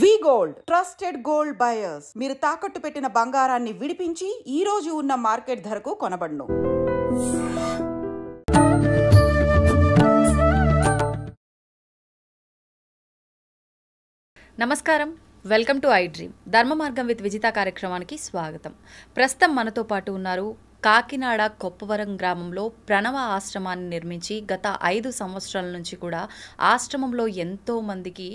వి gold trusted gold buyers. మీరు తాకట్టు పెట్టిన బంగారాన్ని విడిపించి ఈ రోజు ఉన్న మార్కెట్ ధరకు కొనబడును. నమస్కారం, వెల్కమ్ టు ఐ డ్రీమ్. ధర్మ మార్గం విత్ విజిత కార్యక్రమానికి స్వాగతం. ప్రస్తుతం మనతో పాటు ఉన్నారు కాకినాడ కొప్పవరం గ్రామంలో ప్రణవ ఆశ్రమాన్ని నిర్మించి గత 5 సంవత్సరాల నుంచి కూడా ఆశ్రమంలో ఎంతో మందికి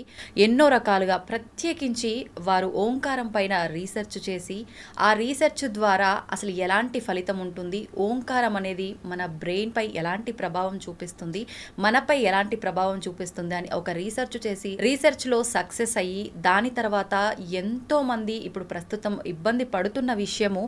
ఎన్నో రకాలుగా ప్రత్యేకించి వారు ఓంకారం పైన రీసెర్చ్ చేసి ఆ రీసెర్చ్ ద్వారా అసలు ఎలాంటి ఫలితం ఉంటుంది, ఓంకారం అనేది మన బ్రెయిన్ పై ఎలాంటి ప్రభావం చూపిస్తుంది, మనపై ఎలాంటి ప్రభావం చూపిస్తుంది అని ఒక రీసెర్చ్ చేసి రీసెర్చ్లో సక్సెస్ అయ్యి దాని తర్వాత ఎంతో మంది ఇప్పుడు ప్రస్తుతం ఇబ్బంది పడుతున్న విషయము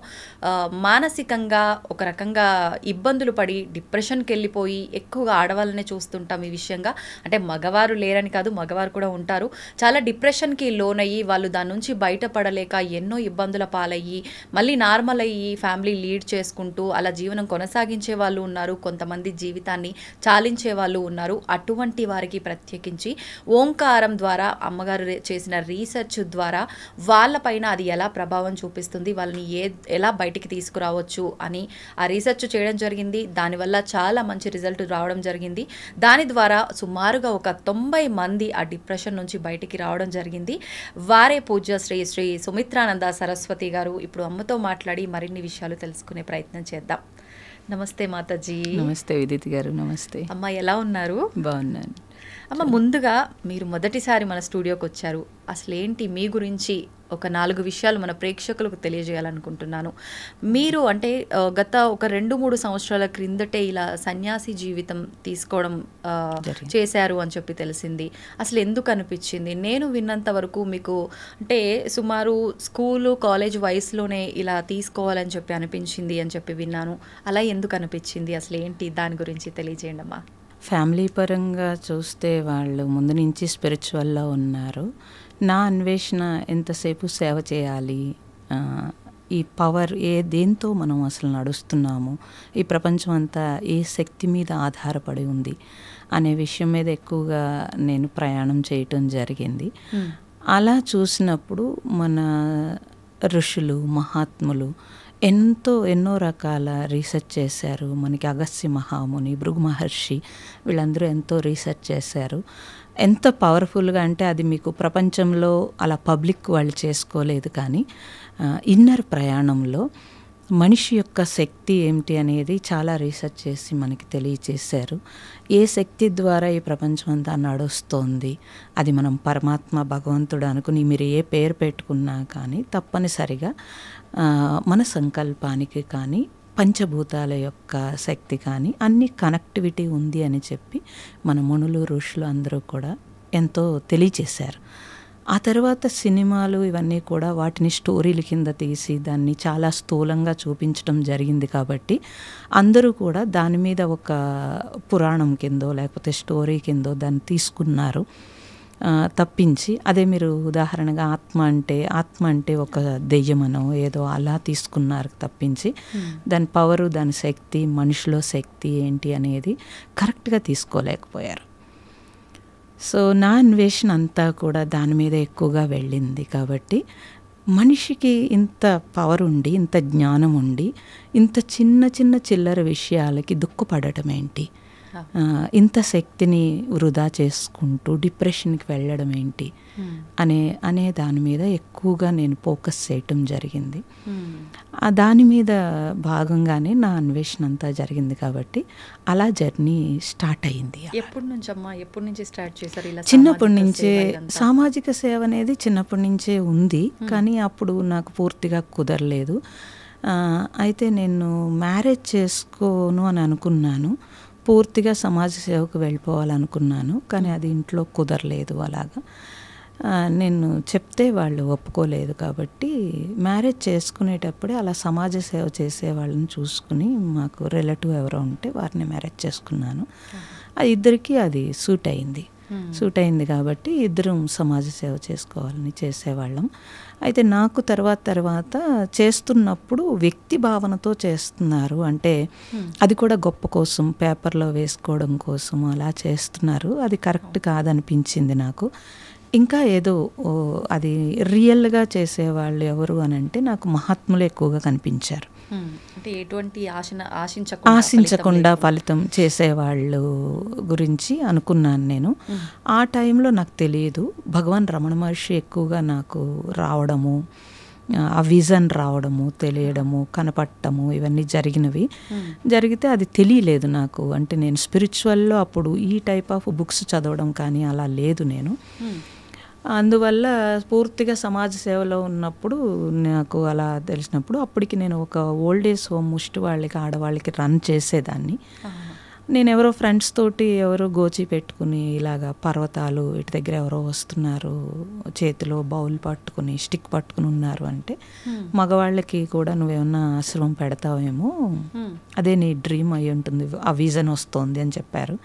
మానసికంగా ఒక రకంగా ఇబ్బందులు పడి డిప్రెషన్కి వెళ్ళిపోయి ఎక్కువగా ఆడవాళ్ళనే చూస్తుంటాం. ఈ విషయంగా అంటే మగవారు లేరని కాదు, మగవారు కూడా ఉంటారు. చాలా డిప్రెషన్కి లోనయ్యి వాళ్ళు దాని నుంచి బయటపడలేక ఎన్నో ఇబ్బందుల పాలయ్యి మళ్ళీ నార్మల్ అయ్యి ఫ్యామిలీ లీడ్ చేసుకుంటూ అలా జీవనం కొనసాగించే వాళ్ళు ఉన్నారు, కొంతమంది జీవితాన్ని చాలించే వాళ్ళు ఉన్నారు. అటువంటి వారికి ప్రత్యేకించి ఓంకారం ద్వారా అమ్మగారు చేసిన రీసెర్చ్ ద్వారా వాళ్ళపైన అది ఎలా ప్రభావం చూపిస్తుంది, వాళ్ళని ఎలా బయటికి తీసుకురావచ్చు అని ఆ రీసెర్చ్ చేయడం జరిగింది. దానివల్ల చాలా మంచి రిజల్ట్ రావడం జరిగింది. దాని ద్వారా సుమారుగా ఒక 90 మంది ఆ డిప్రెషన్ నుంచి బయటికి రావడం జరిగింది. వారే పూజ్య శ్రీ సుమిత్రానంద సరస్వతి గారు. ఇప్పుడు అమ్మతో మాట్లాడి మరిన్ని విషయాలు తెలుసుకునే ప్రయత్నం చేద్దాం. నమస్తే మాతాజీ. నమస్తే విదిత్ గారు. నమస్తే అమ్మ, ఎలా ఉన్నారు? బాగున్నాను అమ్మ. ముందుగా మీరు మొదటిసారి మన స్టూడియోకి వచ్చారు. అసలు ఏంటి మీ గురించి ఒక 4 విషయాలు మన ప్రేక్షకులకు తెలియజేయాలనుకుంటున్నాను. మీరు అంటే గత ఒక 2-3 సంవత్సరాల క్రిందటే ఇలా సన్యాసి జీవితం తీసుకోవడం చేశారు అని చెప్పి తెలిసింది. అసలు ఎందుకు అనిపించింది? నేను విన్నంత వరకు మీకు అంటే సుమారు స్కూలు కాలేజ్ వయసులోనే ఇలా తీసుకోవాలని చెప్పి అనిపించింది అని చెప్పి విన్నాను. అలా ఎందుకు అనిపించింది? అసలు ఏంటి దాని గురించి తెలియజేయండి అమ్మా. ఫ్యామిలీ పరంగా చూస్తే వాళ్ళు ముందు నుంచి స్పిరిచువల్లో ఉన్నారు. నా అన్వేషణ ఎంతసేపు సేవ చేయాలి, ఈ పవర్ దేంతో మనం అసలు నడుస్తున్నాము, ఈ ప్రపంచం అంతా ఏ శక్తి మీద ఆధారపడి ఉంది అనే విషయం మీద ఎక్కువగా నేను ప్రయాణం చేయటం జరిగింది. అలా చూసినప్పుడు మన ఋషులు మహాత్ములు ఎన్నో రకాల రీసెర్చ్ చేశారు. మనకి అగస్త్య మహాముని, భృగు మహర్షి వీళ్ళందరూ ఎంతో రీసెర్చ్ చేశారు. ఎంత పవర్ఫుల్గా అంటే అది మీకు ప్రపంచంలో అలా పబ్లిక్ వాళ్ళు చేసుకోలేదు, కానీ ఇన్నర్ ప్రయాణంలో మనిషి యొక్క శక్తి ఏమిటి అనేది చాలా రీసెర్చ్ చేసి మనకి తెలియచేశారు. ఏ శక్తి ద్వారా ఈ ప్రపంచం అంతా నడుస్తోంది, అది మనం పరమాత్మ భగవంతుడు అనుకుని మీరు ఏ పేరు పెట్టుకున్నా కానీ తప్పనిసరిగా మన సంకల్పానికి కానీ పంచభూతాల యొక్క శక్తి కానీ అన్ని కనెక్టివిటీ ఉంది అని చెప్పి మన మునులు ఋషులు అందరూ కూడా ఎంతో తెలియచేశారు. ఆ తర్వాత సినిమాలు ఇవన్నీ కూడా వాటిని స్టోరీల కింద తీసి దాన్ని చాలా స్థూలంగా చూపించడం జరిగింది. కాబట్టి అందరూ కూడా దాని మీద ఒక పురాణం కిందో లేకపోతే స్టోరీ కిందో దాన్ని తీసుకున్నారు తప్పించి, అదే మీరు ఉదాహరణగా ఆత్మ అంటే ఒక దెయ్యమనో ఏదో అలా తీసుకున్నారు తప్పించి దాని పవరు, దాని శక్తి, మనిషిలో శక్తి ఏంటి అనేది కరెక్ట్గా తీసుకోలేకపోయారు. సో నా అన్వేషణ అంతా కూడా దాని మీద ఎక్కువగా వెళ్ళింది. కాబట్టి మనిషికి ఇంత పవర్ ఉండి, ఇంత జ్ఞానం ఉండి, ఇంత చిల్లర విషయాలకి దుఃఖపడటం ఏంటి, ఇంత శక్తిని వృధా చేసుకుంటూ డిప్రెషన్కి వెళ్ళడం ఏంటి అనే దాని మీద ఎక్కువగా నేను ఫోకస్ చేయటం జరిగింది. దాని మీద భాగంగానే నా అన్వేషణ అంతా జరిగింది. కాబట్టి అలా జర్నీ స్టార్ట్ అయింది. ఎప్పటి నుంచి స్టార్ట్ చేశారు? చిన్నప్పటి నుంచే సామాజిక సేవ అనేది చిన్నప్పటి నుంచే ఉంది, కానీ అప్పుడు నాకు పూర్తిగా కుదరలేదు. అయితే నేను మ్యారేజ్ చేసుకోను అని అనుకున్నాను, పూర్తిగా సమాజ సేవకు వెళ్ళిపోవాలనుకున్నాను, కానీ అది ఇంట్లో కుదరలేదు. అలాగా నేను చెప్తే వాళ్ళు ఒప్పుకోలేదు. కాబట్టి మ్యారేజ్ చేసుకునేటప్పుడే అలా సమాజ సేవ చేసే వాళ్ళని చూసుకుని మాకు రిలేటివ్ ఎవరో ఉంటే వారిని మ్యారేజ్ చేసుకున్నాను. ఇద్దరికీ అది సూట్ అయింది కాబట్టి ఇద్దరం సమాజ సేవ చేసుకోవాలని చేసేవాళ్ళం. అయితే నాకు తర్వాత చేస్తున్నప్పుడు వ్యక్తి భావనతో చేస్తున్నారు, అంటే అది కూడా గొప్ప కోసం పేపర్లో వేసుకోవడం కోసం అలా చేస్తున్నారు. అది కరెక్ట్ కాదనిపించింది నాకు. ఇంకా ఏదో అది రియల్గా చేసేవాళ్ళు ఎవరు అని అంటే నాకు మహాత్ములు ఎక్కువగా కనిపించారు. అంటే ఎటువంటి ఆశించకుండా ఫలితం చేసేవాళ్ళు గురించి అనుకున్నాను నేను. ఆ టైంలో నాకు తెలియదు. భగవాన్ రమణ మహర్షి ఎక్కువగా నాకు రావడము, ఆ విజన్ రావడము, తెలియడము, కనపడటము ఇవన్నీ జరిగితే అది తెలియలేదు నాకు. అంటే నేను స్పిరిచువల్లో అప్పుడు ఈ టైప్ ఆఫ్ బుక్స్ చదవడం కానీ అలా లేదు నేను. అందువల్ల పూర్తిగా సమాజ సేవలో ఉన్నప్పుడు నాకు అలా తెలిసినప్పుడు అప్పటికి నేను ఒక ఓల్డ్ ఏజ్ హోమ్ ముష్టి వాళ్ళకి, ఆడవాళ్ళకి రన్ చేసేదాన్ని. నేను ఎవరో ఫ్రెండ్స్ తోటి ఎవరో గోచి పెట్టుకుని ఇలాగా పర్వతాలు ఇటు దగ్గర ఎవరో వస్తున్నారు, చేతిలో బౌల్ పట్టుకుని స్టిక్ పట్టుకుని ఉన్నారు అంటే మగవాళ్ళకి కూడా నువ్వేమన్నా ఆశ్రమం పెడతావేమో, అదే నీ డ్రీమ్ అయి ఉంటుంది, ఆ విజన్ వస్తుంది అని చెప్పారు.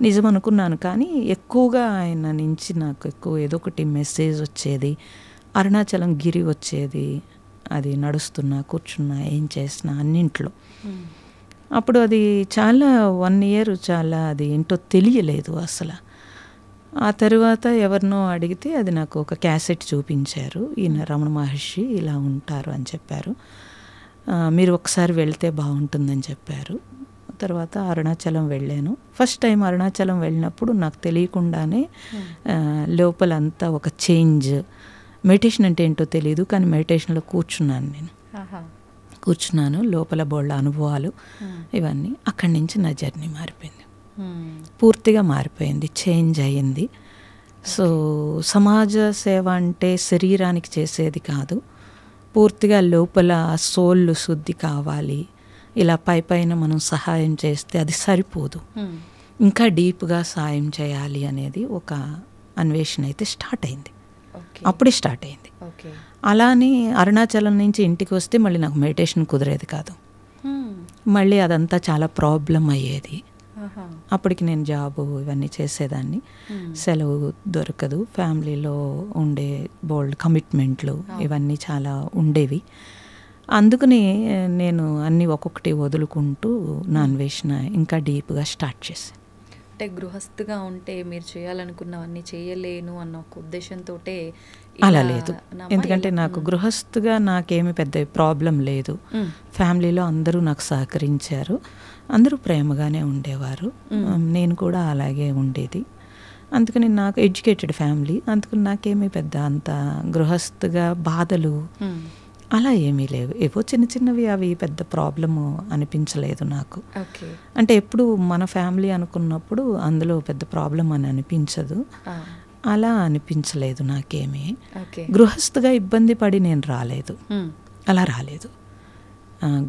నిజం అనుకున్నాను. కానీ ఎక్కువగా ఆయన నుంచి నాకు ఎక్కువ ఏదో ఒకటి మెసేజ్ వచ్చేది. అరుణాచలం గిరి వచ్చేది, అది నడుస్తున్నా కూర్చున్నా ఏం చేసినా అన్నింట్లో. అప్పుడు అది చాలా 1 year చాలా అది ఏంటో తెలియలేదు అసలు. ఆ తర్వాత ఎవరినో అడిగితే అది నాకు ఒక క్యాసెట్ చూపించారు. ఈయన రమణ మహర్షి ఇలా ఉంటారు అని చెప్పారు. మీరు ఒకసారి వెళ్తే బాగుంటుందని చెప్పారు. తర్వాత అరుణాచలం వెళ్ళాను. ఫస్ట్ టైం అరుణాచలం వెళ్ళినప్పుడు నాకు తెలియకుండానే లోపలంతా ఒక చేంజ్. మెడిటేషన్ అంటే ఏంటో తెలియదు, కానీ మెడిటేషన్లో కూర్చున్నాను. లోపల బోళ్ళ అనుభవాలు ఇవన్నీ. అక్కడి నుంచి నా జర్నీ మారిపోయింది, పూర్తిగా మారిపోయింది, చేంజ్ అయ్యింది. సో సమాజ సేవ అంటే శరీరానికి చేసేది కాదు, పూర్తిగా లోపల సోల్ శుద్ధి కావాలి. ఇలా పైన మనం సహాయం చేస్తే అది సరిపోదు, ఇంకా డీప్గా సాయం చేయాలి అనేది ఒక అన్వేషణ అయితే స్టార్ట్ అయింది. అప్పుడే స్టార్ట్ అయింది. అలానే అరుణాచలం నుంచి ఇంటికి వస్తే మళ్ళీ నాకు మెడిటేషన్ కుదిరేది కాదు. మళ్ళీ అదంతా చాలా ప్రాబ్లం అయ్యేది. అప్పటికి నేను జాబు ఇవన్నీ చేసేదాన్ని, సెలవు దొరకదు, ఫ్యామిలీలో ఉండే బోల్డ్ కమిట్మెంట్లు ఇవన్నీ చాలా ఉండేవి. అందుకని నేను అన్నీ ఒక్కొక్కటి వదులుకుంటూ నా అన్వేషణ ఇంకా డీప్గా స్టార్ట్ చేశాను. అంటే గృహస్థుగా ఉంటే మీరు చేయాలనుకున్నవన్నీ చేయలేను అన్న ఒక ఉద్దేశంతో అలా లేదు. ఎందుకంటే నాకు గృహస్థుగా నాకేమి పెద్ద ప్రాబ్లం లేదు. ఫ్యామిలీలో అందరూ నాకు సహకరించారు, అందరూ ప్రేమగానే ఉండేవారు, నేను కూడా అలాగే ఉండేది. అందుకని నాకు ఎడ్యుకేటెడ్ ఫ్యామిలీ, అందుకని నాకేమీ పెద్ద అంత గృహస్థుగా బాధలు అలా ఏమీ లేవు. ఏవో చిన్న చిన్నవి, అవి పెద్ద ప్రాబ్లము అనిపించలేదు నాకు. అంటే ఎప్పుడు మన ఫ్యామిలీ అనుకున్నప్పుడు అందులో పెద్ద ప్రాబ్లం అని అనిపించదు, అలా అనిపించలేదు నాకేమీ. గృహస్థుగా ఇబ్బంది పడి నేను రాలేదు, అలా రాలేదు.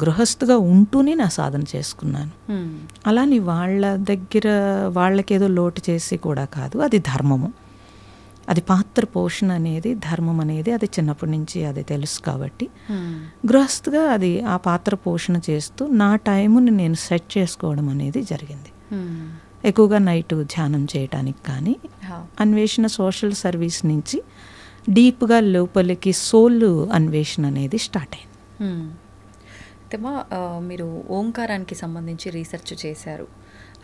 గృహస్థుగా ఉంటూనే నా సాధన చేసుకున్నాను. అలాని వాళ్ళ దగ్గర వాళ్ళకేదో లోటు చేసి కూడా కాదు, అది ధర్మము, అది పాత్ర పోషణ అనేది, ధర్మం అనేది అది చిన్నప్పటి నుంచి అది తెలుసు కాబట్టి గృహస్థుగా అది ఆ పాత్ర పోషణ చేస్తూ నా టైముని నేను సెట్ చేసుకోవడం అనేది జరిగింది. ఎక్కువగా నైట్ ధ్యానం చేయటానికి కానీ, అన్వేషణ సోషల్ సర్వీస్ నుంచి డీప్గా లోపలికి సోల్ అన్వేషణ అనేది స్టార్ట్ అయింది. తెమా మీరు ఓంకారానికి సంబంధించి రీసెర్చ్ చేశారు.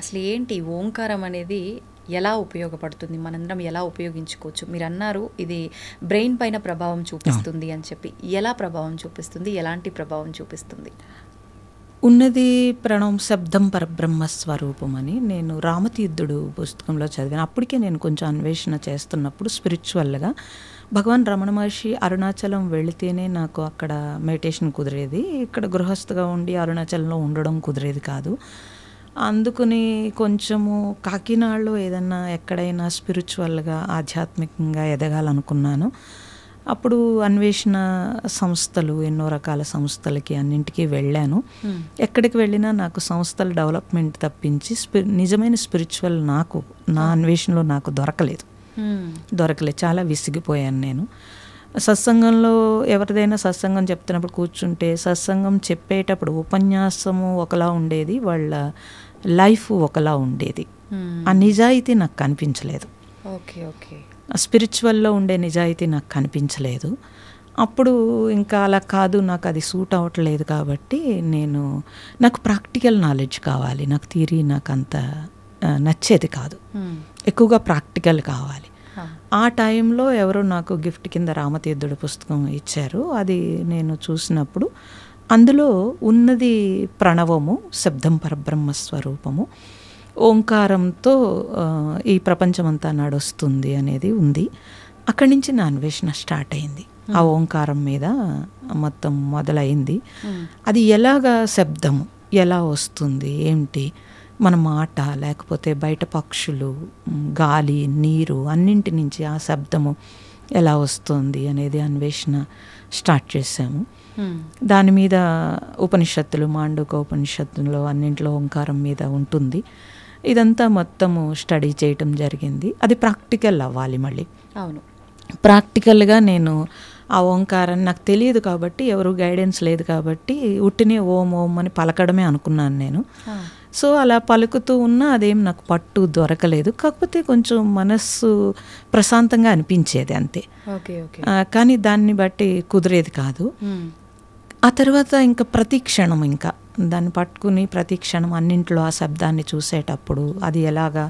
అసలు ఏంటి ఓంకారం అనేది, ఎలా ఉపయోగపడుతుంది, మనందరం ఎలా ఉపయోగించుకోవచ్చు? మీరు అన్నారు ఇది బ్రెయిన్ పైన ప్రభావం చూపిస్తుంది అని చెప్పి. ఎలా ప్రభావం చూపిస్తుంది, ఎలాంటి ప్రభావం చూపిస్తుంది? ఉన్నది ప్రణవం శబ్దం పరబ్రహ్మ స్వరూపం అని నేను రామతీర్థుడు పుస్తకంలో చదివాను. అప్పటికే నేను కొంచెం అన్వేషణ చేస్తున్నప్పుడు స్పిరిచువల్గా భగవాన్ రమణ మహర్షి అరుణాచలం వెళితేనే నాకు అక్కడ మెడిటేషన్ కుదిరేది, ఇక్కడ గృహస్థగా ఉండి అరుణాచలంలో ఉండడం కుదిరేది కాదు. అందుకని కొంచెము కాకినాడలో ఏదన్నా ఎక్కడైనా స్పిరిచువల్గా ఆధ్యాత్మికంగా ఎదగాలనుకున్నాను. అప్పుడు అన్వేషణ సంస్థలు, ఎన్నో రకాల సంస్థలకి అన్నింటికీ వెళ్ళాను. ఎక్కడికి వెళ్ళినా నాకు సంస్థల డెవలప్మెంట్ తప్పించి నిజమైన స్పిరిచువల్ నాకు నా అన్వేషణలో నాకు దొరకలేదు. చాలా విసిగిపోయాను నేను. సత్సంగంలో ఎవరిదైనా సత్సంగం చెప్తున్నప్పుడు కూర్చుంటే సత్సంగం చెప్పేటప్పుడు ఉపన్యాసము ఒకలా ఉండేది, వాళ్ళ లైఫ్ ఒకలా ఉండేది. ఆ నిజాయితీ నాకు కనిపించలేదు. స్పిరిచువల్లో ఉండే నిజాయితీ నాకు కనిపించలేదు. అప్పుడు ఇంకా అలా కాదు, నాకు అది సూట్ అవ్వట్లేదు. కాబట్టి నాకు ప్రాక్టికల్ నాలెడ్జ్ కావాలి, నాకు థియరీ నాకు అంత నచ్చేది కాదు, ఎక్కువగా ప్రాక్టికల్ కావాలి. ఆ టైంలో ఎవరో నాకు గిఫ్ట్ కింద రామతీర్థుడి పుస్తకం ఇచ్చారు. అది నేను చూసినప్పుడు అందులో ఉన్నది ప్రణవము, శబ్దం పరబ్రహ్మ స్వరూపము, ఓంకారంతో ఈ ప్రపంచమంతా నడుస్తుంది అనేది ఉంది. అక్కడి నుంచి నా అన్వేషణ స్టార్ట్ అయింది. ఆ ఓంకారం మీద మొత్తం మొదలైంది. అది ఎలాగా శబ్దము ఎలా వస్తుంది, ఏమిటి, మన మాట లేకపోతే బయట పక్షులు, గాలి, నీరు అన్నింటి నుంచి ఆ శబ్దము ఎలా వస్తుంది అనేది అన్వేషణ స్టార్ట్ చేశాము. దాని మీద ఉపనిషత్తులు, మాండూక ఉపనిషత్తులో అన్నింటిలో ఓంకారం మీద ఉంటుంది. ఇదంతా మొత్తము స్టడీ చేయటం జరిగింది. అది ప్రాక్టికల్ అవ్వాలి. మళ్ళీ అవును, ప్రాక్టికల్గా నేను ఆ ఓంకారాన్ని, నాకు తెలియదు కాబట్టి, ఎవరు గైడెన్స్ లేదు కాబట్టి ఉట్టినే ఓం ఓం అని పలకడమే అనుకున్నాను నేను. సో అలా పలుకుతూ ఉన్నా అదేం నాకు పట్టు దొరకలేదు. కాకపోతే కొంచెం మనస్సు ప్రశాంతంగా అనిపించేది అంతే. కానీ దాన్ని బట్టి కుదిరేది కాదు. ఆ తర్వాత ఇంకా ప్రతి క్షణం ఇంకా దాన్ని పట్టుకుని ప్రతి క్షణం అన్నింట్లో ఆ శబ్దాన్ని చూసేటప్పుడు అది ఎలాగా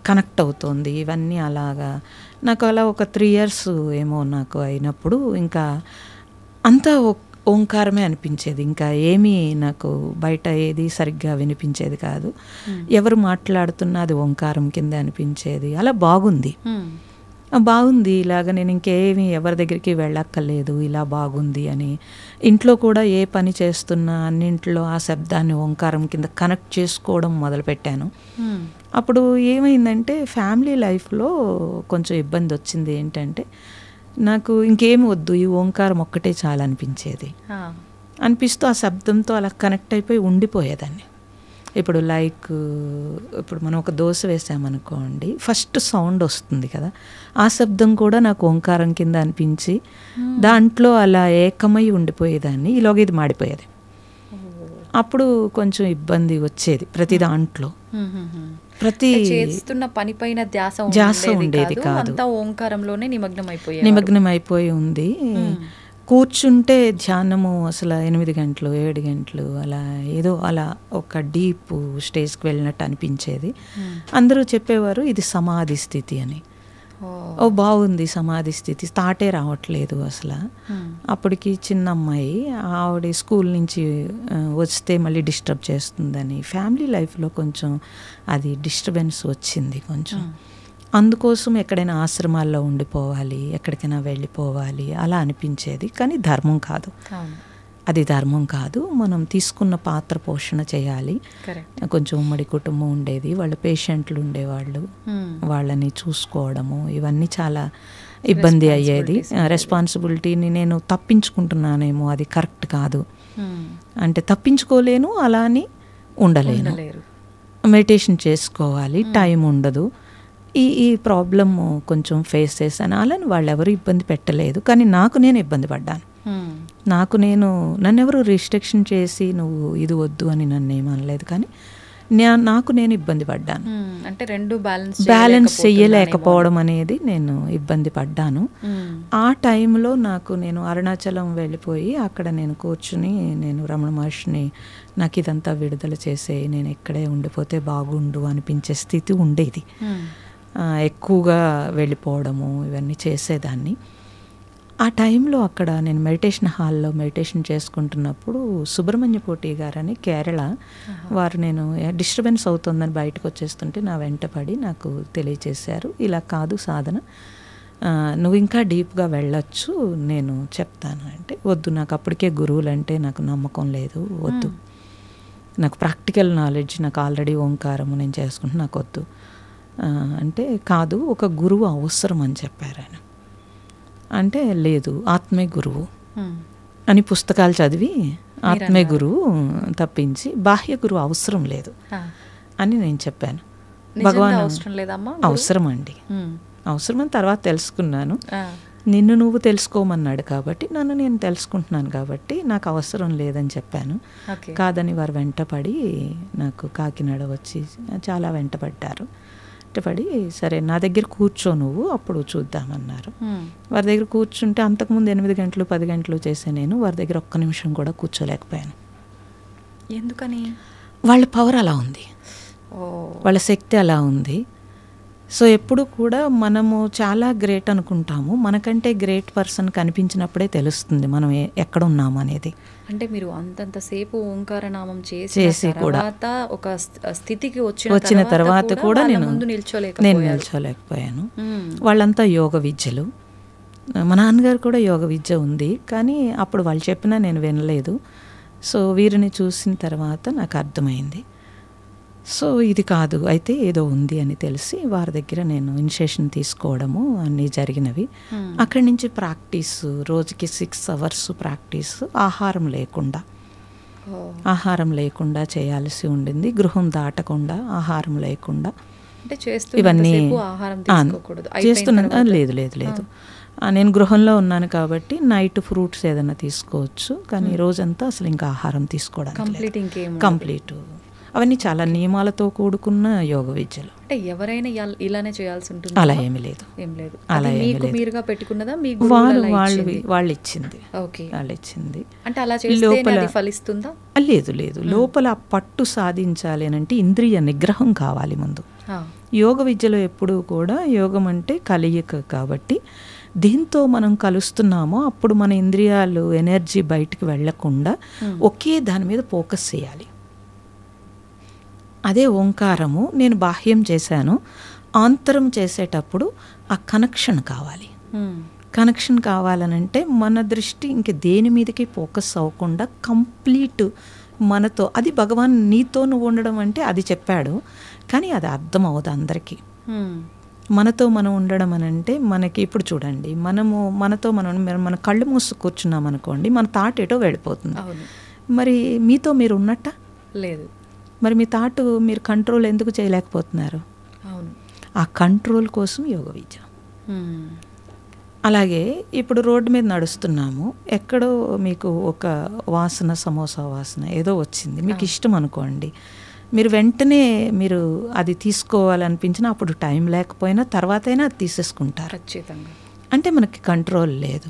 కనెక్ట్ అవుతుంది, ఇవన్నీ అలాగా నాకు అలా ఒక 3 years ఏమో నాకు అయినప్పుడు ఇంకా అంతా ఓంకారమే అనిపించేది. ఇంకా ఏమీ నాకు బయట ఏది సరిగ్గా వినిపించేది కాదు. ఎవరు మాట్లాడుతున్నా అది ఓంకారం కింద అనిపించేది. అలా బాగుంది. ఇలాగ నేను ఇంకేమీ ఎవరి దగ్గరికి వెళ్ళక్కర్లేదు, ఇలా బాగుంది అని. ఇంట్లో కూడా ఏ పని చేస్తున్నా అన్నింట్లో ఆ శబ్దాన్ని ఓంకారం కింద కనెక్ట్ చేసుకోవడం మొదలుపెట్టాను. అప్పుడు ఏమైందంటే ఫ్యామిలీ లైఫ్లో కొంచెం ఇబ్బంది వచ్చింది. ఏంటంటే నాకు ఇంకేమి వద్దు, ఈ ఓంకారం ఒక్కటే చాలా అనిపిస్తూ ఆ శబ్దంతో అలా కనెక్ట్ అయిపోయి ఉండిపోయేదాన్ని. ఇప్పుడు ఇప్పుడు మనం ఒక దోశ వేసామనుకోండి, ఫస్ట్ సౌండ్ వస్తుంది కదా, ఆ శబ్దం కూడా నాకు ఓంకారం కింద అనిపించి దాంట్లో అలా ఏకమై ఉండిపోయేదాన్ని. ఈలోగా ఇది మాడిపోయేది. అప్పుడు కొంచెం ఇబ్బంది వచ్చేది ప్రతి దాంట్లో. ప్రతి చేస్తున్న పని పైన ధ్యాస ఉండేది కాదు, ఓంకారంలోనే నిమగ్నం అయిపోయి ఉంది. కూర్చుంటే ధ్యానము అసలు 8 గంటలు 7 గంటలు అలా ఏదో అలా ఒక డీప్ స్టేజ్కి వెళ్ళినట్టు అనిపించేది. అందరూ చెప్పేవారు ఇది సమాధి స్థితి అని. బాగుంది సమాధి స్థితి, తాటే రావట్లేదు అసలు. అప్పటికి చిన్న అమ్మాయి, ఆవిడ స్కూల్ నుంచి వస్తే మళ్ళీ డిస్టర్బ్ చేస్తుందని ఫ్యామిలీ లైఫ్లో కొంచెం అది డిస్టర్బెన్స్ వచ్చింది కొంచెం. అందుకోసం ఎక్కడైనా ఆశ్రమాల్లో ఉండిపోవాలి, ఎక్కడికైనా వెళ్ళిపోవాలి అలా అనిపించేది. కానీ ధర్మం కాదు, అది ధర్మం కాదు. మనం తీసుకున్న పాత్ర పోషణ చేయాలి. కొంచెం ఉమ్మడి కుటుంబం ఉండేది, వాళ్ళ పేషెంట్లు ఉండేవాళ్ళు, వాళ్ళని చూసుకోవడము ఇవన్నీ చాలా ఇబ్బంది అయ్యేది. రెస్పాన్సిబిలిటీని నేను తప్పించుకుంటున్నానేమో, అది కరెక్ట్ కాదు. అంటే తప్పించుకోలేను, అలా అని ఉండలేను. మెడిటేషన్ చేసుకోవాలి, టైం ఉండదు. ఈ ప్రాబ్లమ్ కొంచెం ఫేస్ చేశాను. అలాని వాళ్ళు ఎవరు ఇబ్బంది పెట్టలేదు, కానీ నాకు నేను ఇబ్బంది పడ్డాను. నన్నెవరు రిస్ట్రిక్షన్ చేసి నువ్వు ఇది వద్దు అని నన్ను ఏమనలేదు, కానీ నాకు నేను ఇబ్బంది పడ్డాను. అంటే రెండు బ్యాలెన్స్ చెయ్యలేకపోవడం అనేది నేను ఇబ్బంది పడ్డాను. ఆ టైంలో నేను అరుణాచలం వెళ్ళిపోయి అక్కడ నేను కూర్చుని నేను రమణ మహర్షిని నాకు ఇదంతా విడుదల చేసే, నేను ఇక్కడే ఉండిపోతే బాగుండు అనిపించే స్థితి ఉండేది. ఎక్కువగా వెళ్ళిపోవడము ఇవన్నీ చేసేదాన్ని. ఆ టైంలో అక్కడ నేను మెడిటేషన్ హాల్లో మెడిటేషన్ చేసుకుంటున్నప్పుడు సుబ్రహ్మణ్య పోటీ గారని కేరళ వారు, నేను డిస్టర్బెన్స్ అవుతుందని బయటకు వచ్చేస్తుంటే నా వెంట పడి నాకు తెలియచేశారు, ఇలా కాదు సాధన, నువ్వు ఇంకా డీప్గా వెళ్ళొచ్చు, నేను చెప్తాను అంటే. వద్దు, నాకు అప్పటికే గురువులు అంటే నాకు నమ్మకం లేదు, వద్దు, నాకు ప్రాక్టికల్ నాలెడ్జ్, నాకు ఆల్రెడీ ఓంకారము నేను చేసుకుంటున్నా, నాకు వద్దు అంటే. కాదు, ఒక గురువు అవసరం అని చెప్పారు ఆయన. అంటే లేదు, ఆత్మే గురువు అని పుస్తకాలు చదివి ఆత్మే గురువు తప్పించి బాహ్య గురువు అవసరం లేదు అని నేను చెప్పాను. భగవాన్ అవసరం అండి, అవసరమని తర్వాత తెలుసుకున్నాను. నిన్ను నువ్వు తెలుసుకోమన్నాడు కాబట్టి నన్ను నేను తెలుసుకుంటున్నాను కాబట్టి నాకు అవసరం లేదని చెప్పాను. కాదని వారు వెంటపడి నాకు కాకినాడ వచ్చి చాలా వెంటపడ్డారు. వెంటపడి సరే నా దగ్గర కూర్చో నువ్వు, అప్పుడు చూద్దామన్నారు. వారి దగ్గర కూర్చుంటే అంతకుముందు 8 గంటలు 10 గంటలు చేసే నేను వారి దగ్గర ఒక్క నిమిషం కూడా కూర్చోలేకపోయాను. ఎందుకని? వాళ్ళ పవర్ అలా ఉంది, వాళ్ళ శక్తి అలా ఉంది. సో ఎప్పుడు కూడా మనము చాలా గ్రేట్ అనుకుంటాము, మనకంటే గ్రేట్ పర్సన్ కనిపించినప్పుడే తెలుస్తుంది మనం ఎక్కడ ఉన్నాము అనేది. అంటే మీరు అంతంతసేపు ఓంకారనామం చేసి కూడా తర్వాత ఒక స్థితికి వచ్చిన తర్వాత కూడా నేను నిల్చోలేకపోయాను. నిల్చోలేకపోయాను. వాళ్ళంతా యోగ విద్యలు. మా నాన్నగారు కూడా యోగ విద్య ఉంది, కానీ అప్పుడు వాళ్ళు చెప్పినా నేను వినలేదు. సో వీరిని చూసిన తర్వాత నాకు అర్థమైంది, సో ఇది కాదు, అయితే ఏదో ఉంది అని తెలిసి వారి దగ్గర నేను ఇనిషియేషన్ తీసుకోవడము అన్నీ జరిగినవి. అక్కడి నుంచి ప్రాక్టీస్, రోజుకి 6 hours ప్రాక్టీస్, ఆహారం లేకుండా చేయాల్సి ఉండింది. గృహం దాటకుండా, ఆహారం లేకుండా ఇవన్నీ చేస్తున్నా. లేదు నేను గృహంలో ఉన్నాను కాబట్టి నైట్ ఫ్రూట్స్ ఏదైనా తీసుకోవచ్చు, కానీ రోజంతా అసలు ఇంకా ఆహారం తీసుకోవడానికి కంప్లీట్. అవన్నీ చాలా నియమాలతో కూడుకున్న యోగ విద్యలు. అంటే ఎవరైనా ఇలానే చేయాల్సి ఉంటుంది? అలా ఏమీ లేదు. అలా మీరుగా పెట్టుకున్నదా? వాళ్ళు ఇచ్చింది. అంటే అలా చేస్తే అది ఫలిస్తుందా? లేదు. లోపల పట్టు సాధించాలి అని అంటే ఇంద్రియ నిగ్రహం కావాలి ముందు. యోగ విద్యలో ఎప్పుడూ కూడా యోగం అంటే కలయిక కాబట్టి దీంతో మనం కలుస్తున్నామో అప్పుడు మన ఇంద్రియాలు ఎనర్జీ బయటికి వెళ్లకుండా ఒకే దాని మీద ఫోకస్ చేయాలి. అదే ఓంకారము. నేను బాహ్యం చేశాను, ఆంతరం చేసేటప్పుడు ఆ కనెక్షన్ కావాలి. కనెక్షన్ కావాలనంటే మన దృష్టి ఇంక దేని మీదకి ఫోకస్ అవ్వకుండా కంప్లీట్ మనతో, అది భగవాన్ నీతో నువ్వు ఉండడం అంటే అది చెప్పాడు, కానీ అది అర్థం అవ్వదు అందరికీ. మనతో మనం ఉండడం అని అంటే మనకి ఇప్పుడు చూడండి, మనతో మన కళ్ళు మూసు కూర్చున్నాం అనుకోండి, మన థాట్ ఏటో వెళ్ళిపోతుంది. మరి మీతో మీరు ఉన్నట్ట లేదు. మరి మీ థాట్ మీరు కంట్రోల్ ఎందుకు చేయలేకపోతున్నారు? ఆ కంట్రోల్ కోసం యోగ విద్య. అలాగే ఇప్పుడు రోడ్డు మీద నడుస్తున్నాము, ఎక్కడో మీకు ఒక వాసన, సమోసా వాసన ఏదో వచ్చింది, మీకు ఇష్టం అనుకోండి, మీరు వెంటనే మీరు అది తీసుకోవాలనిపించినా అప్పుడు టైం లేకపోయినా తర్వాతైనా అది తీసేసుకుంటారు. ఖచ్చితంగా. అంటే మనకి కంట్రోల్ లేదు.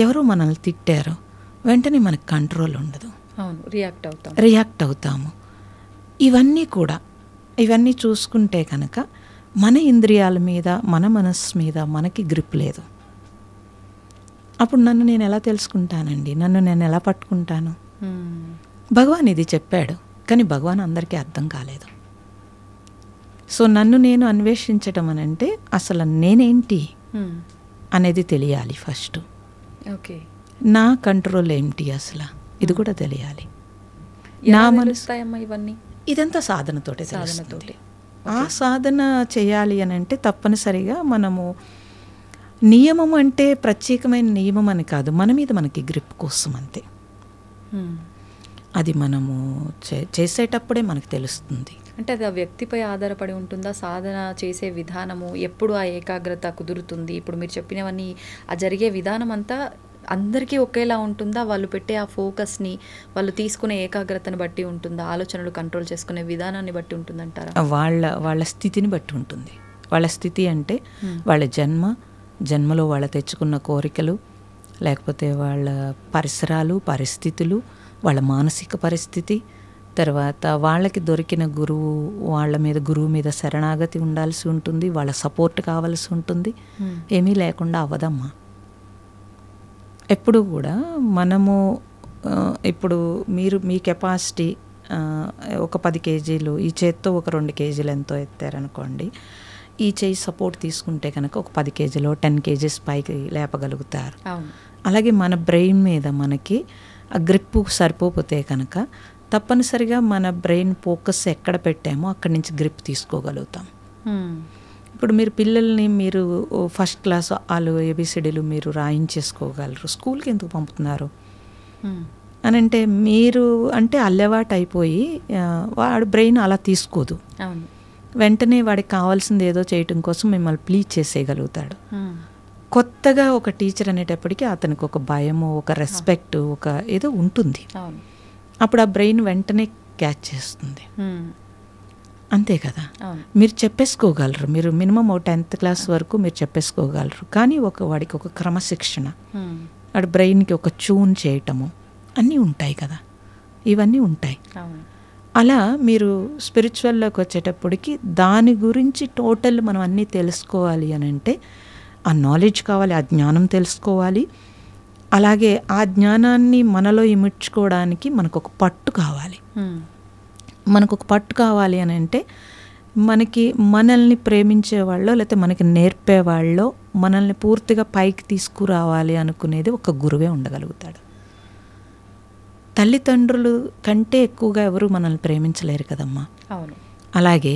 ఎవరో మనల్ని తిట్టారు, వెంటనే మనకి కంట్రోల్ ఉండదు, రియాక్ట్ అవుతాము. ఇవన్నీ చూసుకుంటే కనుక మన ఇంద్రియాల మీద, మన మనస్సు మీద మనకి గ్రిప్ లేదు. అప్పుడు నన్ను నేను ఎలా తెలుసుకుంటానండి? నన్ను నేను ఎలా పట్టుకుంటాను? భగవాన్ ఇది చెప్పాడు, కానీ భగవాన్ అందరికీ అర్థం కాలేదు. సో నన్ను నేను అన్వేషించడం అని అంటే అసలు నేనేంటి అనేది తెలియాలి ఫస్ట్. నా కంట్రోల్ ఏంటి అసలు, ఇది కూడా తెలియాలి. నా మనసు ఇవన్నీ ఇదంతా సాధనతోటే. ఆ సాధన చేయాలి అని అంటే తప్పనిసరిగా మనము నియమం అంటే ప్రత్యేకమైన నియమం అని కాదు, మన మీద మనకి గ్రిప్ కోసం అంతే. అది మనము చేసేటప్పుడే మనకు తెలుస్తుంది. అంటే అది ఆ వ్యక్తిపై ఆధారపడి ఉంటుందా? సాధన చేసే విధానము, ఎప్పుడు ఆ ఏకాగ్రత కుదురుతుంది? ఇప్పుడు మీరు చెప్పినవన్నీ ఆ జరిగే విధానం అంతా అందరికీ ఒకేలా ఉంటుందా? వాళ్ళు పెట్టే ఆ ఫోకస్ని, వాళ్ళు తీసుకునే ఏకాగ్రతను బట్టి ఉంటుందా? ఆలోచనలు కంట్రోల్ చేసుకునే విధానాన్ని బట్టి ఉంటుందంటారా? వాళ్ళ స్థితిని బట్టి ఉంటుంది. వాళ్ళ స్థితి అంటే వాళ్ళ జన్మలో వాళ్ళ తెచ్చుకున్న కోరికలు, లేకపోతే వాళ్ళ పరిసరాలు, పరిస్థితులు, వాళ్ళ మానసిక పరిస్థితి, తర్వాత వాళ్ళకి దొరికిన గురువు మీద శరణాగతి ఉండాల్సి ఉంటుంది, వాళ్ళ సపోర్ట్ కావాల్సి ఉంటుంది. ఏమీ లేకుండా అవ్వదమ్మా. ఎప్పుడు కూడా మనము ఇప్పుడు మీ కెపాసిటీ ఒక 10 kgs, ఈ చేత్తో ఒక 2 kgs ఎంతో ఎత్తారనుకోండి, ఈ చేయి సపోర్ట్ తీసుకుంటే కనుక ఒక 10 kgs 10 kgs పైకి లేపగలుగుతారు. అలాగే మన బ్రెయిన్ మీద మనకి ఆ గ్రిప్ సరిపోతే కనుక తప్పనిసరిగా మన బ్రెయిన్ ఫోకస్ ఎక్కడ పెట్టామో అక్కడి నుంచి గ్రిప్ తీసుకోగలుగుతాం. ఇప్పుడు మీరు పిల్లల్ని మీరు ఫస్ట్ క్లాస్ వాళ్ళు ABCDలు మీరు రాయించేసుకోగలరు, స్కూల్కి ఎందుకు పంపుతున్నారు అని అంటే మీరు అంటే అల్లెవాటు అయిపోయి వాడు బ్రెయిన్ అలా తీసుకోదు. వెంటనే వాడికి కావాల్సింది ఏదో చేయటం కోసం మిమ్మల్ని ప్లీజ్ చేసేయగలుగుతాడు. కొత్తగా ఒక టీచర్ అనేటప్పటికీ అతనికి ఒక భయము, ఒక రెస్పెక్ట్, ఒక ఏదో ఉంటుంది. అప్పుడు ఆ బ్రెయిన్ వెంటనే క్యాచ్ చేస్తుంది. అంతే కదా. మీరు చెప్పేసుకోగలరు, మీరు మినిమం 10th క్లాస్ వరకు మీరు చెప్పేసుకోగలరు, కానీ వాడికి ఒక క్రమశిక్షణ, వాడి బ్రెయిన్కి ఒక ట్యూన్ చేయటము అన్నీ ఉంటాయి కదా, ఇవన్నీ ఉంటాయి. అలా మీరు స్పిరిచువల్లోకి వచ్చేటప్పటికి దాని గురించి టోటల్ మనం అన్నీ తెలుసుకోవాలి అని అంటే ఆ నాలెడ్జ్ కావాలి, ఆ జ్ఞానం తెలుసుకోవాలి. అలాగే ఆ జ్ఞానాన్ని మనలో ఇమిడ్చుకోవడానికి మనకు ఒక పట్టు కావాలి. మనకు ఒక పట్టు కావాలి అని అంటే మనకి మనల్ని ప్రేమించేవాళ్ళో లేకపోతే మనకి నేర్పేవాళ్ళో మనల్ని పూర్తిగా పైకి తీసుకురావాలి అనుకునేది ఒక గురువే ఉండగలుగుతాడు. తల్లిదండ్రులు కంటే ఎక్కువగా ఎవరు మనల్ని ప్రేమించలేరు కదమ్మా. అవును. అలాగే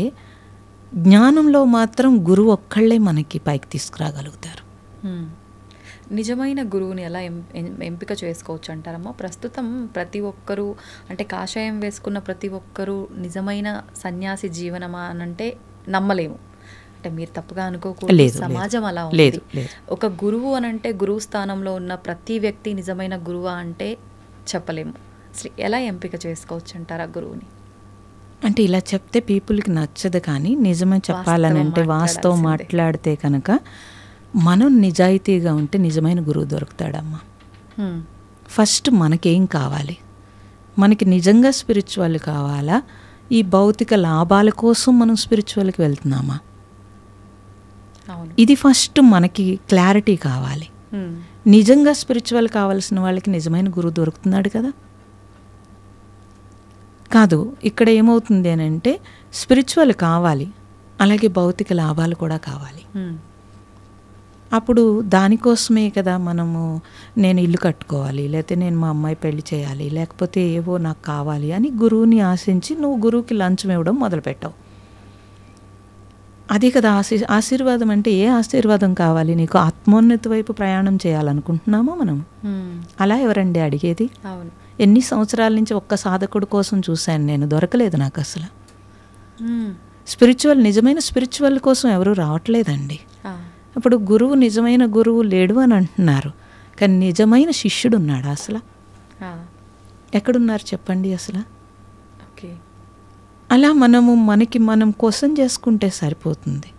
జ్ఞానంలో మాత్రం గురువు ఒక్కళ్ళే మనకి పైకి తీసుకురాగలుగుతారు. నిజమైన గురువుని ఎలా ఎంపిక చేసుకోవచ్చు అంటారమ్మా? ప్రస్తుతం ప్రతి ఒక్కరూ అంటే కాషాయం వేసుకున్న ప్రతి ఒక్కరూ నిజమైన సన్యాసి జీవనమా అనంటే నమ్మలేము. అంటే మీరు తప్పుగా అనుకోకూడదు, సమాజం అలా ఉంది. ఒక గురువు అనంటే గురువు స్థానంలో ఉన్న ప్రతి వ్యక్తి నిజమైన గురువా అంటే చెప్పలేము. ఎలా ఎంపిక చేసుకోవచ్చు అంటారా గురువుని? అంటే ఇలా చెప్తే పీపుల్కి నచ్చదు, కానీ నిజమే చెప్పాలనంటే వాస్తవం మాట్లాడితే కనుక మనం నిజాయితీగా ఉంటే నిజమైన గురువు దొరుకుతాడమ్మా. ఫస్ట్ మనకేం కావాలి? మనకి నిజంగా స్పిరిచువల్ కావాలా, ఈ భౌతిక లాభాల కోసం మనం స్పిరిచువల్కి వెళ్తున్నామా? ఇది ఫస్ట్ మనకి క్లారిటీ కావాలి. నిజంగా స్పిరిచువల్ కావాల్సిన వాళ్ళకి నిజమైన గురువు దొరుకుతున్నాడు కదా. కాదు, ఇక్కడ ఏమవుతుంది అని అంటే స్పిరిచువల్ కావాలి, అలాగే భౌతిక లాభాలు కూడా కావాలి. అప్పుడు దానికోసమే కదా నేను ఇల్లు కట్టుకోవాలి, లేకపోతే నేను మా అమ్మాయి పెళ్లి చేయాలి, లేకపోతే ఏవో నాకు కావాలి అని గురువుని ఆశించి నువ్వు గురువుకి లంచం ఇవ్వడం మొదలుపెట్టావు. అదే కదా ఆశీర్వాదం అంటే. ఏ ఆశీర్వాదం కావాలి నీకు? ఆత్మోన్నతి వైపు ప్రయాణం చేయాలనుకుంటున్నామో మనం. అలా ఎవరండి అడిగేది? ఎన్ని సంవత్సరాల నుంచి ఒక్క సాధకుడు కోసం చూశాను నేను, దొరకలేదు నాకు అసలు. నిజమైన స్పిరిచువల్ కోసం ఎవరు రావట్లేదండి. ఇప్పుడు గురువు నిజమైన గురువు లేడు అని అంటున్నారు, కానీ నిజమైన శిష్యుడు ఉన్నాడు అసలు? ఎక్కడున్నారు చెప్పండి అసలు? అలా మనకి మనం క్వశ్చన్ చేసుకుంటే సరిపోతుంది.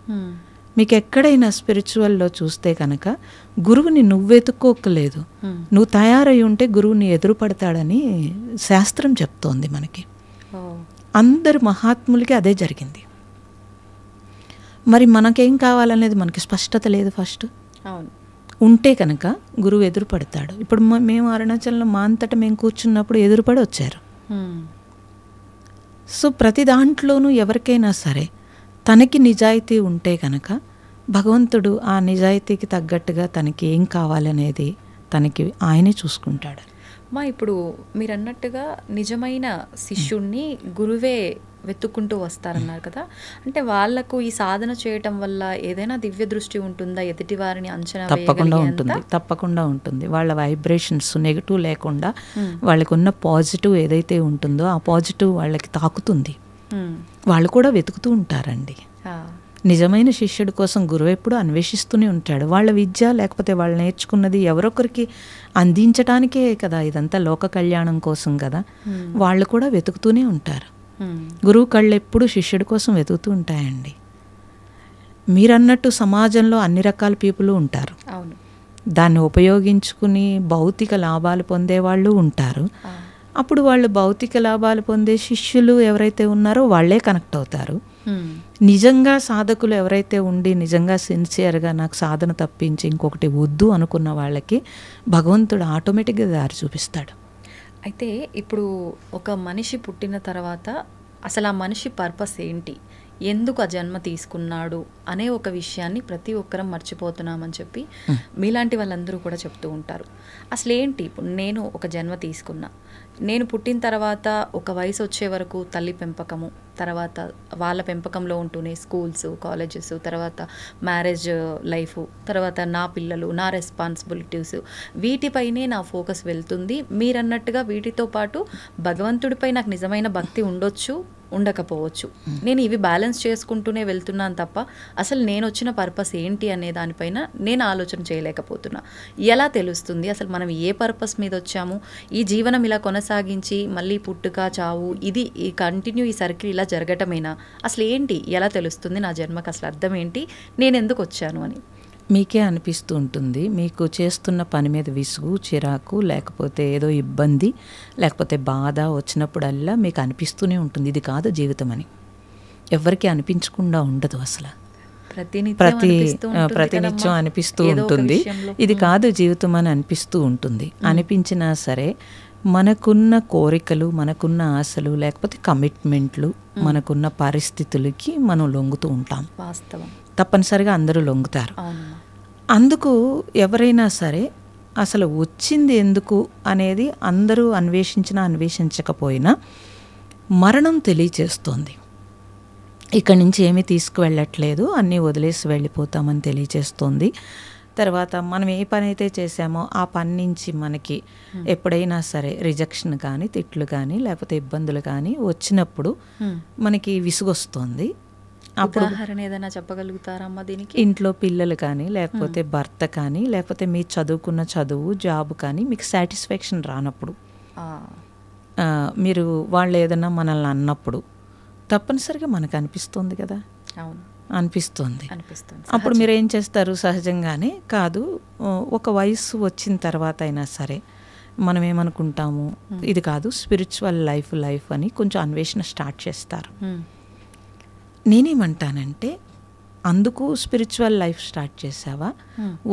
మీకు ఎక్కడైనా స్పిరిచువల్లో చూస్తే కనుక గురువుని నువ్వు వెతుక్కోకలేదు, నువ్వు తయారై ఉంటే గురువుని ఎదురుపడతాడని శాస్త్రం చెప్తోంది మనకి. అందరు మహాత్ములకి అదే జరిగింది. మరి మనకేం కావాలనేది మనకి స్పష్టత లేదు. ఫస్ట్ ఉంటే కనుక గురువు ఎదురుపడతాడు. ఇప్పుడు మేము అరుణాచలంలో మా అంతటా మేము కూర్చున్నప్పుడు ఎదురుపడి వచ్చారు. సో ప్రతి దాంట్లోనూ ఎవరికైనా సరే తనకి నిజాయితీ ఉంటే కనుక భగవంతుడు ఆ నిజాయితీకి తగ్గట్టుగా తనకి ఏం కావాలనేది తనకి ఆయనే చూసుకుంటాడు. ఇప్పుడు మీరు అన్నట్టుగా నిజమైన శిష్యుణ్ణి గురువే వెతుక్కుంటూ వస్తారన్నారు కదా. అంటే వాళ్లకు ఈ సాధన చేయటం వల్ల ఏదైనా దివ్య దృష్టి ఉంటుందా? ఎదుటి వారిని అంచనా తప్పకుండా ఉంటుంది. వాళ్ళ వైబ్రేషన్స్ నెగిటివ్ లేకుండా వాళ్ళకు ఉన్న పాజిటివ్ ఏదైతే ఉంటుందో ఆ పాజిటివ్ వాళ్ళకి తాకుతుంది. వాళ్ళు కూడా వెతుకుతూ ఉంటారండి. నిజమైన శిష్యుడి కోసం గురువు ఎప్పుడు అన్వేషిస్తూనే ఉంటాడు. వాళ్ళ విద్య లేకపోతే వాళ్ళు నేర్చుకున్నది ఎవరొకరికి అందించడానికే కదా, ఇదంతా లోక కళ్యాణం కోసం కదా. వాళ్ళు కూడా వెతుకుతూనే ఉంటారు. గురువు కళ్ళు ఎప్పుడు శిష్యుడి కోసం వెతుకుతూ ఉంటాయండి. మీరన్నట్టు సమాజంలో అన్ని రకాల పీపుల్ ఉంటారు. దాన్ని ఉపయోగించుకుని భౌతిక లాభాలు పొందేవాళ్ళు ఉంటారు. అప్పుడు వాళ్ళు భౌతిక లాభాలు పొందే శిష్యులు ఎవరైతే ఉన్నారో వాళ్ళే కనెక్ట్ అవుతారు. నిజంగా సాధకులు ఎవరైతే ఉండి నిజంగా సిన్సియర్గా నాకు సాధన తప్పించి ఇంకొకటి వద్దు అనుకున్న వాళ్ళకి భగవంతుడు ఆటోమేటిక్గా దారి చూపిస్తాడు. అయితే ఇప్పుడు ఒక మనిషి పుట్టిన తర్వాత అసలు ఆ మనిషి పర్పస్ ఏంటి, ఎందుకు ఆ జన్మ తీసుకున్నాడు అనే ఒక విషయాన్ని ప్రతి ఒక్కరం మర్చిపోతున్నామని చెప్పి మీలాంటి వాళ్ళందరూ కూడా చెప్తూ ఉంటారు. అసలు ఏంటి, ఇప్పుడు నేను ఒక జన్మ తీసుకున్నా, నేను పుట్టిన తర్వాత ఒక వయసు వచ్చే వరకు తల్లి పెంపకము, తర్వాత వాళ్ళ పెంపకంలో ఉంటూనే స్కూల్స్, కాలేజెస్, తర్వాత మ్యారేజ్ లైఫ్, తర్వాత నా పిల్లలు, నా రెస్పాన్సిబిలిటీస్, వీటిపైనే నా ఫోకస్ వెళ్తుంది. మీరన్నట్టుగా వీటితో పాటు భగవంతుడిపై నాకు నిజమైన భక్తి ఉండొచ్చు, ఉండకపోవచ్చు. నేను ఇవి బ్యాలెన్స్ చేసుకుంటూనే వెళ్తున్నాను తప్ప అసలు నేను వచ్చిన పర్పస్ ఏంటి అనే దానిపైన నేను ఆలోచన చేయలేకపోతున్నా. ఎలా తెలుస్తుంది అసలు మనం ఏ పర్పస్ మీద వచ్చాము? ఈ జీవనం ఇలా కొనసాగించి మళ్ళీ పుట్టుక చావు ఇది కంటిన్యూ, ఈ సర్కిల్ ఇలా జరగటమేనా? అసలు ఏంటి, ఎలా తెలుస్తుంది నా జన్మకు అసలు అర్థం ఏంటి, నేను ఎందుకు వచ్చాను అని? మీకే అనిపిస్తూ ఉంటుంది, మీకు చేస్తున్న పని మీద విసుగు, చిరాకు, లేకపోతే ఏదో ఇబ్బంది, లేకపోతే బాధ వచ్చినప్పుడల్లా మీకు అనిపిస్తూనే ఉంటుంది ఇది కాదు జీవితం అని. ఎవరికి అనిపించకుండా ఉండదు అసలు. ప్రతినిత్యం అనిపిస్తూ ఉంటుంది ఇది కాదు జీవితం అని అనిపిస్తూ ఉంటుంది. అనిపించినా సరే మనకున్న కోరికలు, మనకున్న ఆశలు, లేకపోతే కమిట్మెంట్లు, మనకున్న పరిస్థితులకి మనం లొంగుతూ ఉంటాం. వాస్తవం. తప్పనిసరిగా అందరూ లొంగుతారు. అందుకు ఎవరైనా సరే అసలు వచ్చింది ఎందుకు అనేది అందరూ అన్వేషించినా అన్వేషించకపోయినా మరణం తెలియచేస్తోంది. ఇక్కడి నుంచి ఏమీ తీసుకువెళ్ళట్లేదు, అన్నీ వదిలేసి వెళ్ళిపోతామని తెలియచేస్తోంది. తర్వాత మనం ఏ పని అయితే చేసామో ఆ పని నుంచి మనకి ఎప్పుడైనా సరే రిజెక్షన్ కానీ, తిట్లు కానీ, లేకపోతే ఇబ్బందులు కానీ వచ్చినప్పుడు మనకి విసుగొస్తుంది. అప్పుడు ఏదైనా చెప్పగలుగుతారమ్మా దీనికి? ఇంట్లో పిల్లలు కానీ, లేకపోతే భర్త కానీ, లేకపోతే మీ చదువుకున్న చదువు, జాబ్ కానీ మీకు సాటిస్ఫాక్షన్ రానప్పుడు, మీరు వాళ్ళు ఏదైనా మనల్ని అన్నప్పుడు తప్పనిసరిగా మనకు అనిపిస్తుంది కదా. అవును, అనిపిస్తుంది. అప్పుడు మీరు ఏం చేస్తారు? సహజంగానే కాదు, ఒక వయసు వచ్చిన తర్వాత అయినా సరే మనం ఏమనుకుంటాము, ఇది కాదు స్పిరిచువల్ లైఫ్ అని కొంచెం అన్వేషణ స్టార్ట్ చేస్తారు. నేనేమంటానంటే, అందుకు స్పిరిచువల్ లైఫ్ స్టార్ట్ చేసావా?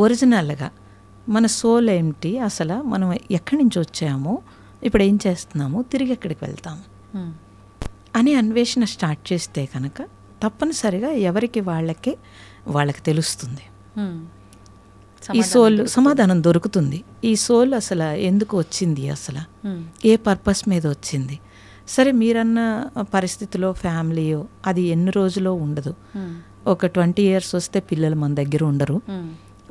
ఒరిజినల్గా మన సోల్ ఏమిటి, అసలు మనం ఎక్కడి నుంచి వచ్చామో, ఇప్పుడు ఏం చేస్తున్నాము, తిరిగి ఎక్కడికి వెళ్తాము అని అన్వేషణ స్టార్ట్ చేస్తే కనుక తప్పనిసరిగా ఎవరికి వాళ్ళకి తెలుస్తుంది. ఈ సోల్ సమాధానం దొరుకుతుంది. ఈ సోల్ అసలు ఎందుకు వచ్చింది, అసలు ఏ పర్పస్ మీద వచ్చింది. సరే మీరన్న పరిస్థితిలో ఫ్యామిలీయో అది ఎన్ని రోజులో ఉండదు. ఒక 20 years వస్తే పిల్లలు మన దగ్గర ఉండరు.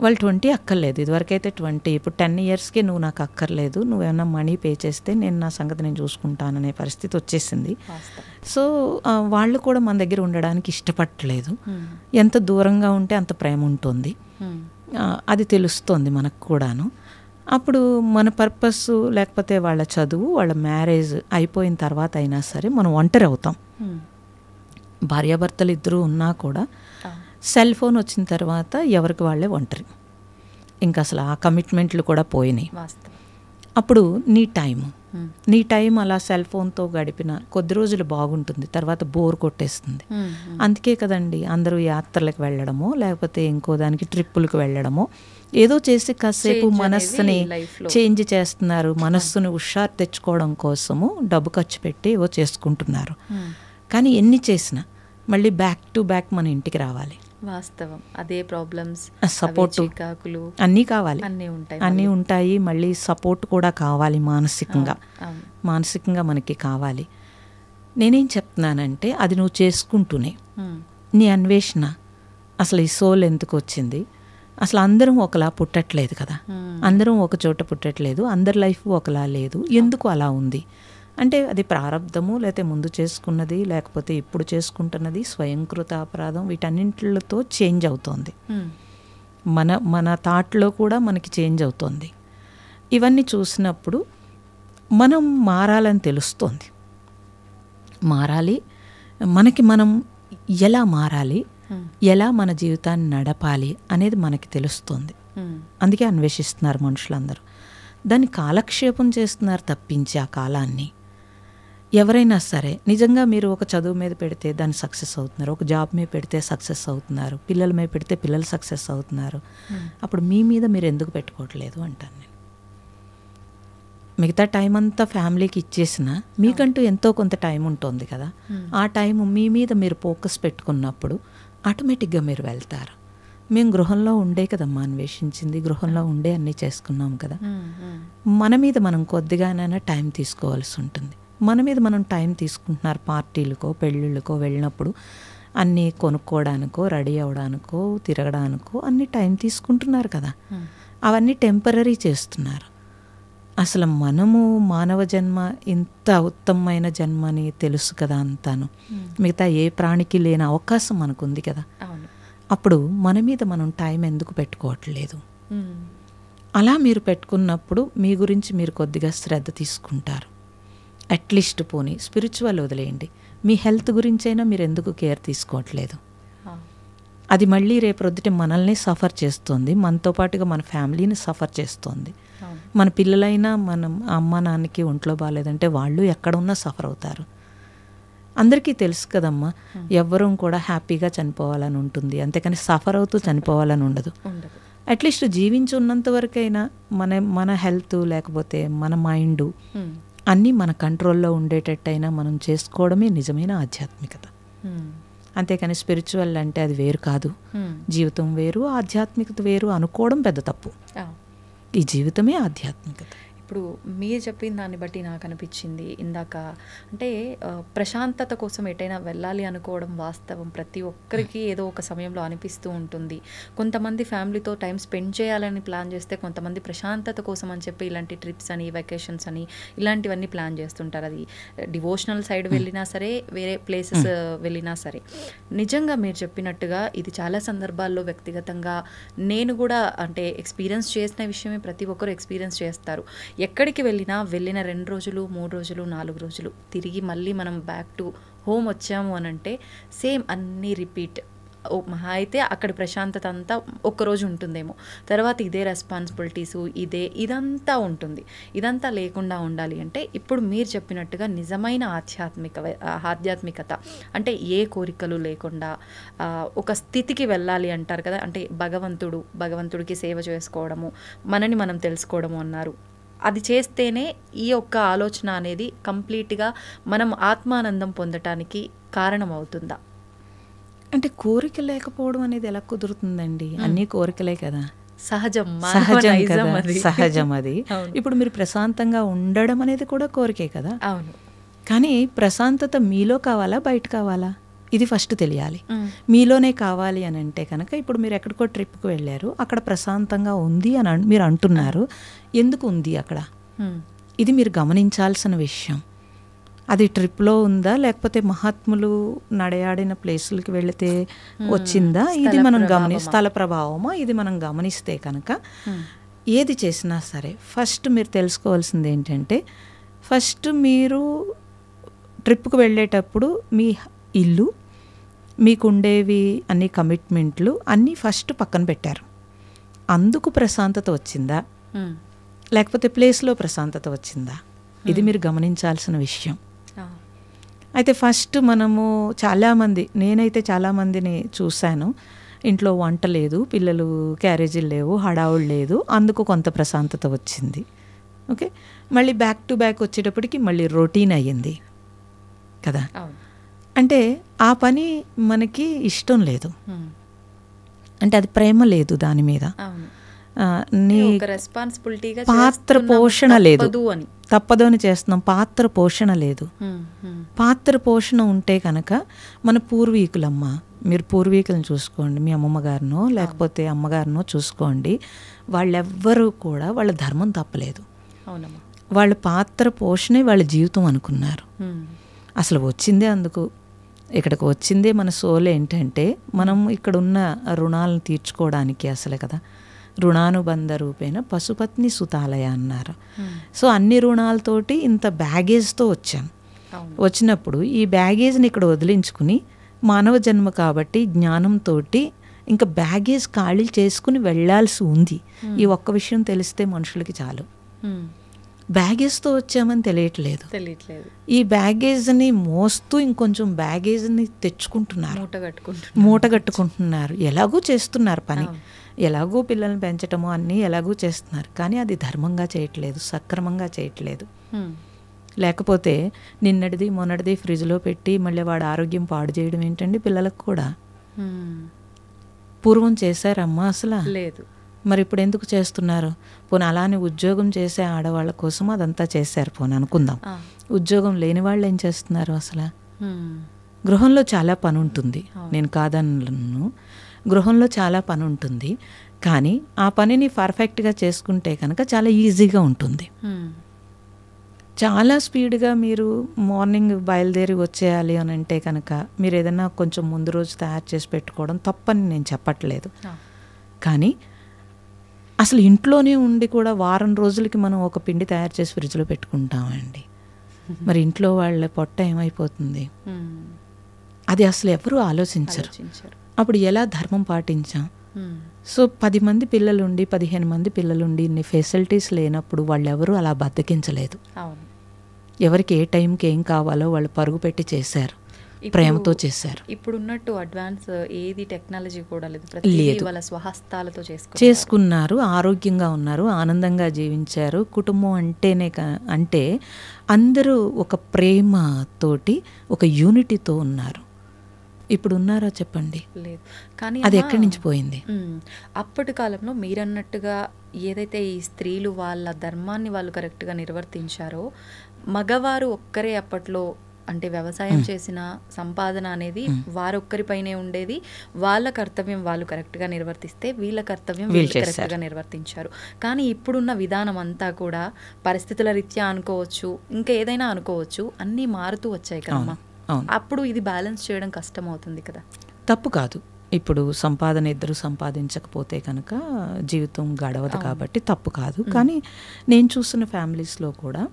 వాళ్ళు 20 అక్కర్లేదు, ఇదివరకైతే 20, ఇప్పుడు 10 yearsకే నువ్వు నాకు అక్కర్లేదు, నువ్వేమన్నా మనీ పే చేస్తే నేను నా సంగతి నేను చూసుకుంటాననే పరిస్థితి వచ్చేసింది. సో వాళ్ళు కూడా మన దగ్గర ఉండడానికి ఇష్టపడట్లేదు. ఎంత దూరంగా ఉంటే అంత ప్రేమ ఉంటుంది, అది తెలుస్తుంది మనకు కూడాను. అప్పుడు మన పర్పస్, లేకపోతే వాళ్ళ చదువు, వాళ్ళ మ్యారేజ్ అయిపోయిన తర్వాత అయినా సరే మనం ఒంటరి అవుతాం. భార్యాభర్తలు ఇద్దరు ఉన్నా కూడా సెల్ ఫోన్ వచ్చిన తర్వాత ఎవరికి వాళ్ళే ఒంటరి. ఇంకా అసలు ఆ కమిట్మెంట్లు కూడా పోయినాయి. అప్పుడు నీ టైం అలా సెల్ ఫోన్తో గడిపిన కొద్ది రోజులు బాగుంటుంది, తర్వాత బోర్ కొట్టేస్తుంది. అందుకే కదండి అందరూ యాత్రలకు వెళ్ళడమో, లేకపోతే ఇంకో దానికి ట్రిప్పులకు వెళ్ళడమో, ఏదో చేసి కాసేపు మనస్సుని చేంజ్ చేస్తున్నారు. మనస్సుని హుషారు తెచ్చుకోవడం కోసము డబ్బు ఖర్చు పెట్టి ఏవో చేసుకుంటున్నారు. కానీ ఎన్ని చేసినా మళ్ళీ బ్యాక్ టు బ్యాక్ మన ఇంటికి రావాలి. వాస్తవం. అదే ప్రాబ్లమ్స్, సపోర్ట్, అన్నీ కావాలి, అన్నీ ఉంటాయి. మళ్ళీ సపోర్ట్ కూడా కావాలి, మానసికంగా మనకి కావాలి. నేనేం చెప్తున్నానంటే, అది నువ్వు చేసుకుంటూనే నీ అన్వేషణ, అసలు ఈ సోల్ ఎందుకు వచ్చింది, అసలు అందరం ఒకలా పుట్టట్లేదు కదా, అందరం ఒక చోట పుట్టట్లేదు, అందరి లైఫ్ ఒకలా లేదు, ఎందుకు అలా ఉంది అంటే అది ప్రారంధము, లేకపోతే ముందు చేసుకున్నది, లేకపోతే ఇప్పుడు చేసుకుంటున్నది, స్వయంకృత అపరాధం, వీటన్నింటితో చేంజ్ అవుతోంది. మన థాట్లో కూడా మనకి చేంజ్ అవుతోంది. ఇవన్నీ చూసినప్పుడు మనం మారాలని తెలుస్తోంది. మారాలి, మనకి మనం ఎలా మారాలి, ఎలా మన జీవితాన్ని నడపాలి అనేది మనకి తెలుస్తుంది. అందుకే అన్వేషిస్తున్నారు మనుషులందరూ. దాన్ని కాలక్షేపం చేస్తున్నారు తప్పించి ఆ కాలాన్ని. ఎవరైనా సరే నిజంగా మీరు ఒక చదువు మీద పెడితే దాన్ని సక్సెస్ అవుతున్నారు, ఒక జాబ్ మీద పెడితే సక్సెస్ అవుతున్నారు, పిల్లల మీద పెడితే పిల్లలు సక్సెస్ అవుతున్నారు. అప్పుడు మీ మీద మీరు ఎందుకు పెట్టుకోవట్లేదు అంటాను నేను. మిగతా టైం అంతా ఫ్యామిలీకి ఇచ్చేసినా మీకంటూ ఎంతో కొంత టైం ఉంటుంది కదా, ఆ టైం మీ మీద మీరు ఫోకస్ పెట్టుకున్నప్పుడు ఆటోమేటిక్గా మీరు వెళ్తారు. మేము గృహంలో ఉండే కదమ్మా అన్వేషించింది, గృహంలో ఉండే అన్నీ చేసుకున్నాం కదా. మన మీద మనం కొద్దిగానైనా టైం తీసుకోవాల్సి ఉంటుంది. మన మీద మనం టైం తీసుకుంటున్నారు, పార్టీలకో పెళ్ళిళ్ళకో వెళ్ళినప్పుడు అన్నీ కొనుక్కోవడానికో, రెడీ అవ్వడానికో, తిరగడానికో అన్నీ టైం తీసుకుంటున్నారు కదా. అవన్నీ టెంపరరీ చేస్తున్నారు. అసలు మనము మానవ జన్మ ఇంత ఉత్తమమైన జన్మ అని తెలుసు కదా అంతాను. మిగతా ఏ ప్రాణికి లేని అవకాశం మనకు ఉంది కదా. అప్పుడు మన మీద మనం టైం ఎందుకు పెట్టుకోవట్లేదు? అలా మీరు పెట్టుకున్నప్పుడు మీ గురించి మీరు కొద్దిగా శ్రద్ధ తీసుకుంటారు. అట్లీస్ట్ పోనీ స్పిరిచువల్ వదిలేయండి, మీ హెల్త్ గురించైనా మీరు ఎందుకు కేర్ తీసుకోవట్లేదు? అది మళ్ళీ రేపొద్దుట మనల్ని సఫర్ చేస్తుంది, మనతో పాటుగా మన ఫ్యామిలీని సఫర్ చేస్తుంది. మన పిల్లలైనా మనం అమ్మ నాన్నకి ఒంట్లో బాగాలేదంటే వాళ్ళు ఎక్కడ ఉన్నా సఫర్ అవుతారు. అందరికీ తెలుసు కదమ్మా, ఎవ్వరూ కూడా హ్యాపీగా చనిపోవాలని ఉంటుంది, అంతేకాని సఫర్ అవుతూ చనిపోవాలని ఉండదు. అట్లీస్ట్ జీవించి ఉన్నంత వరకైనా మన హెల్త్ లేకపోతే మన మైండ్ అన్నీ మన కంట్రోల్లో ఉండేటట్టయినా మనం చేసుకోవడమే నిజమైన ఆధ్యాత్మికత. అంతేకాని స్పిరిచువల్ అంటే అది వేరు కాదు, జీవితం వేరు ఆధ్యాత్మికత వేరు అనుకోవడం పెద్ద తప్పు. ఈ జీవితమే ఆధ్యాత్మికత. ఇప్పుడు మీరు చెప్పిన దాన్ని బట్టి నాకు అనిపించింది ఇందాక, అంటే ప్రశాంతత కోసం ఎటైనా వెళ్ళాలి అనుకోవడం వాస్తవం, ప్రతి ఒక్కరికి ఏదో ఒక సమయంలో అనిపిస్తూ ఉంటుంది. కొంతమంది ఫ్యామిలీతో టైం స్పెండ్ చేయాలని ప్లాన్ చేస్తే, కొంతమంది ప్రశాంతత కోసం అని చెప్పి ఇలాంటి ట్రిప్స్ అని వెకేషన్స్ అని ఇలాంటివన్నీ ప్లాన్ చేస్తుంటారు. అది డివోషనల్ సైడ్ వెళ్ళినా సరే, వేరే ప్లేసెస్ వెళ్ళినా సరే. నిజంగా మీరు చెప్పినట్టుగా ఇది చాలా సందర్భాల్లో వ్యక్తిగతంగా నేను కూడా అంటే ఎక్స్పీరియన్స్ చేసిన విషయమే, ప్రతి ఒక్కరు ఎక్స్పీరియన్స్ చేస్తారు. ఎక్కడికి వెళ్ళినా వెళ్ళిన 2 రోజులు 3 రోజులు 4 రోజులు తిరిగి మళ్ళీ మనం బ్యాక్ టు హోమ్ వచ్చాము అని అంటే సేమ్ అన్నీ రిపీట్. మహా అయితే అక్కడ ప్రశాంతత అంతా ఒక్కరోజు ఉంటుందేమో, తర్వాత ఇదే రెస్పాన్సిబిలిటీసు ఇదంతా ఉంటుంది. ఇదంతా లేకుండా ఉండాలి అంటే ఇప్పుడు మీరు చెప్పినట్టుగా నిజమైన ఆధ్యాత్మికత అంటే ఏ కోరికలు లేకుండా ఒక స్థితికి వెళ్ళాలి అంటారు కదా, అంటే భగవంతుడికి సేవ చేసుకోవడము, మనని మనం తెలుసుకోవడము అన్నారు. అది చేస్తేనే ఈ యొక్క ఆలోచన అనేది కంప్లీట్గా మనం ఆత్మానందం పొందటానికి కారణం అవుతుందా? అంటే కోరిక లేకపోవడం అనేది ఎలా కుదురుతుందండి? అన్నీ కోరికలే కదా, సహజం కదా, సహజం అది. ఇప్పుడు మీరు ప్రశాంతంగా ఉండడం అనేది కూడా కోరికే కదా. అవును. కానీ ప్రశాంతత మీలో కావాలా బయట కావాలా, ఇది ఫస్ట్ తెలియాలి. మీలోనే కావాలి అని అంటే కనుక ఇప్పుడు మీరు ఎక్కడికో ట్రిప్కి వెళ్ళారు, అక్కడ ప్రశాంతంగా ఉంది అని మీరు అంటున్నారు. ఎందుకు ఉంది అక్కడ? ఇది మీరు గమనించాల్సిన విషయం. అది ట్రిప్లో ఉందా లేకపోతే మహాత్ములు నడయాడిన ప్లేసులకి వెళితే వచ్చిందా, ఇది మనం స్థల ప్రభావమా, ఇది మనం గమనిస్తే కనుక ఏది చేసినా సరే ఫస్ట్ మీరు తెలుసుకోవాల్సింది ఏంటంటే, ఫస్ట్ మీరు ట్రిప్కి వెళ్ళేటప్పుడు మీ ఇల్లు, మీకుండేవి అన్ని కమిట్మెంట్లు అన్నీ ఫస్ట్ పక్కన పెట్టారు. అందుకు ప్రశాంతత వచ్చిందా లేకపోతే ప్లేస్లో ప్రశాంతత వచ్చిందా, ఇది మీరు గమనించాల్సిన విషయం. అయితే ఫస్ట్ మనము నేనైతే చాలామందిని చూశాను, ఇంట్లో వంట లేదు, పిల్లలు క్యారేజీలు లేవు, హడావుడు లేదు, అందుకు కొంత ప్రశాంతత వచ్చింది. ఓకే, మళ్ళీ బ్యాక్ టు బ్యాక్ వచ్చేటప్పటికి మళ్ళీ రొటీన్ అయ్యింది కదా. అంటే ఆ పని మనకి ఇష్టం లేదు, అంటే అది ప్రేమ లేదు దాని మీద, పాత్ర పోషణ లేదు, తప్పదు అని చేస్తున్నాం, పాత్ర పోషణ లేదు. పాత్ర పోషణ ఉంటే కనుక మన పూర్వీకులమ్మ, మీరు పూర్వీకులను చూసుకోండి, మీ అమ్మమ్మ గారినో లేకపోతే అమ్మగారినో చూసుకోండి, వాళ్ళెవ్వరూ కూడా వాళ్ళ ధర్మం తప్పలేదు. వాళ్ళ పాత్ర పోషణే వాళ్ళ జీవితం అనుకున్నారు. అసలు వచ్చిందే అందుకు, ఇక్కడికి వచ్చిందే మన సోల్ ఏంటంటే మనం ఇక్కడున్న రుణాలను తీర్చుకోవడానికి అసలే కదా. రుణానుబంధ రూపేణ పశుపత్ని సుతాలయ అన్నారు. సో అన్ని రుణాలతోటి ఇంత బ్యాగేజ్తో వచ్చాం. వచ్చినప్పుడు ఈ బ్యాగేజ్ని ఇక్కడ వదిలించుకుని మానవ జన్మ కాబట్టి జ్ఞానంతో ఇంకా బ్యాగేజ్ ఖాళీ చేసుకుని వెళ్ళాల్సి ఉంది. ఈ ఒక్క విషయం తెలిస్తే మనుషులకి చాలు. బ్యాగేజ్తో వచ్చామని తెలియట్లేదు. ఈ బ్యాగేజ్ని మోస్తూ ఇంకొంచెం బ్యాగేజ్ని తెచ్చుకుంటున్నారు, మూటగట్టుకుంటున్నారు. ఎలాగూ చేస్తున్నారు పని, ఎలాగూ పిల్లల్ని పెంచటము అన్నీ ఎలాగూ చేస్తున్నారు, కానీ అది ధర్మంగా చేయట్లేదు, సక్రమంగా చేయట్లేదు. లేకపోతే నిన్నటిది మొన్నటిది ఫ్రిడ్జ్లో పెట్టి మళ్ళీ వాడు ఆరోగ్యం పాడు చేయడం ఏంటండి పిల్లలకు కూడా. పూర్వం చేశారమ్మా అసలు లేదు, మరి ఇప్పుడు ఎందుకు చేస్తున్నారు? పోనీ అలానే ఉద్యోగం చేసే ఆడవాళ్ళ కోసం అదంతా చేశారు పోనీ అనుకుందాం. ఉద్యోగం లేని వాళ్ళు ఏం చేస్తున్నారు? అసలు గృహంలో చాలా పని ఉంటుంది, నేను కాదన్ను, గృహంలో చాలా పని ఉంటుంది, కానీ ఆ పనిని పర్ఫెక్ట్గా చేసుకుంటే కనుక చాలా ఈజీగా ఉంటుంది. చాలా స్పీడ్గా మీరు మార్నింగ్ బయలుదేరి వచ్చేయాలి అని అంటే కనుక మీరు ఏదైనా కొంచెం ముందు రోజు తయారు చేసి పెట్టుకోవడం తప్పని నేను చెప్పట్లేదు. కానీ అసలు ఇంట్లోనే ఉండి కూడా వారం రోజులకి మనం ఒక పిండి తయారు చేసి ఫ్రిడ్జ్లో పెట్టుకుంటామండి. మరి ఇంట్లో వాళ్ళ పొట్ట ఏమైపోతుంది? అది అసలు ఎవరు ఆలోచించరు. అప్పుడు ఎలా ధర్మం పాటించాం? సో 10 మంది పిల్లలుండి 15 మంది పిల్లలుండి ఇన్ని ఫెసిలిటీస్ లేనప్పుడు వాళ్ళు ఎవరు అలా బద్దకించలేదు. ఎవరికి ఏ టైంకి ఏం కావాలో వాళ్ళు పరుగు పెట్టి చేశారు, ప్రేమతో చేశారు. ఇప్పుడు ఉన్నట్టు అడ్వాన్స్ ఏది టెక్నాలజీ కూడా లేదు, వాళ్ళ స్వహస్తాలతో చేసుకున్నారు, ఆరోగ్యంగా ఉన్నారు, ఆనందంగా జీవించారు. కుటుంబం అంటే అందరూ ఒక ప్రేమతోటి ఒక యూనిటీతో ఉన్నారు. ఇప్పుడు ఉన్నారా చెప్పండి? లేదు. కానీ అది ఎక్కడి నుంచి పోయింది? అప్పటి కాలంలో మీరన్నట్టుగా ఏదైతే ఈ స్త్రీలు వాళ్ళ ధర్మాన్ని వాళ్ళు కరెక్ట్గా నిర్వర్తించారో, మగవారు ఒక్కరే అప్పట్లో అంటే వ్యవసాయం చేసిన సంపాదన అనేది వారొక్కరిపైనే ఉండేది. వాళ్ళ కర్తవ్యం వాళ్ళు కరెక్ట్గా నిర్వర్తిస్తే వీళ్ళ కర్తవ్యం వీళ్ళు కరెక్ట్గా నిర్వర్తించారు. కానీ ఇప్పుడున్న విధానం అంతా కూడా పరిస్థితుల రీత్యా అనుకోవచ్చు, ఇంకా ఏదైనా అనుకోవచ్చు, అన్నీ మారుతూ వచ్చాయి కదమ్మా. అప్పుడు ఇది బ్యాలెన్స్ చేయడం కష్టం అవుతుంది కదా. తప్పు కాదు. ఇప్పుడు సంపాదన ఇద్దరు సంపాదించకపోతే కనుక జీవితం గడవదు కాబట్టి తప్పు కాదు. కానీ నేను చూస్తున్న ఫ్యామిలీస్లో కూడా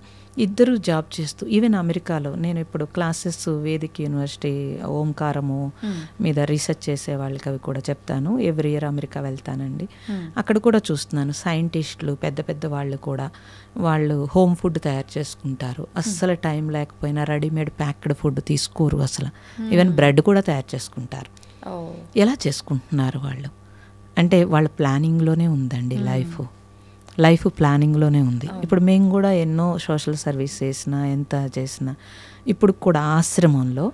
ఇద్దరు జాబ్ చేస్తూ, ఈవెన్ అమెరికాలో నేను ఇప్పుడు క్లాసెస్ వేదిక యూనివర్సిటీ ఓంకారము మీద రీసెర్చ్ చేసే వాళ్ళకి అవి కూడా చెప్తాను. ఎవ్రీ ఇయర్ అమెరికా వెళ్తానండి. అక్కడ కూడా చూస్తున్నాను సైంటిస్టులు పెద్ద పెద్ద వాళ్ళు కూడా వాళ్ళు హోమ్ ఫుడ్ తయారు చేసుకుంటారు. అస్సలు టైం లేకపోయినా రెడీమేడ్ ప్యాక్డ్ ఫుడ్ తీసుకోరు అసలు. ఈవెన్ బ్రెడ్ కూడా తయారు చేసుకుంటారు. ఎలా చేసుకుంటున్నారు వాళ్ళు? అంటే వాళ్ళ ప్లానింగ్లోనే ఉందండి లైఫ్ ప్లానింగ్లోనే ఉంది. ఇప్పుడు మేము కూడా ఎన్నో సోషల్ సర్వీస్ చేసినా ఎంత చేసినా ఇప్పుడు కూడా ఆశ్రమంలో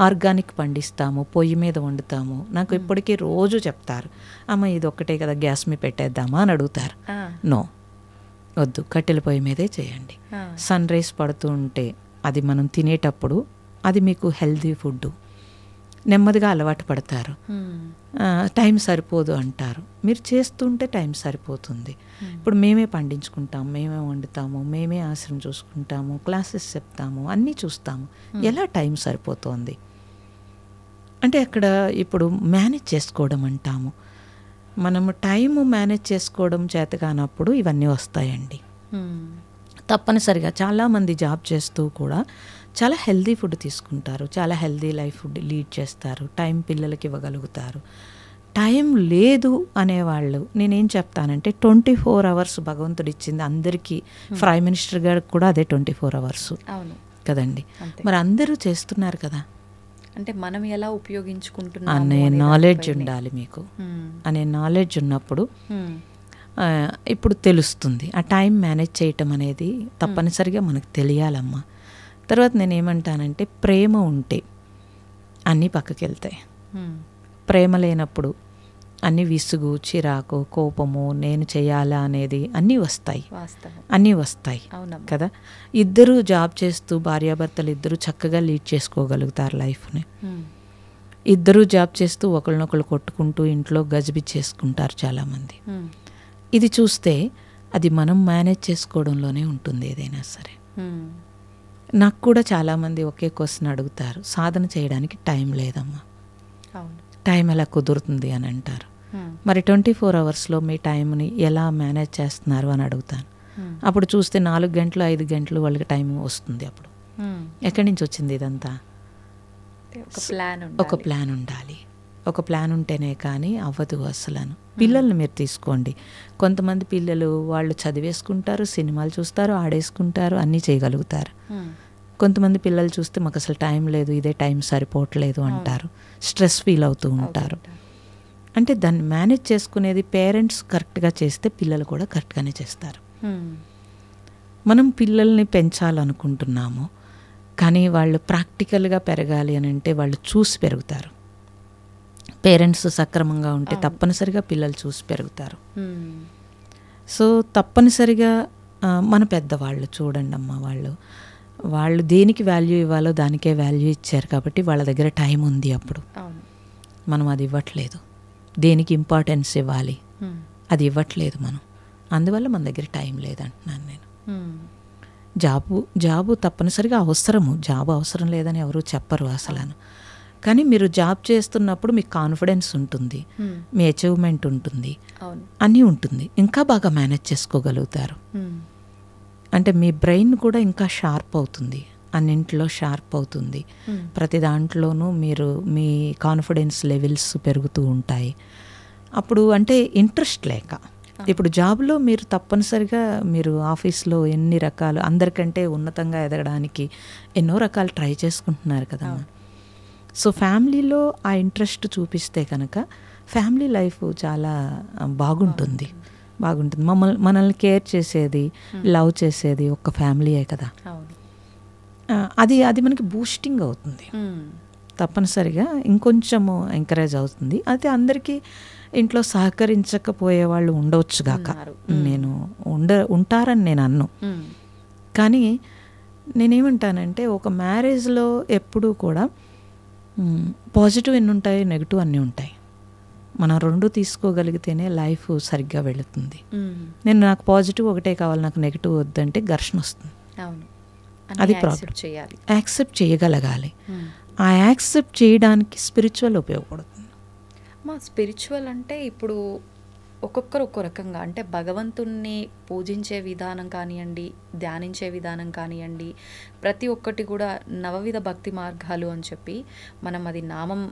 ఆర్గానిక్ పండిస్తాము, పొయ్యి మీద వండుతాము. నాకు ఇప్పటికీ రోజు చెప్తారు, అమ్మ ఇది ఒక్కటే కదా గ్యాస్ మీద పెట్టేద్దామా అని అడుగుతారు. నో, వద్దు, కట్టెల పొయ్యి మీదే చేయండి. సన్ రైజ్ పడుతూ ఉంటే అది మనం తినేటప్పుడు అది మీకు హెల్దీ ఫుడ్, నెమ్మదిగా అలవాటు పడతారు. టైం సరిపోదు అంటారు, మీరు చేస్తుంటే టైం సరిపోతుంది. ఇప్పుడు మేమే పండించుకుంటాము, మేమే వండుతాము, మేమే ఆశ్రమం చూసుకుంటాము, క్లాసెస్ చెప్తాము, అన్నీ చూస్తాము. ఎలా టైం సరిపోతుంది అంటే అక్కడ ఇప్పుడు మేనేజ్ చేసుకోవడం అంటాము. మనము టైము మేనేజ్ చేసుకోవడం చేత కానప్పుడు ఇవన్నీ వస్తాయండి. తప్పనిసరిగా చాలామంది జాబ్ చేస్తూ కూడా చాలా హెల్దీ ఫుడ్ తీసుకుంటారు, చాలా హెల్దీ లైఫ్ ఫుడ్ లీడ్ చేస్తారు, టైం పిల్లలకి ఇవ్వగలుగుతారు. టైం లేదు అనేవాళ్ళు నేనేం చెప్తానంటే 24 hours భగవంతుడు ఇచ్చింది అందరికీ. ప్రైమ్ మినిస్టర్ గారికి కూడా అదే 24 hours కదండి. మరి అందరూ చేస్తున్నారు కదా. అంటే మనం ఎలా ఉపయోగించుకుంటున్నాం అనే నాలెడ్జ్ ఉండాలి మీకు. అనే నాలెడ్జ్ ఉన్నప్పుడు ఇప్పుడు తెలుస్తుంది. ఆ టైం మేనేజ్ చేయటం అనేది తప్పనిసరిగా మనకు తెలియాలమ్మా. తర్వాత నేనేమంటానంటే ప్రేమ ఉంటే అన్నీ పక్కకి వెళ్తాయి. ప్రేమ లేనప్పుడు అన్నీ విసుగు, చిరాకు, కోపము, నేను చేయాలా అనేది అన్నీ వస్తాయి కదా. ఇద్దరు జాబ్ చేస్తూ భార్యాభర్తలు ఇద్దరు చక్కగా లీడ్ చేసుకోగలుగుతారు లైఫ్ని. ఇద్దరు జాబ్ చేస్తూ ఒకరినొకరు కొట్టుకుంటూ ఇంట్లో గజిబిజి చేసుకుంటారు చాలామంది. ఇది చూస్తే అది మనం మేనేజ్ చేసుకోవడంలోనే ఉంటుంది ఏదైనా సరే. నాకు కూడా చాలామంది ఒకే క్వశ్చన్ అడుగుతారు, సాధన చేయడానికి టైం లేదమ్మా, టైం ఎలా కుదురుతుంది అని అంటారు. మరి 24 hours మీ టైంని ఎలా మేనేజ్ చేస్తున్నారు అని అడుగుతాను. అప్పుడు చూస్తే 4 గంటలు 5 గంటలు వాళ్ళకి టైం వస్తుంది. అప్పుడు ఎక్కడి నుంచి వచ్చింది ఇదంతా? ఒక ప్లాన్ ఉండాలి. ఒక ప్లాన్ ఉంటేనే కానీ అవ్వదు అసలను. పిల్లల్ని మీరు తీసుకోండి, కొంతమంది పిల్లలు వాళ్ళు చదివేసుకుంటారు, సినిమాలు చూస్తారు, ఆడేసుకుంటారు, అన్నీ చేయగలుగుతారు. కొంతమంది పిల్లలు చూస్తే మాకు అసలు టైం లేదు, ఇదే టైం సరిపోవట్లేదు అంటారు, స్ట్రెస్ ఫీల్ అవుతూ ఉంటారు. అంటే దాన్ని మేనేజ్ చేసుకునేది పేరెంట్స్ కరెక్ట్గా చేస్తే పిల్లలు కూడా కరెక్ట్గానే చేస్తారు. మనం పిల్లల్ని పెంచాలనుకుంటున్నాము కానీ వాళ్ళు ప్రాక్టికల్గా పెరగాలి అని అంటే వాళ్ళు చూసి పెరుగుతారు. పేరెంట్స్ సక్రమంగా ఉంటే తప్పనిసరిగా పిల్లలు చూసి పెరుగుతారు. సో తప్పనిసరిగా మన పెద్దవాళ్ళు చూడండి అమ్మ, వాళ్ళు దేనికి వాల్యూ ఇవ్వాలో దానికే వాల్యూ ఇచ్చారు కాబట్టి వాళ్ళ దగ్గర టైం ఉంది. అప్పుడు మనం అది ఇవ్వట్లేదు. దేనికి ఇంపార్టెన్స్ ఇవ్వాలి అది ఇవ్వట్లేదు మనం, అందువల్ల మన దగ్గర టైం లేదంటున్నాను నేను. జాబు తప్పనిసరిగా అవసరము, జాబ్ అవసరం లేదని ఎవరు చెప్పరు అసలు. కానీ మీరు జాబ్ చేస్తున్నప్పుడు మీకు కాన్ఫిడెన్స్ ఉంటుంది, మీ అచీవ్మెంట్ ఉంటుంది, అన్నీ ఉంటుంది, ఇంకా బాగా మేనేజ్ చేసుకోగలుగుతారు. అంటే మీ బ్రెయిన్ కూడా ఇంకా షార్ప్ అవుతుంది అన్నింటిలో షార్ప్ అవుతుంది. ప్రతి దాంట్లోనూ మీరు మీ కాన్ఫిడెన్స్ లెవెల్స్ పెరుగుతూ ఉంటాయి. అప్పుడు అంటే ఇంట్రెస్ట్ లేక, ఇప్పుడు జాబ్లో మీరు తప్పనిసరిగా మీరు ఆఫీస్లో ఎన్ని రకాలు అందరికంటే ఉన్నతంగా ఎదగడానికి ఎన్నో రకాలు ట్రై చేసుకుంటున్నారు కదమ్మా. సో ఫ్యామిలీలో ఆ ఇంట్రెస్ట్ చూపిస్తే కనుక ఫ్యామిలీ లైఫ్ చాలా బాగుంటుంది. మనల్ని కేర్ చేసేది, లవ్ చేసేది ఒక ఫ్యామిలీయే కదా. అది మనకి బూస్టింగ్ అవుతుంది, తప్పనిసరిగా ఇంకొంచెము ఎంకరేజ్ అవుతుంది. అయితే అందరికీ ఇంట్లో సహకరించకపోయే వాళ్ళు ఉండవచ్చుగాక, నేను ఉంటారని నేను అన్ను. కానీ నేనేమంటానంటే ఒక మ్యారేజ్లో ఎప్పుడూ కూడా పాజిటివ్ ఎన్ని ఉంటాయి, నెగిటివ్ అన్నీ ఉంటాయి. మనం రెండు తీసుకోగలిగితేనే లైఫ్ సరిగ్గా వెళుతుంది. నాకు పాజిటివ్ ఒకటే కావాలి, నాకు నెగిటివ్ వద్దంటే ఘర్షణ వస్తుంది. అది ప్రాబ్లం. యాక్సెప్ట్ చేయగలగాలి. ఆ యాక్సెప్ట్ చేయడానికి స్పిరిచువల్ ఉపయోగపడుతుంది. మా స్పిరిచువల్ అంటే ఇప్పుడు ఒక్కొక్కరు ఒక్కో రకంగా, అంటే భగవంతుణ్ణి పూజించే విధానం కానివ్వండి, ధ్యానించే విధానం కానివ్వండి, ప్రతి ఒక్కటి కూడా నవవిధ భక్తి మార్గాలు అని చెప్పి మనం అది నామం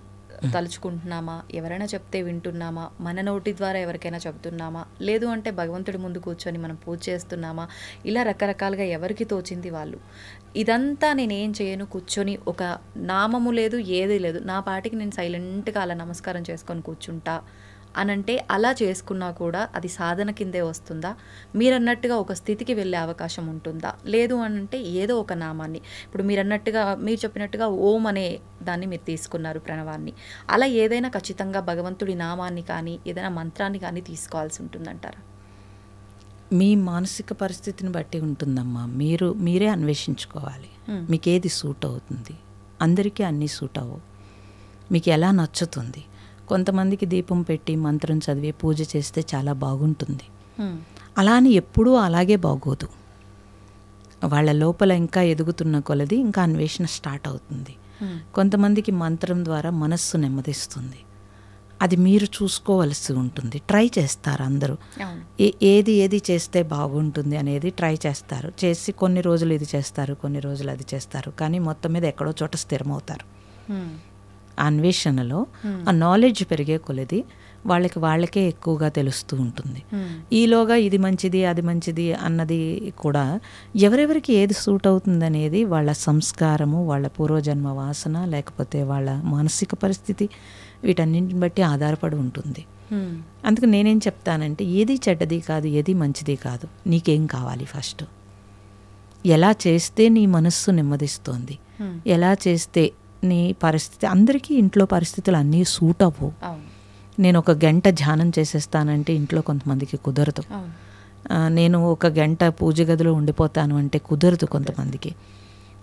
తలుచుకుంటున్నామా, ఎవరైనా చెప్తే వింటున్నామా, మన నోటి ద్వారా ఎవరికైనా చెప్తున్నామా, లేదు అంటే భగవంతుడి ముందు కూర్చొని మనం పూజ చేస్తున్నామా, ఇలా రకరకాలుగా ఎవరికి తోచింది వాళ్ళు. ఇదంతా నేనేం చేయను, కూర్చొని ఒక నామము లేదు, ఏది లేదు, నా పాటికి నేను సైలెంట్గా అలా నమస్కారం చేసుకొని కూర్చుంటా అనంటే అలా చేసుకున్నా కూడా అది సాధన కిందే వస్తుందా? మీరన్నట్టుగా ఒక స్థితికి వెళ్ళే అవకాశం ఉంటుందా? లేదు అనంటే ఏదో ఒక నామాన్ని, ఇప్పుడు మీరు చెప్పినట్టుగా ఓం అనే దాన్ని మీరు తీసుకున్నారు, ప్రణవాన్ని, అలా ఏదైనా ఖచ్చితంగా భగవంతుడి నామాన్ని కానీ ఏదైనా మంత్రాన్ని కానీ తీసుకోవాల్సి ఉంటుందంటారా? మీ మానసిక పరిస్థితిని బట్టి ఉంటుందమ్మా. మీరే అన్వేషించుకోవాలి మీకు ఏది సూట్ అవుతుంది. అందరికీ అన్నీ సూట్ అవ్వవు. మీకు ఎలా నచ్చుతుంది. కొంతమందికి దీపం పెట్టి మంత్రం చదివి పూజ చేస్తే చాలా బాగుంటుంది. అలా అని ఎప్పుడూ అలాగే బాగోదు. వాళ్ళ లోపల ఇంకా ఎదుగుతున్న కొలది ఇంకా అన్వేషణ స్టార్ట్ అవుతుంది. కొంతమందికి మంత్రం ద్వారా మనస్సు నెమ్మదిస్తుంది. అది మీరు చూసుకోవలసి ఉంటుంది. ట్రై చేస్తారు అందరూ, ఏది చేస్తే బాగుంటుంది అనేది ట్రై చేస్తారు. చేసి కొన్ని రోజులు ఇది చేస్తారు, కొన్ని రోజులు అది చేస్తారు, కానీ మొత్తం మీద ఎక్కడో చోట స్థిరమవుతారు. అన్వేషణలో ఆ నాలెడ్జ్ పెరిగే కొలది వాళ్ళకే ఎక్కువగా తెలుస్తూ ఉంటుంది. ఈలోగా ఇది మంచిది అది మంచిది అన్నది కూడా ఎవరెవరికి ఏది సూట్ అవుతుంది అనేది వాళ్ళ సంస్కారము, వాళ్ళ పూర్వజన్మ వాసన, లేకపోతే వాళ్ళ మానసిక పరిస్థితి, వీటన్నింటిని బట్టి ఆధారపడి ఉంటుంది. అందుకు నేనేం చెప్తానంటే ఏది చెడ్డది కాదు, ఏది మంచిది కాదు, నీకేం కావాలి ఫస్ట్, ఎలా చేస్తే నీ మనస్సు నెమ్మదిస్తోంది, ఎలా చేస్తే నీ పరిస్థితి. అందరికీ ఇంట్లో పరిస్థితులు అన్నీ సూట్ అవ్వవు. నేను ఒక గంట ధ్యానం చేసేస్తానంటే ఇంట్లో కొంతమందికి కుదరదు. నేను ఒక గంట పూజ గదిలో ఉండిపోతాను అంటే కుదరదు కొంతమందికి.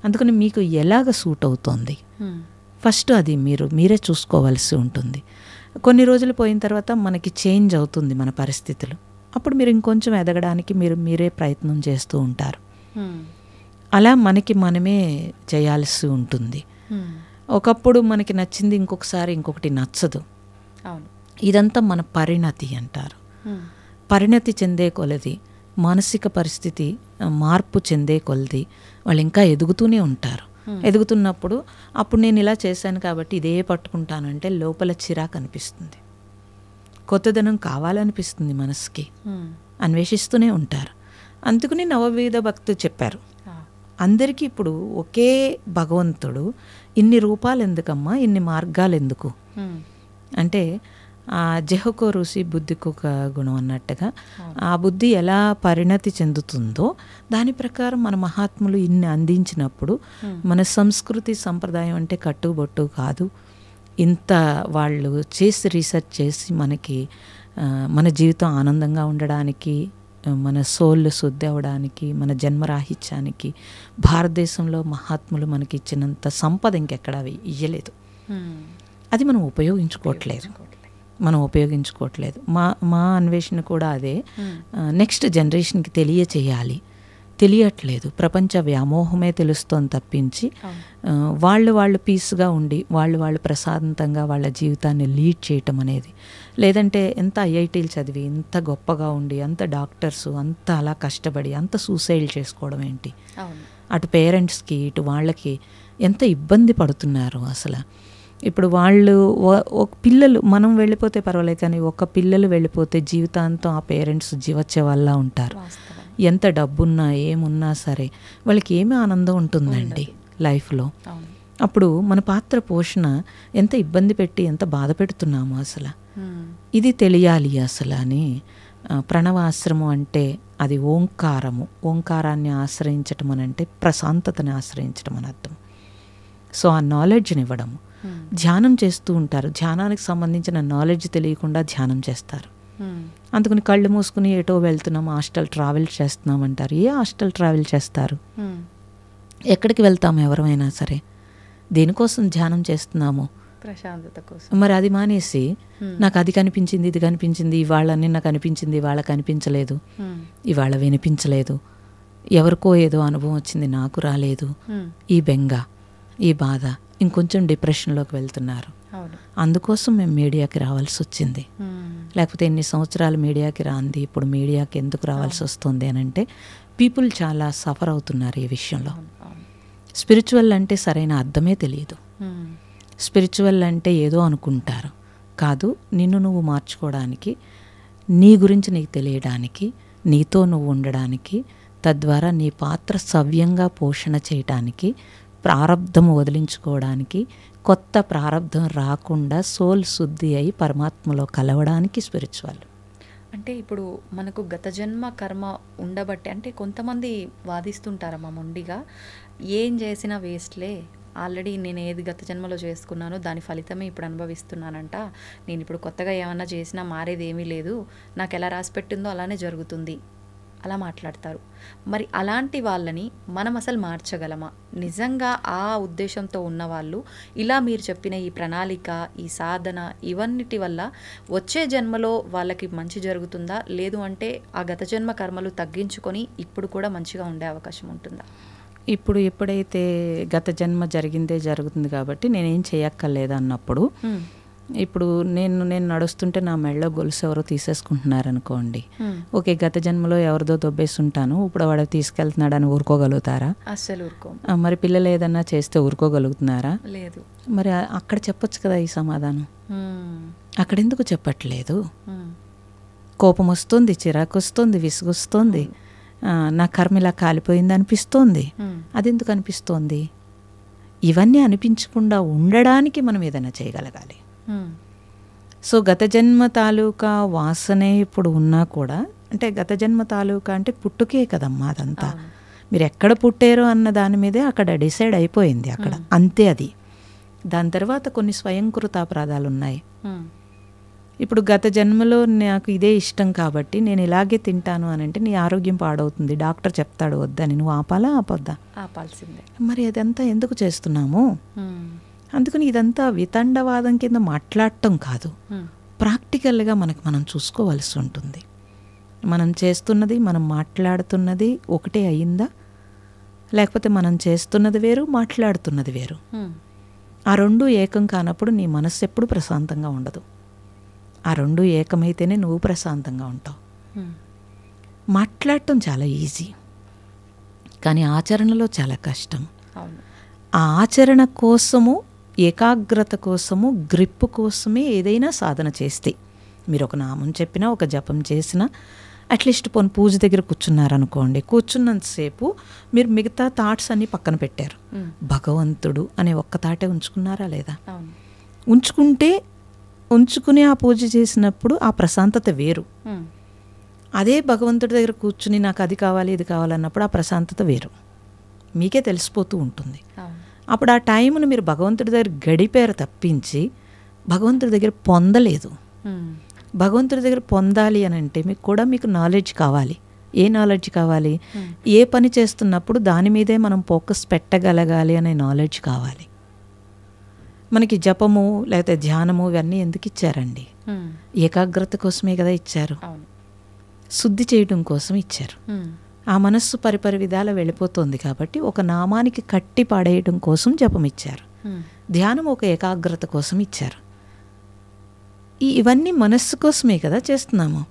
అందుకని మీకు ఎలాగ సూట్ అవుతోంది ఫస్ట్ అది మీరే చూసుకోవాల్సి ఉంటుంది. కొన్ని రోజులు పోయిన తర్వాత మనకి చేంజ్ అవుతుంది మన పరిస్థితులు. అప్పుడు మీరు ఇంకొంచెం ఎదగడానికి మీరే ప్రయత్నం చేస్తూ ఉంటారు. అలా మనమే చేయాల్సి ఉంటుంది. ఒకప్పుడు మనకి నచ్చింది ఇంకొకసారి ఇంకొకటి నచ్చదు. ఇదంతా మన పరిణతి అంటారు. పరిణతి చెందే కొలది, మానసిక పరిస్థితి మార్పు చెందే కొలది వాళ్ళు ఇంకా ఎదుగుతూనే ఉంటారు. ఎదుగుతున్నప్పుడు అప్పుడు నేను ఇలా చేశాను కాబట్టి ఇదే పట్టుకుంటానంటే లోపల చిరాకు అనిపిస్తుంది, కొత్తదనం కావాలనిపిస్తుంది, మనసుకి అన్వేషిస్తూనే ఉంటారు. అందుకని నవవిధ భక్తి చెప్పారు. అందరికీ ఇప్పుడు ఒకే భగవంతుడు, ఇన్ని రూపాలు ఎందుకమ్మా, ఇన్ని మార్గాలు ఎందుకు అంటే ఆ జహకో రుచి బుద్ధికొక గుణం అన్నట్టుగా ఆ బుద్ధి ఎలా పరిణతి చెందుతుందో దాని ప్రకారం మన మహాత్ములు ఇన్ని అందించినప్పుడు మన సంస్కృతి సంప్రదాయం అంటే కట్టుబొట్టు కాదు. ఇంత వాళ్ళు చేసి రీసెర్చ్ చేసి మనకి మన జీవితం ఆనందంగా ఉండడానికి, మన సోళ్ళు శుద్ధి అవ్వడానికి, మన జన్మరాహిత్యానికి భారతదేశంలో మహాత్ములు మనకి ఇచ్చినంత సంపద ఇంకెక్కడా ఇయ్యలేదు. అది మనం ఉపయోగించుకోవట్లేదు. మా అన్వేషణ కూడా అదే. నెక్స్ట్ జనరేషన్కి తెలియచేయాలి. తెలియట్లేదు. ప్రపంచ వ్యామోహమే తెలుస్తోంది తప్పించి వాళ్ళు పీస్గా ఉండి వాళ్ళు ప్రశాంతంగా వాళ్ళ జీవితాన్ని లీడ్ చేయటం అనేది, లేదంటే ఎంత ఐఐటీలు చదివి ఇంత గొప్పగా ఉండి అంత డాక్టర్స్ అంత అలా కష్టపడి అంత సూసైడ్ చేసుకోవడం ఏంటి? అటు పేరెంట్స్కి ఇటు వాళ్ళకి ఎంత ఇబ్బంది పడుతున్నారు అసలు. ఇప్పుడు వాళ్ళు పిల్లలు మనం వెళ్ళిపోతే పర్వాలేదు, కానీ ఒక పిల్లలు వెళ్ళిపోతే జీవితాంతం ఆ పేరెంట్స్ జీవచ్చే వాళ్ళ ఉంటారు. ఎంత డబ్బున్నా ఏమున్నా సరే వాళ్ళకి ఏమి ఆనందం ఉంటుందండి లైఫ్లో. అప్పుడు మన పాత్ర పోషణ ఎంత ఇబ్బంది పెట్టి ఎంత బాధ పెడుతున్నాము అసలు, ఇది తెలియాలి అసలు అని. ప్రణవాశ్రమం అంటే అది ఓంకారము, ఓంకారాన్ని ఆశ్రయించటం అని అంటే ప్రశాంతతని ఆశ్రయించటం అని అర్థం. సో ఆ నాలెడ్జ్ని ఇవ్వడము. ధ్యానం చేస్తూ ఉంటారు, ధ్యానానికి సంబంధించిన నాలెడ్జ్ తెలియకుండా ధ్యానం చేస్తారు. అందుకని కళ్ళు మూసుకుని ఏటో వెళ్తున్నాం, హాస్టల్ ట్రావెల్ చేస్తున్నాం అంటారు. ఏ హాస్టల్ ట్రావెల్ చేస్తారు? ఎక్కడికి వెళ్తాము ఎవరైనా సరే? దేనికోసం ధ్యానం చేస్తున్నాము? ప్రశాంతత కోసం. మరి అది మానేసి నాకు అది కనిపించింది ఇది కనిపించింది, ఇవాళ నిన్న కనిపించింది ఇవాళ కనిపించలేదు, ఇవాళ వినిపించలేదు, ఎవరికో ఏదో అనుభవం వచ్చింది నాకు రాలేదు, ఈ బెంగ ఈ బాధ, ఇంకొంచెం డిప్రెషన్లోకి వెళ్తున్నారు. అందుకోసం మేము మీడియాకి రావాల్సి వచ్చింది. లేకపోతే ఎన్ని సంవత్సరాలు మీడియాకి రాంది, ఇప్పుడు మీడియాకి ఎందుకు రావాల్సి వస్తుంది అని అంటే పీపుల్ చాలా సఫర్ అవుతున్నారు ఈ విషయంలో. స్పిరిచువల్ అంటే సరైన అర్థమే తెలియదు. స్పిరిచువల్ అంటే ఏదో అనుకుంటారు, కాదు. నిన్ను నువ్వు మార్చుకోవడానికి, నీ గురించి నీకు తెలియడానికి, నీతో నువ్వు ఉండడానికి, తద్వారా నీ పాత్ర సవ్యంగా పోషణ చేయటానికి, ప్రారబ్ధం వదిలించుకోవడానికి, కొత్త ప్రారబ్ధం రాకుండా సోల్ శుద్ధి అయి పరమాత్మలో కలవడానికి స్పిరిచువల్. అంటే ఇప్పుడు మనకు గత జన్మ కర్మ ఉండబట్టి, అంటే కొంతమంది వాదిస్తుంటారమ్మా మొండిగా, ఏం చేసినా వేస్ట్లే, ఆల్రెడీ నేను ఏది గత జన్మలో చేసుకున్నానో దాని ఫలితమే ఇప్పుడు అనుభవిస్తున్నానంట, నేను ఇప్పుడు కొత్తగా ఏమన్నా చేసినా మారేది ఏమీ లేదు, నాకు ఎలా రాసి పెట్టిందో అలానే జరుగుతుంది, అలా మాట్లాడతారు. మరి అలాంటి వాళ్ళని మనం అసలు మార్చగలమా? నిజంగా ఆ ఉద్దేశంతో ఉన్నవాళ్ళు ఇలా మీరు చెప్పిన ఈ ప్రణాళిక, ఈ సాధన, ఇవన్నిటి వల్ల వచ్చే జన్మలో వాళ్ళకి మంచి జరుగుతుందా? లేదు అంటే ఆ గత జన్మ కర్మలు తగ్గించుకొని ఇప్పుడు కూడా మంచిగా ఉండే అవకాశం ఉంటుందా? ఇప్పుడు ఎప్పుడైతే గత జన్మ జరిగిందే జరుగుతుంది కాబట్టి నేనేం చేయక్కర్లేదు అన్నప్పుడు, ఇప్పుడు నేను నడుస్తుంటే నా మెడలో గొలుసు ఎవరో తీసేసుకుంటున్నారు అనుకోండి, ఓకే గత జన్మలో ఎవరిదో దొబ్బేసి ఉంటాను, ఇప్పుడు వాడు తీసుకెళ్తున్నాడు అని ఊరుకోగలుగుతారా? అస్సలు ఊరుకో. మరి పిల్లలు ఏదన్నా చేస్తే ఊరుకోగలుగుతున్నారా? లేదు. మరి అక్కడ చెప్పొచ్చు కదా ఈ సమాధానం. అక్కడ ఎందుకు చెప్పట్లేదు? కోపం వస్తుంది, చిరాకు వస్తుంది, విసుగొస్తుంది, నా కర్మ ఇలా కాలిపోయింది అనిపిస్తోంది. అదెందుకు అనిపిస్తోంది? ఇవన్నీ అనిపించకుండా ఉండడానికి మనం ఏదైనా చేయగలగాలి. సో గత జన్మ తాలూకా వాసనే ఇప్పుడు ఉన్నా కూడా, అంటే గత జన్మ తాలూకా అంటే పుట్టుకే కదమ్మా అదంతా. మీరు ఎక్కడ పుట్టారో అన్న దాని మీదే అక్కడ డిసైడ్ అయిపోయింది అక్కడ, అంతే. అది దాని తర్వాత కొన్ని స్వయంకృతాపరాధాలు ఉన్నాయి. ఇప్పుడు గత జన్మలో నాకు ఇదే ఇష్టం కాబట్టి నేను ఇలాగే తింటాను అని అంటే నీ ఆరోగ్యం పాడవుతుంది, డాక్టర్ చెప్తాడు వద్దని, నువ్వు ఆపాలా ఆపొద్దా? ఆపాల్సిందే. మరి అదంతా ఎందుకు చేస్తున్నాము? అందుకని ఇదంతా వితండవాదం కింద మాట్లాడటం కాదు, ప్రాక్టికల్గా మనం చూసుకోవాల్సి ఉంటుంది. మనం చేస్తున్నది, మనం మాట్లాడుతున్నది ఒకటే అయిందా, లేకపోతే మనం చేస్తున్నది వేరు, మాట్లాడుతున్నది వేరు. ఆ రెండు ఏకం కానప్పుడు నీ మనస్సు ఎప్పుడు ప్రశాంతంగా ఉండదు. ఆ రెండు ఏకమైతేనే నువ్వు ప్రశాంతంగా ఉంటావు. మాట్లాడటం చాలా ఈజీ, కానీ ఆచరణలో చాలా కష్టం. ఆ ఆచరణ కోసము, ఏకాగ్రత కోసము, గ్రిప్ కోసమే ఏదైనా సాధన చేస్తే, మీరు ఒక నామం చెప్పినా, ఒక జపం చేసినా, అట్లీస్ట్ పోనీ పూజ దగ్గర కూర్చున్నారనుకోండి, కూర్చున్నంతసేపు మీరు మిగతా థాట్స్ అన్నీ పక్కన పెట్టారు, భగవంతుడు అనే ఒక్క థాటే ఉంచుకున్నారా లేదా? ఉంచుకుని ఆ పూజ చేసినప్పుడు ఆ ప్రశాంతత వేరు. అదే భగవంతుడి దగ్గర కూర్చుని నాకు అది కావాలి ఇది కావాలన్నప్పుడు ఆ ప్రశాంతత వేరు, మీకే తెలిసిపోతూ ఉంటుంది. అప్పుడు ఆ టైంను మీరు భగవంతుడి దగ్గర గడిపారు తప్పించి భగవంతుడి దగ్గర పొందలేదు. భగవంతుడి దగ్గర పొందాలి అని అంటే మీకు నాలెడ్జ్ కావాలి. ఏ నాలెడ్జ్ కావాలి? ఏ పని చేస్తున్నప్పుడు దాని మీదే మనం ఫోకస్ పెట్టగలగాలి అనే నాలెడ్జ్ కావాలి. మనకి జపము లేకపోతే ధ్యానము ఇవన్నీ ఎందుకు ఇచ్చారండి? ఏకాగ్రత కోసమే కదా ఇచ్చారు, శుద్ధి చేయడం కోసం ఇచ్చారు. ఆ మనస్సు పరిపరి విధాల వెళ్ళిపోతుంది కాబట్టి ఒక నామానికి కట్టి పడేయడం కోసం జపం ఇచ్చారు. ధ్యానం ఒక ఏకాగ్రత కోసం ఇచ్చారు. ఇవన్నీ మనస్సు కోసమే కదా చేస్తున్నాము.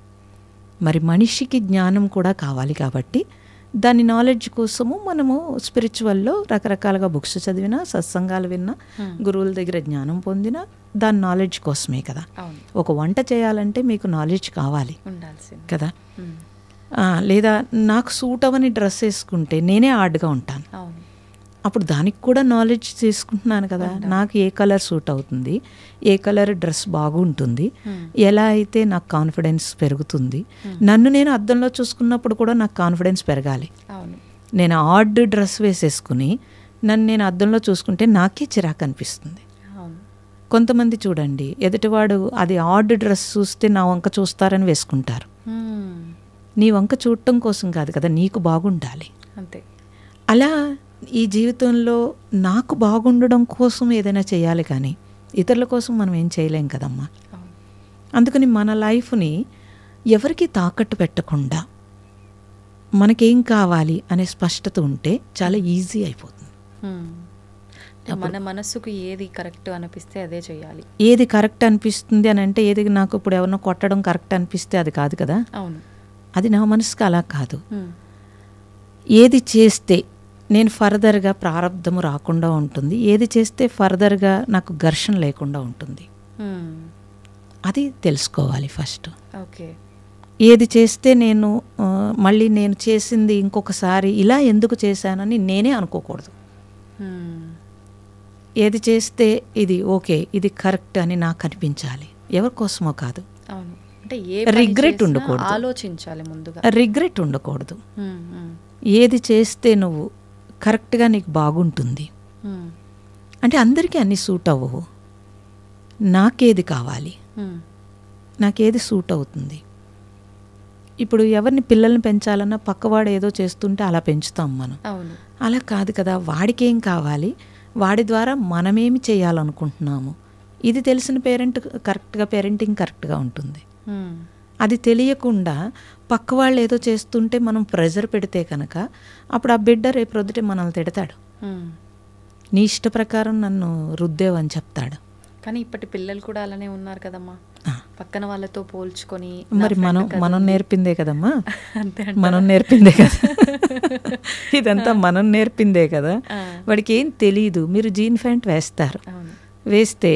మరి మనిషికి జ్ఞానం కూడా కావాలి కాబట్టి దాని నాలెడ్జ్ కోసము మనము స్పిరిచువల్లో రకరకాలుగా బుక్స్ చదివినా, సత్సంగాలు విన్నా, గురువుల దగ్గర జ్ఞానం పొందినా దాని నాలెడ్జ్ కోసమే కదా. ఒక వంట చేయాలంటే మీకు నాలెడ్జ్ కావాలి కదా. లేదా నాకు సూట్ అవని డ్రెస్ వేసుకుంటే నేనే ఆర్డ్గా ఉంటాను. అప్పుడు దానికి కూడా నాలెడ్జ్ తీసుకుంటున్నాను కదా. నాకు ఏ కలర్ సూట్ అవుతుంది, ఏ కలర్ డ్రెస్ బాగుంటుంది, ఎలా అయితే నాకు కాన్ఫిడెన్స్ పెరుగుతుంది. నన్ను నేను అద్దంలో చూసుకున్నప్పుడు కూడా నాకు కాన్ఫిడెన్స్ పెరగాలి. నేను ఆర్డ్ డ్రెస్ వేసేసుకుని నన్ను నేను అద్దంలో చూసుకుంటే నాకే చిరాకు అనిపిస్తుంది. కొంతమంది చూడండి, ఎదుటివాడు అది ఆర్డ్ డ్రెస్ చూస్తే నా వంక చూస్తారని వేసుకుంటారు. నీ వంక చూడటం కోసం కాదు కదా, నీకు బాగుండాలి అంతే. అలా ఈ జీవితంలో నాకు బాగుండడం కోసం ఏదైనా చేయాలి, కానీ ఇతరుల కోసం మనం ఏం చేయలేం కదమ్మా. అందుకని మన లైఫ్ని ఎవరికి తాకట్టు పెట్టకుండా మనకేం కావాలి అనే స్పష్టత ఉంటే చాలా ఈజీ అయిపోతుంది. మన మనస్సుకు ఏది కరెక్ట్ అనిపిస్తే అదే చేయాలి. ఏది కరెక్ట్ అనిపిస్తుంది అని అంటే, ఏది నాకు ఇప్పుడు ఎవరినో కొట్టడం కరెక్ట్ అనిపిస్తే అది కాదు కదా. అవును, అది నా మనసుకు అలా కాదు. ఏది చేస్తే నేను ఫర్దర్గా ప్రారంధము రాకుండా ఉంటుంది, ఏది చేస్తే ఫర్దర్గా నాకు ఘర్షణ లేకుండా ఉంటుంది, అది తెలుసుకోవాలి ఫస్ట్. ఓకే, ఏది చేస్తే నేను మళ్ళీ నేను చేసింది ఇంకొకసారి ఇలా ఎందుకు చేశానని నేనే అనుకోకూడదు. ఏది చేస్తే ఇది ఓకే, ఇది కరెక్ట్ అని నాకు అనిపించాలి, ఎవరి కోసమో కాదు. రిగ్రెట్ ఉండకూడదు, ఆలోచించాలి ముందుగా. రిగ్రెట్ ఉండకూడదు. ఏది చేస్తే నువ్వు కరెక్ట్గా నీకు బాగుంటుంది అంటే అందరికీ అన్నీ సూట్ అవ్వవు. నాకేది కావాలి, నాకేది సూట్ అవుతుంది. ఇప్పుడు ఎవరిని పిల్లల్ని పెంచాలన్నా పక్కవాడు ఏదో చేస్తుంటే అలా పెంచుతాం మనం. అలా కాదు కదా, వాడికేం కావాలి, వాడి ద్వారా మనమేమి చేయాలనుకుంటున్నాము, ఇది తెలిసిన పేరెంట్ కరెక్ట్గా పేరెంటింగ్ కరెక్ట్గా ఉంటుంది. అది తెలియకుండా పక్క వాళ్ళు ఏదో చేస్తుంటే మనం ప్రెజర్ పెడితే కనుక అప్పుడు ఆ బిడ్డ రేపు రొద్దుటే మనల్ని తిడతాడు. నీ ఇష్ట ప్రకారం నన్ను రుద్దేవని చెప్తాడు. కానీ ఇప్పటి పిల్లలు కూడా అలానే ఉన్నారు కదమ్మా, పక్కన వాళ్ళతో పోల్చుకొని. మరి మనం నేర్పిందే కదమ్మా, మనం నేర్పిందే కదా, ఇదంతా మనం నేర్పిందే కదా. వాడికి ఏం తెలీదు. మీరు జీన్ ప్యాంట్ వేస్తారు, వేస్తే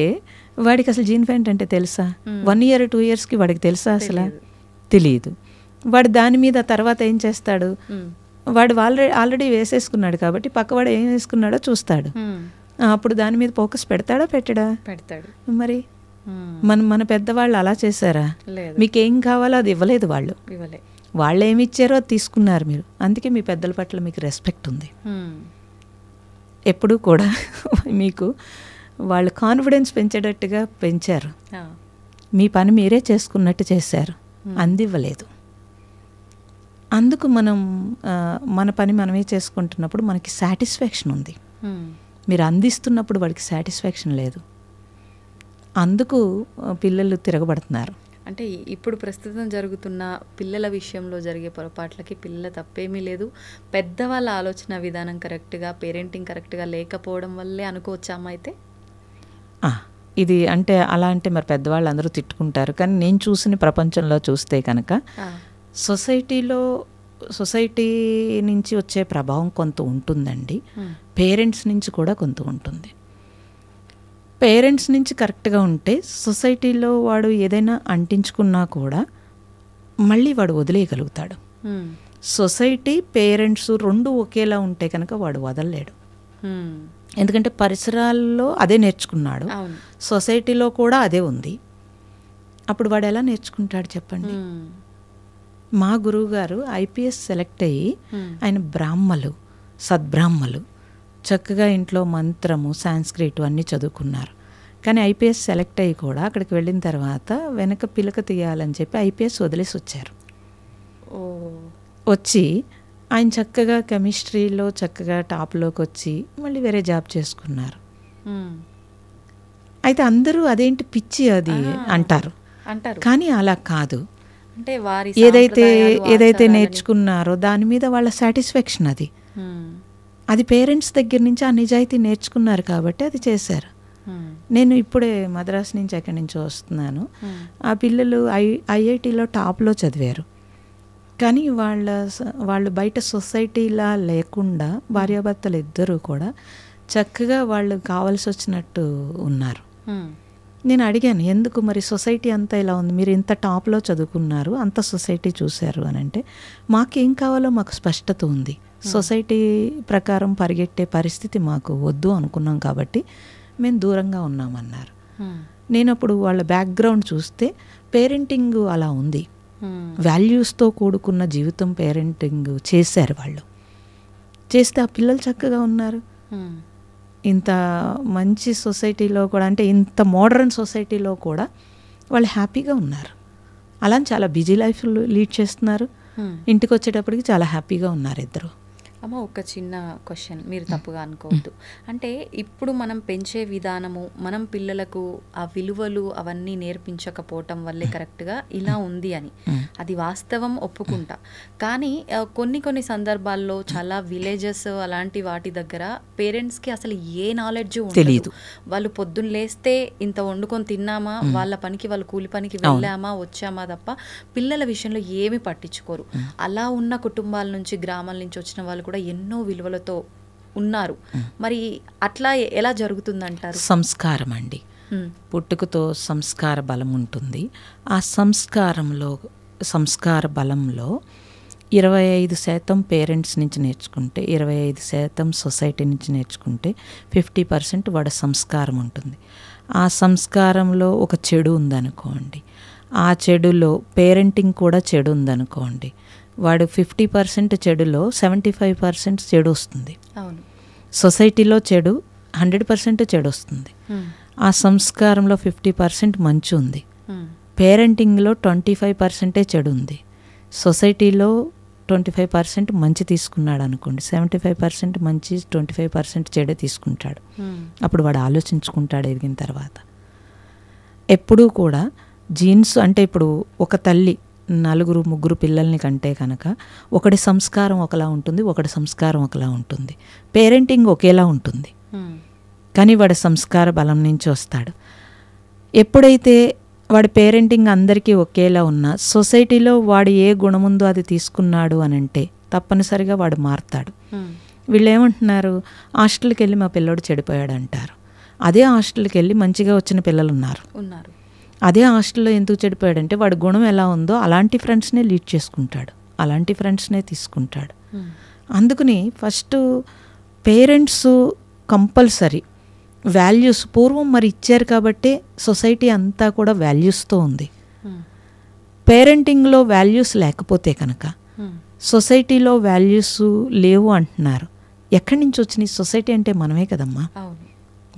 వాడికి అసలు జీన్ ప్యాంట్ అంటే తెలుసా? 1 year 2 yearsకి వాడికి తెలుసా? అసలు తెలియదు. వాడు దాని మీద తర్వాత ఏం చేస్తాడు, వాడు ఆల్రెడీ వేసేసుకున్నాడు కాబట్టి పక్కవాడు ఏం వేసుకున్నాడో చూస్తాడు. అప్పుడు దాని మీద ఫోకస్ పెడతాడా పెట్టడా? పెడతాడు. మరి మన పెద్దవాళ్ళు అలా చేశారా? మీకేం కావాలో అది ఇవ్వలేదు వాళ్ళు. వాళ్ళు ఏమి ఇచ్చారో అది తీసుకున్నారు మీరు. అందుకే మీ పెద్దల పట్ల మీకు రెస్పెక్ట్ ఉంది. ఎప్పుడూ కూడా మీకు వాళ్ళు కాన్ఫిడెన్స్ పెంచేటట్టుగా పెంచారు. మీ పని మీరే చేసుకున్నట్టు చేశారు, అందివ్వలేదు. అందుకు మనం మన పని మనమే చేసుకుంటున్నప్పుడు మనకి సాటిస్ఫాక్షన్ ఉంది. మీరు అందిస్తున్నప్పుడు వాడికి సాటిస్ఫాక్షన్ లేదు. అందుకు పిల్లలు తిరగబడుతున్నారు. అంటే ఇప్పుడు ప్రస్తుతం జరుగుతున్న పిల్లల విషయంలో జరిగే పొరపాట్లకి పిల్లల తప్పేమీ లేదు, పెద్దవాళ్ళ ఆలోచన విధానం కరెక్ట్గా, పేరెంటింగ్ కరెక్ట్గా లేకపోవడం వల్లే అనుకోవచ్చా అమ్మ? అయితే ఇది అంటే అలా అంటే మరి పెద్దవాళ్ళు అందరూ తిట్టుకుంటారు. కానీ నేను చూసిన ప్రపంచంలో చూస్తే కనుక సొసైటీ నుంచి వచ్చే ప్రభావం కొంత ఉంటుందండి, పేరెంట్స్ నుంచి కూడా కొంత ఉంటుంది. పేరెంట్స్ నుంచి కరెక్ట్గా ఉంటే సొసైటీలో వాడు ఏదైనా అంటించుకున్నా కూడా మళ్ళీ వాడు వదిలేయగలుగుతాడు. సొసైటీ పేరెంట్స్ 2 ఒకేలా ఉంటే కనుక వాడు వదలలేడు. ఎందుకంటే పరిసరాల్లో అదే నేర్చుకున్నాడు, సొసైటీలో కూడా అదే ఉంది. అప్పుడు వాడు ఎలా నేర్చుకుంటాడు చెప్పండి? మా గురువు గారు IPS సెలెక్ట్ అయ్యి ఆయన బ్రాహ్మలు, సద్బ్రాహ్మలు, చక్కగా ఇంట్లో మంత్రము, సాంస్క్రిట్ అన్నీ చదువుకున్నారు. కానీ IPS సెలెక్ట్ అయ్యి కూడా అక్కడికి వెళ్ళిన తర్వాత వెనక పిలక తీయాలని చెప్పి IPS వదిలేసి వచ్చారు. వచ్చి ఆయన చక్కగా కెమిస్ట్రీలో చక్కగా టాప్లోకి వచ్చి మళ్ళీ వేరే జాబ్ చేసుకున్నారు. అయితే అందరూ అదేంటి పిచ్చి అది అంటారు, కానీ అలా కాదు. అంటే వారి ఏదైతే సాంప్రదాయాలు, నేర్చుకున్నారో దాని మీద వాళ్ళ సాటిస్ఫాక్షన్ అది. హ్మ్. అది పేరెంట్స్ దగ్గర నుంచి ఆ నిజాయితీ నేర్చుకున్నారు కాబట్టి అది చేశారు. హ్మ్. నేను ఇప్పుడే మద్రాసు నుంచి ఎక్కడి నుంచో వస్తున్నాను. హ్మ్. ఆ పిల్లలు ఐఐటీలో టాప్లో చదివారు. కానీ వాళ్ళు బయట సొసైటీలా లేకుండా భార్యాభర్తలు ఇద్దరూ కూడా చక్కగా వాళ్ళు కావాల్సి వచ్చినట్టు ఉన్నారు. హ్మ్. నేను అడిగాను, ఎందుకు మరి సొసైటీ అంతా ఇలా ఉంది, మీరు ఇంత టాప్లో చదువుకున్నారు, అంత సొసైటీ చూశారు అని అంటే, మాకేం కావాలో మాకు స్పష్టత ఉంది, సొసైటీ ప్రకారం పరిగెట్టే పరిస్థితి మాకు వద్దు అనుకున్నాం కాబట్టి మేము దూరంగా ఉన్నామన్నారు. నేను అప్పుడు వాళ్ళ బ్యాక్గ్రౌండ్ చూస్తే పేరెంటింగ్ అలా ఉంది, వాల్యూస్తో కూడుకున్న జీవితం పేరెంటింగ్ చేశారు వాళ్ళు. చేస్తే ఆ పిల్లలు చక్కగా ఉన్నారు. ఇంత మంచి సొసైటీలో కూడా, అంటే ఇంత మోడర్న్ సొసైటీలో కూడా వాళ్ళు హ్యాపీగా ఉన్నారు. అలా చాలా బిజీ లైఫ్ లీడ్ చేస్తున్నారు. ఇంటికి వచ్చేటప్పటికి చాలా హ్యాపీగా ఉన్నారు ఇద్దరు. అమ్మ, ఒక చిన్న క్వశ్చన్, మీరు తప్పుగా అనుకోవద్దు. అంటే ఇప్పుడు మనం పెంచే విధానము, మనం పిల్లలకు ఆ విలువలు అవన్నీ నేర్పించకపోవటం వల్లే కరెక్ట్గా ఇలా ఉంది అని, అది వాస్తవం, ఒప్పుకుంటా. కానీ కొన్ని సందర్భాల్లో చాలా విలేజెస్ అలాంటి వాటి దగ్గర పేరెంట్స్కి అసలు ఏ నాలెడ్జ్ తెలియదు. వాళ్ళు పొద్దున్న లేస్తే ఇంత వండుకొని తిన్నామా, వాళ్ళ పనికి వాళ్ళు కూలి పనికి వెళ్ళామా వచ్చామా తప్ప పిల్లల విషయంలో ఏమి పట్టించుకోరు. అలా ఉన్న కుటుంబాల నుంచి, గ్రామాల నుంచి వచ్చిన వాళ్ళు కూడా ఎన్నో విలువలతో ఉన్నారు. మరి అట్లా ఎలా జరుగుతుందంటారు? సంస్కారం అండి, పుట్టుకతో సంస్కార బలం ఉంటుంది. ఆ సంస్కార బలంలో 25% పేరెంట్స్ నుంచి నేర్చుకుంటే, 25% సొసైటీ నుంచి నేర్చుకుంటే 50% వాడి సంస్కారం ఉంటుంది. ఆ సంస్కారంలో ఒక చెడు ఉందనుకోండి, ఆ చెడులో పేరెంటింగ్ కూడా చెడు ఉందనుకోండి, వాడు 50% చెడులో 75% చెడు వస్తుంది. సొసైటీలో చెడు 100% చెడు వస్తుంది. ఆ సంస్కారంలో 50% మంచి ఉంది. పేరెంటింగ్లో 25% చెడు ఉంది. సొసైటీలో 25% మంచి తీసుకున్నాడు అనుకోండి, 75% మంచి, 25% చెడే తీసుకుంటాడు. అప్పుడు వాడు ఆలోచించుకుంటాడు ఎదిగిన తర్వాత. ఎప్పుడూ కూడా జీన్స్ అంటే, ఇప్పుడు ఒక తల్లి 4-3 పిల్లల్ని కంటే కనుక ఒకటి సంస్కారం ఒకలా ఉంటుంది, ఒకటి సంస్కారం ఒకలా ఉంటుంది. పేరెంటింగ్ ఒకేలా ఉంటుంది, కానీ వాడి సంస్కార బలం నుంచి వస్తాడు. ఎప్పుడైతే వాడి పేరెంటింగ్ అందరికీ ఒకేలా ఉన్నా, సొసైటీలో వాడు ఏ గుణముందో అది తీసుకున్నాడు అని అంటే తప్పనిసరిగా వాడు మారుతాడు. వీళ్ళు ఏమంటున్నారు, హాస్టల్కి వెళ్ళి మా పిల్లోడు చెడిపోయాడు అంటారు. అదే హాస్టల్కి వెళ్ళి మంచిగా వచ్చిన పిల్లలు ఉన్నారు. అదే హాస్టల్లో ఎందుకు చెడిపోయాడంటే వాడి గుణం ఎలా ఉందో అలాంటి ఫ్రెండ్స్నే లీడ్ చేసుకుంటాడు, అలాంటి ఫ్రెండ్స్నే తీసుకుంటాడు. అందుకని ఫస్ట్ పేరెంట్స్ కంపల్సరీ వాల్యూస్ పూర్వం మరి ఇచ్చారు కాబట్టే సొసైటీ అంతా కూడా వాల్యూస్తో ఉంది. పేరెంటింగ్లో వాల్యూస్ లేకపోతే కనుక సొసైటీలో వాల్యూస్ లేవు అంటున్నారు. ఎక్కడి నుంచి వచ్చినాయి? సొసైటీ అంటే మనమే కదమ్మా,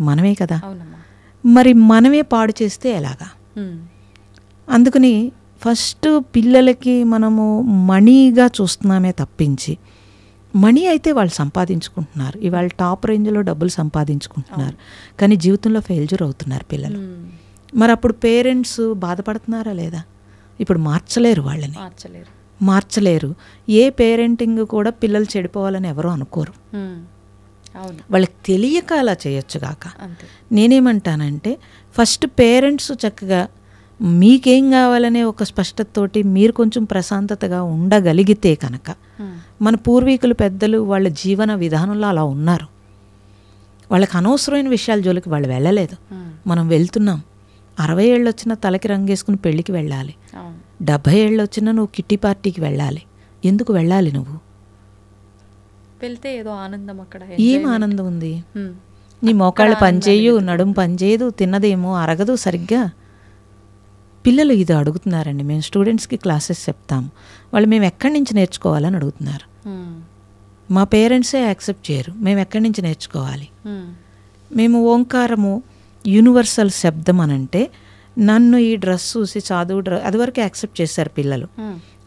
మనమే కదా. మరి మనమే పాడు చేస్తే ఎలాగా? అందుకని ఫస్ట్ పిల్లలకి మనము మనీగా చూస్తున్నామే తప్పించి, మనీ అయితే వాళ్ళు సంపాదించుకుంటున్నారు, ఇవాళ టాప్ రేంజ్లో డబ్బులు సంపాదించుకుంటున్నారు, కానీ జీవితంలో ఫెయిల్యూర్ అవుతున్నారు పిల్లలు. మరి అప్పుడు పేరెంట్స్ బాధపడుతున్నారా లేదా? ఇప్పుడు మార్చలేరు, వాళ్ళని మార్చలేరు. ఏ పేరెంటింగ్ కూడా పిల్లలు చెడిపోవాలని ఎవరూ అనుకోరు. వాళ్ళకి తెలియక అలా చేయొచ్చుగాక. నేనేమంటానంటే ఫస్ట్ పేరెంట్స్ చక్కగా మీకేం కావాలనే ఒక స్పష్టతతోటి మీరు కొంచెం ప్రశాంతతగా ఉండగలిగితే కనుక, మన పూర్వీకులు పెద్దలు వాళ్ళ జీవన విధానంలో అలా ఉన్నారు. వాళ్ళకి అనవసరమైన విషయాల జోలికి వాళ్ళు వెళ్ళలేదు. మనం వెళ్తున్నాం, 60 ఏళ్ళు వచ్చినా తలకి రంగేసుకుని పెళ్ళికి వెళ్ళాలి, 70 ఏళ్ళు వచ్చినా నువ్వు కిట్టి పార్టీకి వెళ్ళాలి. ఎందుకు వెళ్ళాలి? నువ్వు వెళ్తే ఏదో ఆనందం, అక్కడ ఏం ఆనందం ఉంది? నీ మోకాళ్ళు పనిచేయు, నడుము పనిచేయదు, తిన్నదేమో అరగదు సరిగ్గా. పిల్లలు ఇది అడుగుతున్నారండి. మేము స్టూడెంట్స్కి క్లాసెస్ చెప్తాము, వాళ్ళు మేము ఎక్కడి నుంచి నేర్చుకోవాలని అడుగుతున్నారు. మా పేరెంట్సే యాక్సెప్ట్ చేయరు, మేము ఎక్కడి నుంచి నేర్చుకోవాలి? మేము ఓంకారము యూనివర్సల్ శబ్దం అనంటే, నన్ను ఈ డ్రెస్ చూసి అదివరకు యాక్సెప్ట్ చేశారు పిల్లలు.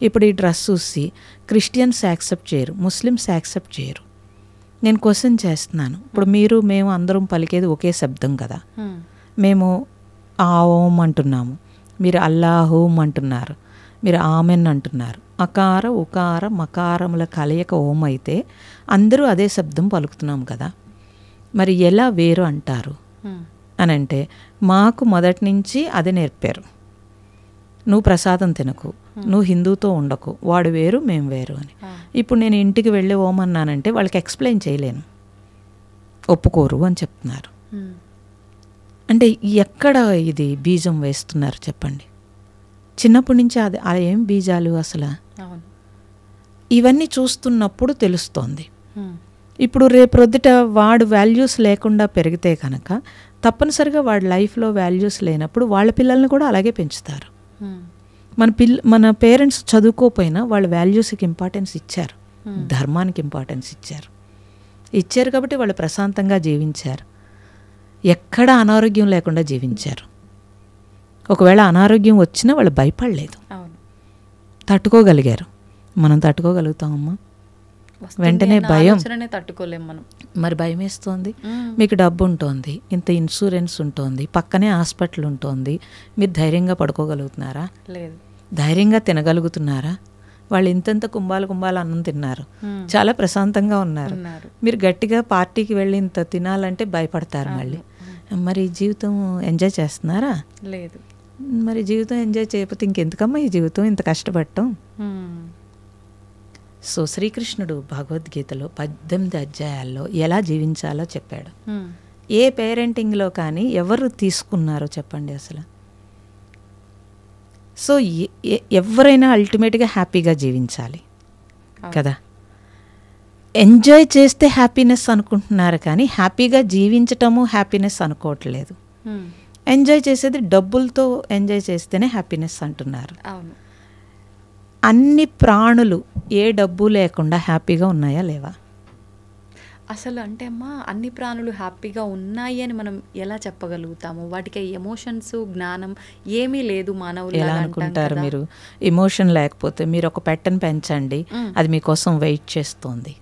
ఇప్పుడు ఈ డ్రెస్ చూసి క్రిస్టియన్స్ యాక్సెప్ట్ చేయరు, ముస్లిమ్స్ యాక్సెప్ట్ చేయరు. నేను క్వశ్చన్ చేస్తున్నాను, ఇప్పుడు మీరు మేము అందరం పలికేది ఒకే శబ్దం కదా. మేము ఆ ఓం అంటున్నాము, మీరు అల్లాహూమ్ అంటున్నారు, మీరు ఆమెన్ అంటున్నారు. అకార ఉకార మకారముల కలయిక ఓం అయితే అందరూ అదే శబ్దం పలుకుతున్నాం కదా, మరి ఎలా వేరు అంటారు అని అంటే మాకు మొదటి నుంచి అదే నేర్పారు. నువ్వు ప్రసాదం తినకు, నువ్వు హిందూతో ఉండకు, వాడు వేరు మేము వేరు అని. ఇప్పుడు నేను ఇంటికి వెళ్ళి ఓం అన్నానంటే వాళ్ళకి ఎక్స్ప్లెయిన్ చేయలేను, ఒప్పుకోరు అని చెప్తున్నారు. అంటే ఎక్కడ ఇది బీజం వేస్తున్నారు చెప్పండి? చిన్నప్పటి నుంచి అది ఏం బీజాలు అసలు? ఇవన్నీ చూస్తున్నప్పుడు తెలుస్తోంది. ఇప్పుడు రేపొద్దుట వాడు వాల్యూస్ లేకుండా పెరిగితే కనుక తప్పనిసరిగా వాడి లైఫ్లో వాల్యూస్ లేనప్పుడు వాళ్ళ పిల్లల్ని కూడా అలాగే పెంచుతారు. మన పేరెంట్స్ చదువుకోపోయినా వాళ్ళ వాల్యూస్కి ఇంపార్టెన్స్ ఇచ్చారు, ధర్మానికి ఇంపార్టెన్స్ ఇచ్చారు కాబట్టి వాళ్ళు ప్రశాంతంగా జీవించారు, ఎక్కడ అనారోగ్యం లేకుండా జీవించారు. ఒకవేళ అనారోగ్యం వచ్చినా వాళ్ళు భయపడలేదు, తట్టుకోగలిగారు. మనం తట్టుకోగలుగుతామమ్మా? వెంటనే భయం, తట్టుకోలేం మనం. మరి భయం వేస్తుంది. మీకు డబ్బు ఉంటుంది, ఇంత ఇన్సూరెన్స్ ఉంటుంది, పక్కనే హాస్పిటల్ ఉంటుంది, మీరు ధైర్యంగా పడుకోగలుగుతున్నారా? లేదు. ధైర్యంగా తినగలుగుతున్నారా? వాళ్ళు ఇంతంత కుంభాలు అన్నం తిన్నారు, చాలా ప్రశాంతంగా ఉన్నారు. మీరు గట్టిగా పార్టీకి వెళ్ళి ఇంత తినాలంటే భయపడతారు మళ్ళీ. మరి జీవితం ఎంజాయ్ చేస్తున్నారా? లేదు. మరి జీవితం ఎంజాయ్ చేయకపోతే ఇంకెందుకమ్మా ఈ జీవితం, ఇంత కష్టపడటం? సో శ్రీకృష్ణుడు భగవద్గీతలో 18 అధ్యాయాల్లో ఎలా జీవించాలో చెప్పాడు. ఏ పేరెంటింగ్లో కానీ ఎవరు తీసుకున్నారో చెప్పండి అసలు? సో ఎవరైనా అల్టిమేట్గా హ్యాపీగా జీవించాలి కదా. ఎంజాయ్ చేస్తే హ్యాపీనెస్ అనుకుంటున్నారు కానీ హ్యాపీగా జీవించటము హ్యాపీనెస్ అనుకోవట్లేదు. ఎంజాయ్ చేసేది డబ్బులతో ఎంజాయ్ చేస్తేనే హ్యాపీనెస్ అంటున్నారు. అన్ని ప్రాణులు ఏ డబ్బు లేకుండా హ్యాపీగా ఉన్నాయా లేవా? అసలు అంటే అమ్మా, అన్ని ప్రాణులు హ్యాపీగా ఉన్నాయి అని మనం ఎలా చెప్పగలుగుతాము? వాటికి ఎమోషన్స్, జ్ఞానం ఏమీ లేదు మానవులు. ఎలా అనుకుంటారు మీరు? ఎమోషన్ లేకపోతే మీరు ఒక పెట్టను పెంచండి, అది మీకోసం వెయిట్ చేస్తోంది,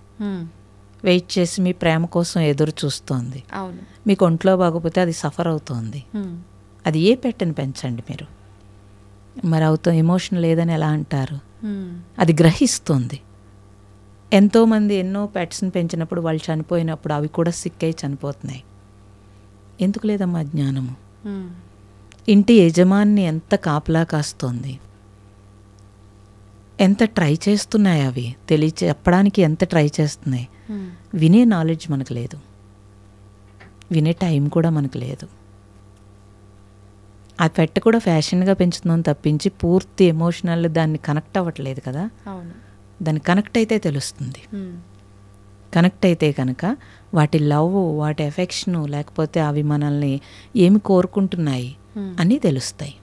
వెయిట్ చేసి మీ ప్రేమ కోసం ఎదురు చూస్తోంది. అవును. మీకు ఒంట్లో బాగోపోతే అది సఫర్ అవుతోంది. అది ఏ పెట్టను పెంచండి మీరు, మరి అవుతాం. ఎమోషన్ లేదని ఎలా అంటారు? అది గ్రహిస్తుంది. ఎంతోమంది ఎన్నో పెట్స్ని పెంచినప్పుడు వాళ్ళు చనిపోయినప్పుడు అవి కూడా సిక్ అయి చనిపోతున్నాయి. ఎందుకు లేదమ్మా జ్ఞానము? ఇంటి యజమాని ఎంత కాపలా కాస్తోంది, ఎంత ట్రై చేస్తున్నాయి, అవి చెప్పడానికి ఎంత ట్రై చేస్తున్నాయి. వినే నాలెడ్జ్ మనకు లేదు, వినే టైం కూడా మనకు లేదు. ఆ పెట్ కూడా ఫ్యాషన్గా పెంచుతున్నాం తప్పించి పూర్తి ఎమోషనల్ దాన్ని కనెక్ట్ అవ్వట్లేదు కదా. దాన్ని కనెక్ట్ అయితే తెలుస్తుంది. కనెక్ట్ అయితే కనుక వాటి లవ్, వాటి ఎఫెక్షను, లేకపోతే అవి మనల్ని ఏమి కోరుకుంటున్నాయి అని తెలుస్తాయి.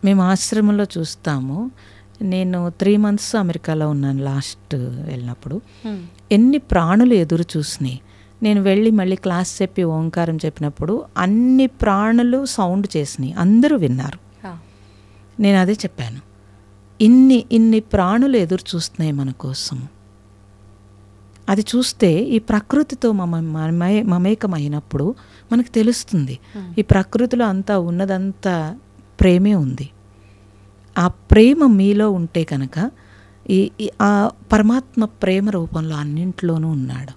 మేము ఆశ్రమంలో చూస్తాము. నేను 3 months అమెరికాలో ఉన్నాను లాస్ట్ వెళ్ళినప్పుడు. ఎన్ని ప్రాణులు ఎదురు చూసినాయి. నేను వెళ్ళి మళ్ళీ క్లాస్ చెప్పి ఓంకారం చెప్పినప్పుడు అన్ని ప్రాణులు సౌండ్ చేసినాయి, అందరూ విన్నారు. నేను అదే చెప్పాను, ఇన్ని ప్రాణులు ఎదురు చూస్తున్నాయి మన కోసం. అది చూస్తే ఈ ప్రకృతితో మమేకమైనప్పుడు మనకు తెలుస్తుంది ఈ ప్రకృతిలో అంతా ఉన్నదంతా ప్రేమే ఉంది. ఆ ప్రేమ మీలో ఉంటే కనుక ఆ పరమాత్మ ప్రేమ రూపంలో అన్నింట్లోనూ ఉన్నాడు.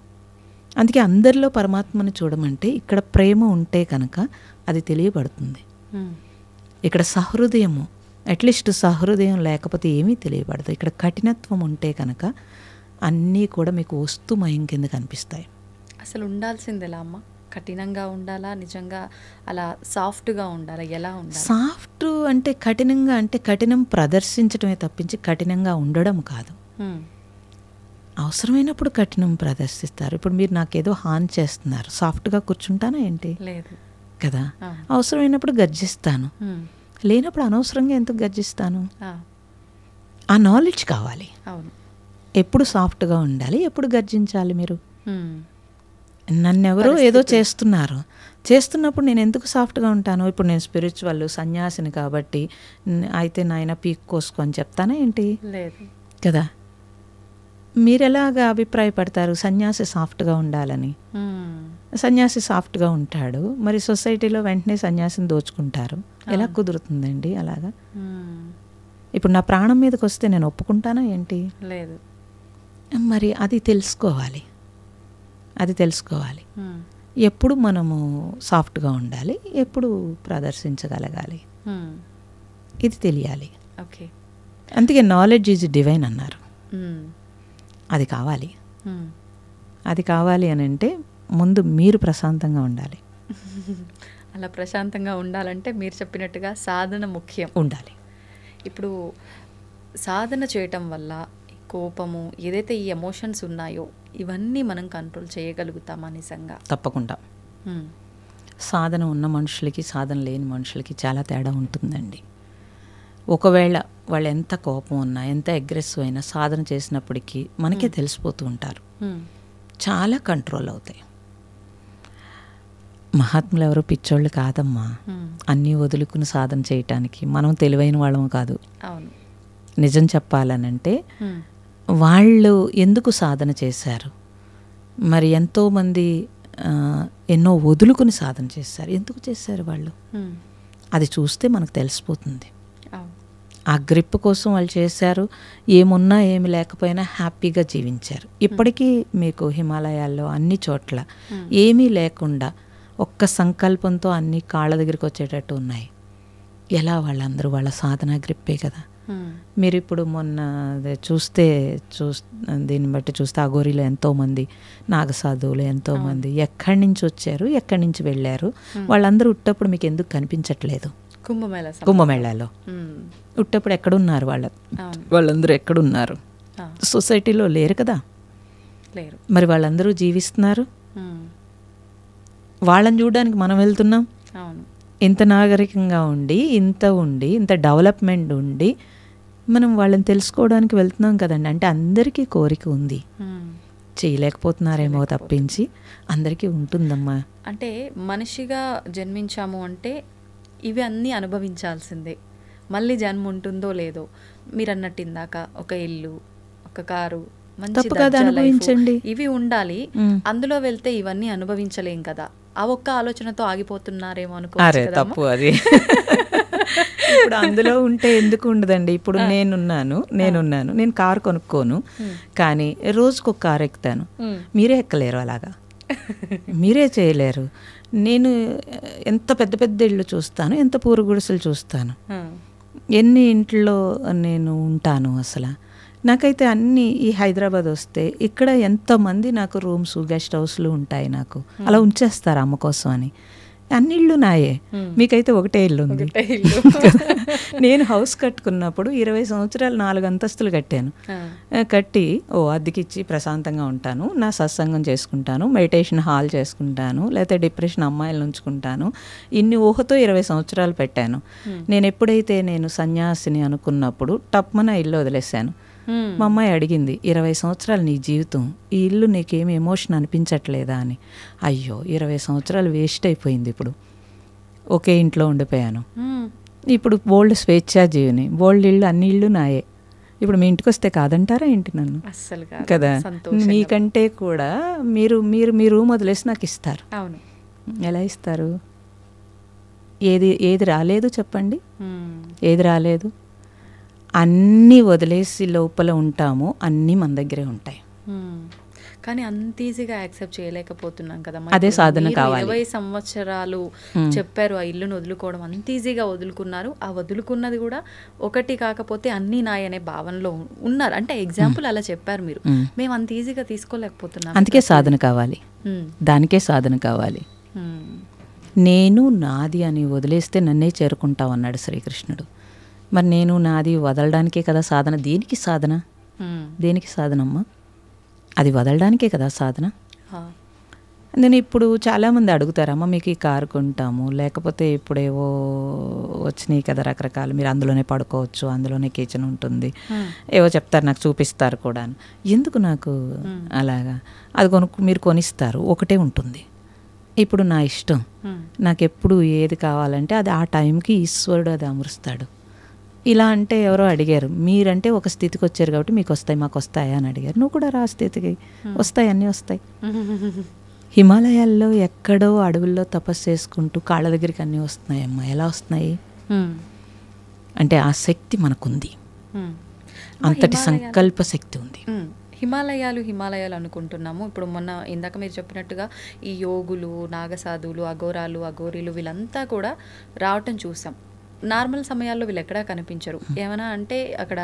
అందుకే అందరిలో పరమాత్మని చూడమంటే ఇక్కడ ప్రేమ ఉంటే కనుక అది తెలియబడుతుంది. ఇక్కడ సహృదయము, అట్లీస్ట్ సహృదయం లేకపోతే ఏమీ తెలియబడదు. ఇక్కడ కఠినత్వం ఉంటే కనుక అన్నీ కూడా మీకు వస్తుమయం కింద కనిపిస్తాయి. అసలు ఉండాల్సింది ఎలా అమ్మ? కఠినంగా ఉండాలా, నిజంగా అలా సాఫ్ట్గా ఉండాలా? ఎలా ఉండాలి? సాఫ్ట్ అంటే కఠినంగా అంటే కఠినం ప్రదర్శించడమే తప్పించి కఠినంగా ఉండడం కాదు. అవసరమైనప్పుడు కఠినం ప్రదర్శిస్తారు. ఇప్పుడు మీరు నాకేదో హాని చేస్తున్నారు, సాఫ్ట్గా కూర్చుంటానా ఏంటి? లేదు కదా. అవసరమైనప్పుడు గర్జిస్తాను, లేనప్పుడు అనవసరంగా ఎందుకు గర్జిస్తాను? ఆ నాలెడ్జ్ కావాలి. అవును. ఎప్పుడు సాఫ్ట్గా ఉండాలి, ఎప్పుడు గర్జించాలి. మీరు నన్నెవరో ఏదో చేస్తున్నప్పుడు నేను ఎందుకు సాఫ్ట్గా ఉంటాను? ఇప్పుడు నేను స్పిరిచువల్ సన్యాసిని కాబట్టి అయితే నాయన పీక్ కోసుకొని చెప్తానా ఏంటి? లేదు కదా. మీరెలాగా అభిప్రాయపడతారు సన్యాసి సాఫ్ట్గా ఉండాలని? సన్యాసి సాఫ్ట్గా ఉంటాడు, మరి సొసైటీలో వెంటనే సన్యాసిని దోచుకుంటారు. ఎలా కుదురుతుందండి అలాగా? ఇప్పుడు నా ప్రాణం మీదకి వస్తే నేను ఒప్పుకుంటానా ఏంటి? లేదు. మరి అది తెలుసుకోవాలి. ఎప్పుడు మనము సాఫ్ట్గా ఉండాలి, ఎప్పుడు ప్రదర్శించగలగాలి, ఇది తెలియాలి. ఓకే. అందుకే నాలెడ్జ్ ఈజ్ డివైన్ అన్నారు. అది కావాలి అని అంటే ముందు మీరు ప్రశాంతంగా ఉండాలి. అలా ప్రశాంతంగా ఉండాలంటే మీరు చెప్పినట్టుగా సాధన ముఖ్యం ఉండాలి. ఇప్పుడు సాధన చేయటం వల్ల కోపము, ఏదైతే ఈ ఎమోషన్స్ ఉన్నాయో ఇవన్నీ మనం కంట్రోల్ చేయగలుగుతామా నిజంగా? తప్పకుండా. సాధన ఉన్న మనుషులకి సాధన లేని మనుషులకి చాలా తేడా ఉంటుందండి. ఒకవేళ వాళ్ళు ఎంత కోపం ఉన్నా, ఎంత అగ్రెసివ్ అయినా సాధన చేసినప్పటికీ మనకే తెలిసిపోతూ ఉంటారు. చాలా కంట్రోల్ అవుతాయి. మహాత్ములు ఎవరు పిచ్చోళ్ళు కాదమ్మా. అన్నీ వదులుకుని సాధన చేయటానికి మనం తెలివైన వాళ్ళము కాదు. నిజం చెప్పాలనంటే వాళ్ళు ఎందుకు సాధన చేశారు? మరి ఎంతోమంది ఎన్నో వదులుకుని సాధన చేశారు. ఎందుకు చేశారు వాళ్ళు? అది చూస్తే మనకు తెలిసిపోతుంది. ఆ గ్రిప్ కోసం వాళ్ళు చేశారు. ఏమున్నా ఏమి లేకపోయినా హ్యాపీగా జీవించారు. ఇప్పటికీ మీకు హిమాలయాల్లో అన్ని చోట్ల ఏమీ లేకుండా ఒక్క సంకల్పంతో అన్ని కాళ్ళ దగ్గరికి వచ్చేటట్టు ఉన్నాయి. ఎలా? వాళ్ళందరూ వాళ్ళ సాధన గ్రిప్పే కదా. మీరు ఇప్పుడు మొన్న దీన్ని బట్టి చూస్తే అఘోరీలో ఎంతోమంది నాగసాధువులు ఎంతోమంది ఎక్కడి నుంచి వచ్చారు, ఎక్కడి నుంచి వెళ్ళారు, వాళ్ళందరూ ఉట్టప్పుడు మీకు ఎందుకు కనిపించట్లేదు? కుంభమేళాలో ఉట్టప్పుడు ఎక్కడున్నారు వాళ్ళందరూ ఎక్కడున్నారు? సొసైటీలో లేరు కదా. మరి వాళ్ళందరూ జీవిస్తున్నారు. వాళ్ళని చూడడానికి మనం వెళ్తున్నాం. ఇంత నాగరికంగా ఉండి, ఇంత డెవలప్మెంట్ ఉండి మనం వాళ్ళని తెలుసుకోవడానికి వెళ్తున్నాం కదండి. అంటే అందరికీ కోరిక ఉంది, చేయలేకపోతున్నారేమో తప్పించి అందరికీ ఉంటుందమ్మా. అంటే మనిషిగా జన్మించాము అంటే ఇవి అన్నీ అనుభవించాల్సిందే. మళ్ళీ జన్మ ఉంటుందో లేదో, మీరు అన్నట్టు ఇందాక ఒక ఇల్లు, ఒక కారు, అనుభవించండి, ఇవి ఉండాలి. అందులో వెళ్తే ఇవన్నీ అనుభవించలేం కదా. ఆ ఒక్క ఆలోచనతో ఆగిపోతున్నారేమో తప్పు అది. ఇప్పుడు అందులో ఉంటే ఎందుకు ఉండదండి? ఇప్పుడు నేను కారు కొనుక్కోను, కానీ రోజుకొక కారు ఎక్కుతాను. మీరే ఎక్కలేరు, అలాగా మీరే చేయలేరు. నేను ఎంత పెద్ద పెద్ద ఇళ్ళు చూస్తాను, ఎంత పూరు గుడిసెలు చూస్తాను, ఎన్ని ఇంట్లో నేను ఉంటాను. అసలు నాకైతే అన్నీ ఈ హైదరాబాద్ వస్తే ఇక్కడ ఎంతమంది నాకు రూమ్స్, గెస్ట్ హౌస్లు ఉంటాయి. నాకు అలా ఉంచేస్తారు అమ్మ కోసం అని. అన్ని ఇళ్ళు నాయే, మీకైతే ఒకటే ఇల్లు ఉంది. నేను హౌస్ కట్టుకున్నప్పుడు 20 సంవత్సరాలు 4 అంతస్తులు కట్టాను. కట్టి అద్దెకిచ్చి ప్రశాంతంగా ఉంటాను, నా సత్సంగం చేసుకుంటాను, మెడిటేషన్ హాల్ చేసుకుంటాను, లేకపోతే డిప్రెషన్ అమ్మాయిలను ఉంచుకుంటాను. ఇన్ని ఊహతో 20 సంవత్సరాలు పెట్టాను. నేను ఎప్పుడైతే సన్యాసిని అనుకున్నప్పుడు టప్మన ఇల్లు వదిలేశాను. మా అమ్మాయి అడిగింది, 20 సంవత్సరాలు నీ జీవితం, ఈ ఇల్లు నీకేమి ఎమోషన్ అనిపించట్లేదా అని. అయ్యో, 20 సంవత్సరాలు వేస్ట్ అయిపోయింది. ఇప్పుడు ఒకే ఇంట్లో ఉండిపోయాను. ఇప్పుడు బోల్డ్ స్వేచ్ఛాజీవిని, బోల్డ్ ఇళ్ళు, అన్ని ఇళ్ళు నాయే. ఇప్పుడు మీ ఇంటికి వస్తే కాదంటారా ఏంటి నన్ను? అస్సలు కదా. మీకంటే కూడా మీరు మీ రూమ్ వదిలేసి నాకు ఇస్తారు. ఎలా ఇస్తారు? ఏది రాలేదు చెప్పండి, ఏది రాలేదు? అన్నీ వదిలేసి లోపల ఉంటాము, అన్నీ మన దగ్గరే ఉంటాయి. కానీ అంత ఈజీగా యాక్సెప్ట్ చేయలేకపోతున్నాం కదా. అదే సాధన కావాలి. 20 సంవత్సరాలు చెప్పారు ఆ ఇల్లును వదులుకోవడం, అంత ఈజీగా వదులుకున్నారు. ఆ వదులుకున్నది కూడా ఒకటి కాకపోతే అన్నీ నాయ అనే భావనలో ఉన్నారు. అంటే ఎగ్జాంపుల్ అలా చెప్పారు మీరు. మేము అంత ఈజీగా తీసుకోలేకపోతున్నాం. అందుకే సాధన కావాలి, దానికే సాధన కావాలి. నేను నాది అని వదిలేస్తే నన్నే చేరుకుంటావు అన్నాడు శ్రీకృష్ణుడు. మరి నేను నాది వదలడానికే కదా సాధన. దేనికి సాధన? దేనికి సాధనమ్మా? అది వదలడానికే కదా సాధన. నేను ఇప్పుడు చాలామంది అడుగుతారమ్మా, మీకు ఈ కారు కొంటాము, లేకపోతే ఇప్పుడేవో వచ్చినాయి కదా రకరకాలు, మీరు అందులోనే పడుకోవచ్చు, అందులోనే కిచెన్ ఉంటుంది, ఏవో చెప్తారు, నాకు చూపిస్తారు కూడా. ఎందుకు నాకు అలాగా? అది మీరు కొనిస్తారు, ఒకటే ఉంటుంది. ఇప్పుడు నా ఇష్టం, నాకు ఎప్పుడు ఏది కావాలంటే అది ఆ టైంకి ఈశ్వరుడు అది అమరుస్తాడు. ఇలా అంటే ఎవరో అడిగారు, మీరంటే ఒక స్థితికి వచ్చారు కాబట్టి మీకు వస్తాయి, మాకు వస్తాయా అని అడిగారు. నువ్వు కూడా రా స్థితికి, వస్తాయి, అన్నీ వస్తాయి. హిమాలయాల్లో ఎక్కడో అడవుల్లో తపస్సు చేసుకుంటూ కాళ్ళ దగ్గరికి అన్నీ వస్తున్నాయమ్మా. ఎలా వస్తున్నాయి అంటే ఆ శక్తి మనకుంది. అంతటి సంకల్ప శక్తి ఉంది. హిమాలయాలు అనుకుంటున్నాము. ఇప్పుడు మొన్న ఇందాక మీరు చెప్పినట్టుగా ఈ యోగులు, నాగసాధువులు, అఘోరాలు, అఘోరీలు వీళ్ళంతా కూడా రావటం చూసాం. నార్మల్ సమయాల్లో వీళ్ళు ఎక్కడా కనిపించరు. ఏమైనా అంటే అక్కడ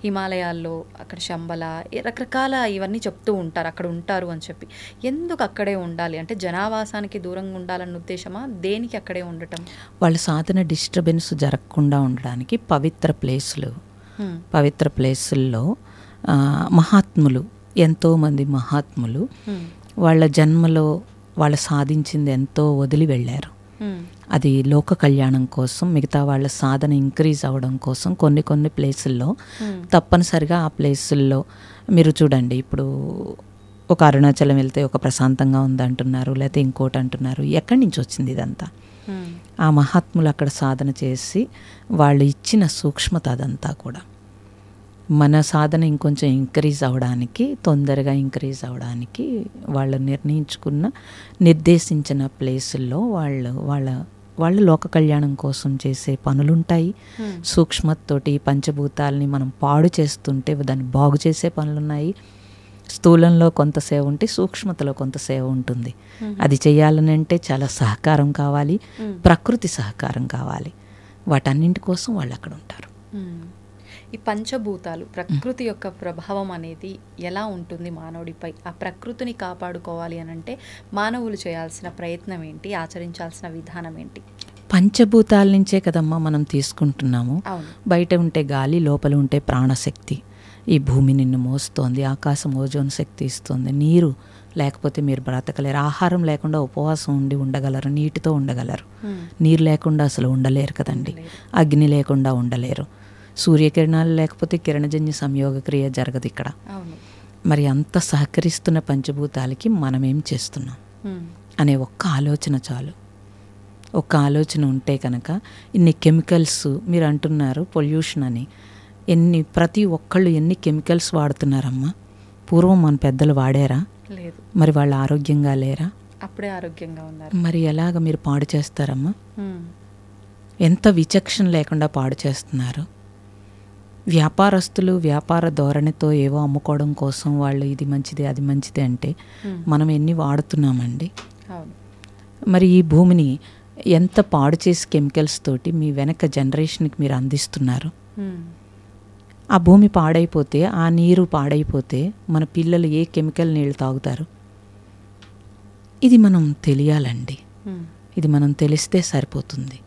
హిమాలయాల్లో అక్కడ శంబల రకరకాల ఇవన్నీ చెప్తూ ఉంటారు, అక్కడ ఉంటారు అని చెప్పి. ఎందుకు అక్కడే ఉండాలి అంటే జనావాసానికి దూరంగా ఉండాలన్న ఉద్దేశమా, దేనికి అక్కడే ఉండటం? వాళ్ళ సాధన డిస్టర్బెన్స్ జరగకుండా ఉండడానికి పవిత్ర ప్లేసుల్లో మహాత్ములు, ఎంతోమంది మహాత్ములు వాళ్ళ జన్మలో వాళ్ళు సాధించింది ఎంతో వదిలి వెళ్ళారు. అది లోక కళ్యాణం కోసం, మిగతా వాళ్ళ సాధన ఇంక్రీజ్ అవ్వడం కోసం కొన్ని ప్లేసుల్లో తప్పనిసరిగా ఆ ప్లేసుల్లో మీరు చూడండి. ఇప్పుడు ఒక అరుణాచలం వెళ్తే ఒక ప్రశాంతంగా ఉందంటున్నారు, లేకపోతే ఇంకోటి అంటున్నారు. ఎక్కడి నుంచి వచ్చింది ఇదంతా? ఆ మహాత్ములు అక్కడ సాధన చేసి వాళ్ళు ఇచ్చిన సూక్ష్మత అదంతా కూడా మన సాధన ఇంకొంచెం ఇంక్రీజ్ అవ్వడానికి, తొందరగా ఇంక్రీజ్ అవ్వడానికి వాళ్ళు నిర్దేశించిన ప్లేసుల్లో వాళ్ళ లోక కళ్యాణం కోసం చేసే పనులుంటాయి. సూక్ష్మతతోటి పంచభూతాలని మనం పాడు చేస్తుంటే దాన్ని బాగు చేసే పనులున్నాయి. స్థూలంలో కొంత సేవ ఉంటే సూక్ష్మతలో కొంత సేవ ఉంటుంది. అది చేయాలని అంటే చాలా సహకారం కావాలి, ప్రకృతి సహకారం కావాలి. వాటన్నింటి కోసం వాళ్ళు అక్కడ ఉంటారు. ఈ పంచభూతాలు, ప్రకృతి యొక్క ప్రభావం అనేది ఎలా ఉంటుంది మానవుడిపై? ఆ ప్రకృతిని కాపాడుకోవాలి అని అంటే మానవులు చేయాల్సిన ప్రయత్నం ఏంటి, ఆచరించాల్సిన విధానం ఏంటి? పంచభూతాల నుంచే కదమ్మా మనం తీసుకుంటున్నాము. బయట ఉంటే గాలి, లోపల ఉంటే ప్రాణశక్తి. ఈ భూమి నిన్ను మోస్తోంది, ఆకాశం ఓజోన్ శక్తి ఇస్తుంది. నీరు లేకపోతే మీరు బ్రతకలేరు. ఆహారం లేకుండా ఉపవాసం ఉండగలరు, నీటితో ఉండగలరు. నీరు లేకుండా అసలు ఉండలేరు కదండి. అగ్ని లేకుండా ఉండలేరు. సూర్యకిరణాలు లేకపోతే కిరణజన్య సంయోగ క్రియ జరగదు ఇక్కడ. మరి అంత సహకరిస్తున్న పంచభూతాలకి మనమేం చేస్తున్నాం అనే ఒక్క ఆలోచన చాలు. ఒక్క ఆలోచన ఉంటే కనుక ఇన్ని కెమికల్స్ మీరు అంటున్నారు పొల్యూషన్ అని, ప్రతి ఒక్కళ్ళు ఎన్ని కెమికల్స్ వాడుతున్నారమ్మా. పూర్వం మన పెద్దలు వాడారా? లేదు. మరి వాళ్ళు ఆరోగ్యంగా లేరా? అప్పుడే ఆరోగ్యంగా ఉన్నారు. మరి ఎలాగ మీరు పాడు చేస్తారమ్మా? ఎంత విచక్షణ లేకుండా పాడు చేస్తున్నారు. వ్యాపారస్తులు వ్యాపార ధోరణితో ఏవో అమ్ముకోవడం కోసం వాళ్ళు ఇది మంచిది అది మంచిది అంటే మనం ఎన్ని వాడుతున్నామండి. మరి ఈ భూమిని ఎంత పాడు చేసి కెమికల్స్ తోటి మీ వెనక జనరేషన్కి మీరు అందిస్తున్నారు. ఆ భూమి పాడైపోతే, ఆ నీరు పాడైపోతే మన పిల్లలు ఏ కెమికల్ నీళ్ళు తాగుతారు? ఇది మనం తెలియాలండి. ఇది మనం తెలిస్తే సరిపోతుంది.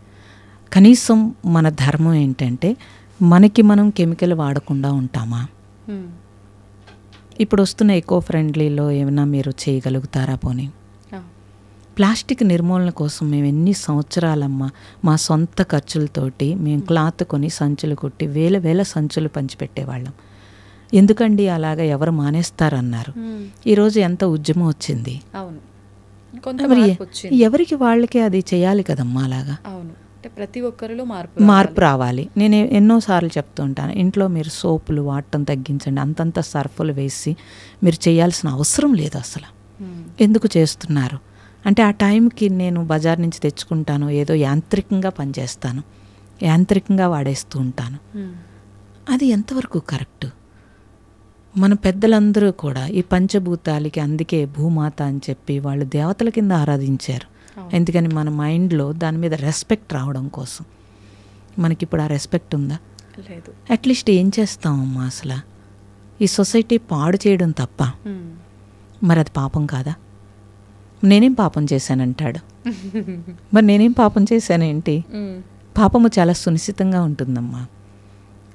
కనీసం మన ధర్మం ఏంటంటే మనకి మనం కెమికల్ వాడకుండా ఉంటామా? ఇప్పుడు వస్తున్న ఎకో ఫ్రెండ్లీలో ఏమైనా మీరు చేయగలుగుతారా? పోనీ ప్లాస్టిక్ నిర్మూలన కోసం మేము ఎన్ని సంవత్సరాలమ్మా మా సొంత ఖర్చులతోటి మేము క్లాత్ కొని సంచులు కొట్టి వేల సంచులు పంచిపెట్టేవాళ్ళం. ఎందుకండి అలాగా ఎవరు మానేస్తారన్నారు. ఈరోజు ఎంత ఉద్యమం వచ్చింది. మరి ఎవరికి వాళ్ళకి అది చేయాలి కదమ్మా. అలాగా ప్రతి ఒక్కరిలో మార్పు రావాలి. నేను ఎన్నోసార్లు చెప్తూ ఉంటాను, ఇంట్లో మీరు సోపులు వాడటం తగ్గించండి. అంతంత సర్ఫులు వేసి మీరు చేయాల్సిన అవసరం లేదు అసలు. ఎందుకు చేస్తున్నారు అంటే ఆ టైంకి నేను బజార్ నుంచి తెచ్చుకుంటాను, ఏదో యాంత్రికంగా పనిచేస్తాను, యాంత్రికంగా వాడేస్తూ ఉంటాను. అది ఎంతవరకు కరెక్ట్? మన పెద్దలందరూ కూడా ఈ పంచభూతాలకి అందుకే భూమాత అని చెప్పి వాళ్ళు దేవతల కింద ఆరాధించారు. ఎందుకని మన మైండ్లో దాని మీద రెస్పెక్ట్ రావడం కోసం. మనకిప్పుడు ఆ రెస్పెక్ట్ ఉందా? లేదు. అట్లీస్ట్ ఏం చేస్తామమ్మా అసలు? ఈ సొసైటీ పాడు చేయడం తప్ప. మరి అది పాపం కాదా? నేనేం పాపం చేశానంటాడు. మరి నేనేం పాపం చేశానేంటి? పాపము చాలా సునిశ్చితంగా ఉంటుందమ్మా.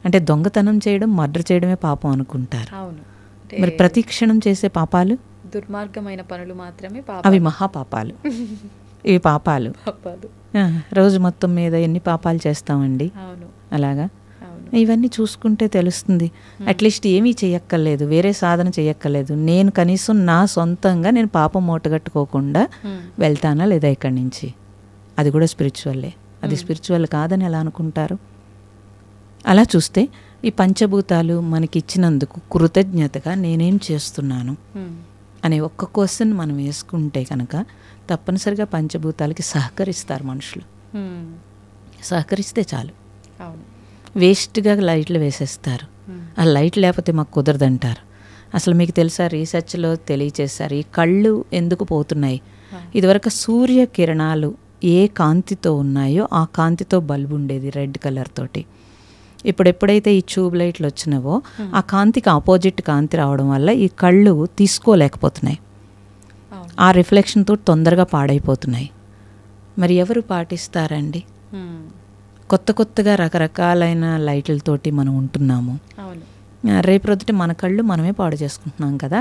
అంటే దొంగతనం చేయడం, మర్డర్ చేయడమే పాపం అనుకుంటారు. మరి ప్రతి క్షణం చేసే పాపాలు, దుర్మార్గమైన పనులు మాత్రమే అవి మహాపాపాలు. ఇవి పాపాలు. రోజు మొత్తం మీద ఎన్ని పాపాలు చేస్తామండి. అలాగా ఇవన్నీ చూసుకుంటే తెలుస్తుంది. అట్లీస్ట్ ఏమీ చెయ్యక్కర్లేదు, వేరే సాధన చెయ్యక్కర్లేదు. నేను కనీసం నా సొంతంగా నేను పాపం మూటగట్టుకోకుండా వెళ్తానా లేదా ఇక్కడి నుంచి? అది కూడా స్పిరిచువల్లే. అది స్పిరిచువల్ కాదని ఎలా అనుకుంటారు? అలా చూస్తే ఈ పంచభూతాలు మనకి ఇచ్చినందుకు కృతజ్ఞతగా నేనేం చేస్తున్నాను అనే ఒక్క క్వశ్చన్ మనం వేసుకుంటే కనుక తప్పనిసరిగా పంచభూతాలకి సహకరిస్తారు మనుషులు. సహకరిస్తే చాలు. వేస్ట్గా లైట్లు వేసేస్తారు. ఆ లైట్ లేకపోతే మాకు కుదరదంటారు. అసలు మీకు తెలుసా, రీసెర్చ్లో తెలియచేశారు ఈ కళ్ళు ఎందుకు పోతున్నాయి. ఇదివరకు సూర్యకిరణాలు ఏ కాంతితో ఉన్నాయో ఆ కాంతితో బల్బు ఉండేది రెడ్ కలర్ తోటి. ఇప్పుడు ఎప్పుడైతే ఈ ట్యూబ్ లైట్లు వచ్చినావో ఆ కాంతికి ఆపోజిట్ కాంతి రావడం వల్ల ఈ కళ్ళు తీసుకోలేకపోతున్నాయి. ఆ రిఫ్లెక్షన్తో తొందరగా పాడైపోతున్నాయి. మరి ఎవరు పాటిస్తారండి? కొత్త కొత్తగా రకరకాలైన లైట్లతోటి మనం ఉంటున్నాము. రేపు రొద్దుట మన కళ్ళు మనమే పాడు చేసుకుంటున్నాం కదా.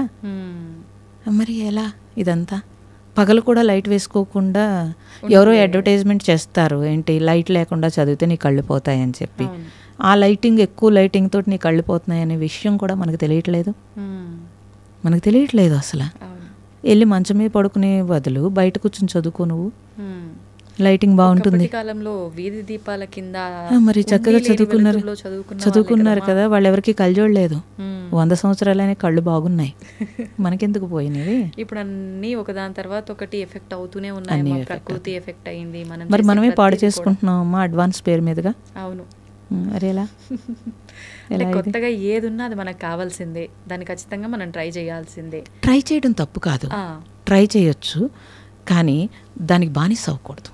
మరి ఎలా ఇదంతా? పగలు కూడా లైట్ వేసుకోకుండా ఎవరో అడ్వర్టైజ్మెంట్ చేస్తారు, ఏంటి లైట్ లేకుండా చదివితే నీ కళ్ళు పోతాయి అని చెప్పి. ఆ లైటింగ్, ఎక్కువ లైటింగ్ తోటి నీ కళ్ళు పోతున్నాయి అనే విషయం కూడా మనకు తెలియట్లేదు. అసలు వెళ్ళి మంచం మీద పడుకునే బదులు బయట కూర్చొని చదువుకో నువ్వు, లైటింగ్ బాగుంటుంది. కాలంలో వీధి దీపాల కింద మరి చక్కగా చదువుకున్నారు కదా. వాళ్ళు ఎవరికి కళ్ళజోడలేదు. 100 సంవత్సరాలనే కళ్ళు బాగున్నాయి, మనకెందుకు పోయినవి? ఇప్పుడు అన్ని ఒకదాని తర్వాత ఒకటి ఎఫెక్ట్ అవుతూనే ఉన్నాయి. ప్రకృతి ఎఫెక్ట్ అయింది, మరి మనమే పాడు చేసుకుంటున్నాం అమ్మా అడ్వాన్స్ పేరు మీదుగా. అవును. అరేలా కొత్తగా ఏది ఉన్నా అది మనకు కావాల్సిందే, దాన్ని ఖచ్చితంగా మనం ట్రై చేయాల్సిందే. ట్రై చేయడం తప్పు కాదు, ట్రై చేయొచ్చు, కానీ దానికి బానిస అవ్వకూడదు.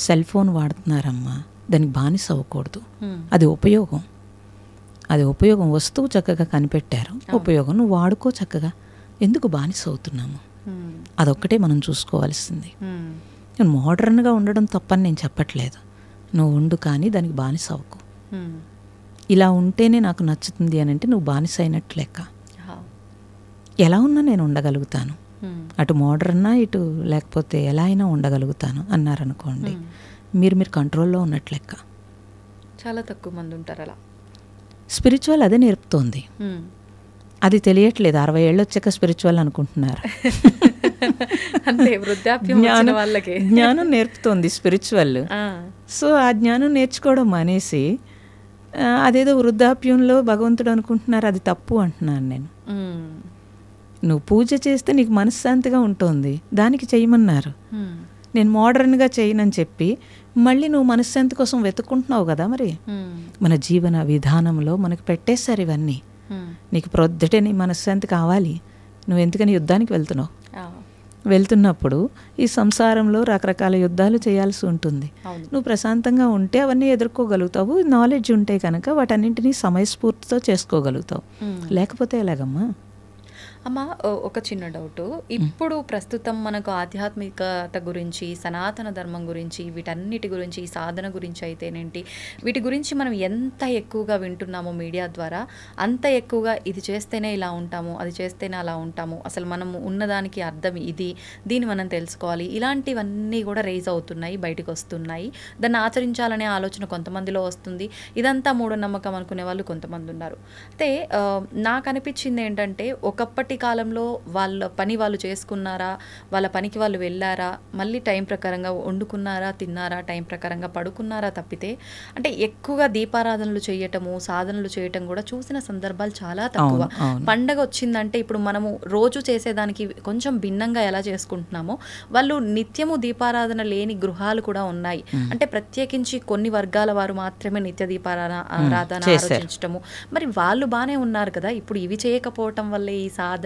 సెల్ ఫోన్ వాడుతున్నారమ్మా, దానికి బానిస అవ్వకూడదు. అది ఉపయోగం వస్తువు చక్కగా కనిపెట్టారు, ఉపయోగం నువ్వు వాడుకో చక్కగా. ఎందుకు బానిస అవుతున్నాము? అదొక్కటే మనం చూసుకోవాల్సింది. నేను మోడర్న్గా ఉండడం తప్పని నేను చెప్పట్లేదు, నువ్వు ఉండు, కానీ దానికి బానిస అవ్వకు. ఇలా ఉంటేనే నాకు నచ్చుతుంది అని అంటే నువ్వు బానిస అయినట్టు లెక్క. ఎలా ఉన్నా నేను ఉండగలుగుతాను, అటు మోడర్నా ఇటు లేకపోతే ఎలా అయినా ఉండగలుగుతాను అన్నారనుకోండి, మీరు కంట్రోల్లో ఉన్నట్లు లెక్క. చాలా తక్కువ మంది ఉంటారు అలా. స్పిరిచువల్ అదే నేర్పుతోంది, అది తెలియట్లేదు. 60 ఏళ్ళు వచ్చాక స్పిరిచువల్ అనుకుంటున్నారు. జ్ఞానం నేర్పుతోంది స్పిరిచువల్. సో ఆ జ్ఞానం నేర్చుకోవడం మానేసి అదేదో వృద్ధాప్యంలో భగవంతుడు అనుకుంటున్నారు, అది తప్పు అంటున్నాను నేను. నువ్వు పూజ చేస్తే నీకు మనశ్శాంతిగా ఉంటుంది, దానికి చేయమన్నారు. నేను మోడర్న్గా చేయనని చెప్పి మళ్ళీ నువ్వు మనశ్శాంతి కోసం వెతుక్కుంటున్నావు కదా. మరి మన జీవన విధానంలో మనకు పెట్టేశారు ఇవన్నీ. నీకు ప్రొద్దుటే నీ మనశ్శాంతి కావాలి, నువ్వు ఎందుకని యుద్ధానికి వెళ్తున్నప్పుడు ఈ సంసారంలో రకరకాల యుద్ధాలు చేయాల్సి ఉంటుంది. నువ్వు ప్రశాంతంగా ఉంటే అవన్నీ ఎదుర్కోగలుగుతావు. నాలెడ్జ్ ఉంటే కనుక వాటన్నింటినీ సమయస్ఫూర్తితో చేసుకోగలుగుతావు. లేకపోతే ఎలాగమ్మా? అమ్మ, ఒక చిన్న డౌట్. ఇప్పుడు ప్రస్తుతం మనకు ఆధ్యాత్మికత గురించి, సనాతన ధర్మం గురించి, వీటన్నిటి గురించి, ఈ సాధన గురించి అయితేనేంటి, వీటి గురించి మనం ఎంత ఎక్కువగా వింటున్నామో మీడియా ద్వారా, అంత ఎక్కువగా ఇది చేస్తేనే ఇలా ఉంటాము, అది చేస్తేనే అలా ఉంటాము, అసలు మనం ఉన్నదానికి అర్థం ఇది, దీన్ని మనం తెలుసుకోవాలి, ఇలాంటివన్నీ కూడా రేజ్ అవుతున్నాయి, బయటకు వస్తున్నాయి. దాన్ని ఆచరించాలనే ఆలోచన కొంతమందిలో వస్తుంది. ఇదంతా మూఢనమ్మకం అనుకునే వాళ్ళు కొంతమంది ఉన్నారు. అయితే నాకు అనిపించింది ఏంటంటే, ఒకప్పటి కాలంలో వాళ్ళ పని వాళ్ళు చేసుకున్నారా, వాళ్ళ పనికి వాళ్ళు వెళ్ళారా, మళ్ళీ టైం ప్రకారంగా వండుకున్నారా, తిన్నారా, టైం ప్రకారంగా పడుకున్నారా తప్పితే, అంటే ఎక్కువగా దీపారాధనలు చేయటము, సాధనలు చేయటం కూడా చూసిన సందర్భాలు చాలా తక్కువ. పండగ వచ్చిందంటే ఇప్పుడు మనము రోజు చేసేదానికి కొంచెం భిన్నంగా ఎలా చేసుకుంటున్నామో, వాళ్ళు నిత్యము దీపారాధన లేని గృహాలు కూడా ఉన్నాయి. అంటే ప్రత్యేకించి కొన్ని వర్గాల వారు మాత్రమే నిత్య దీపారాధన ఆలోచించటము. మరి వాళ్ళు బాగానే ఉన్నారు కదా. ఇప్పుడు ఇవి చేయకపోవటం వల్లే ఈ సాధన,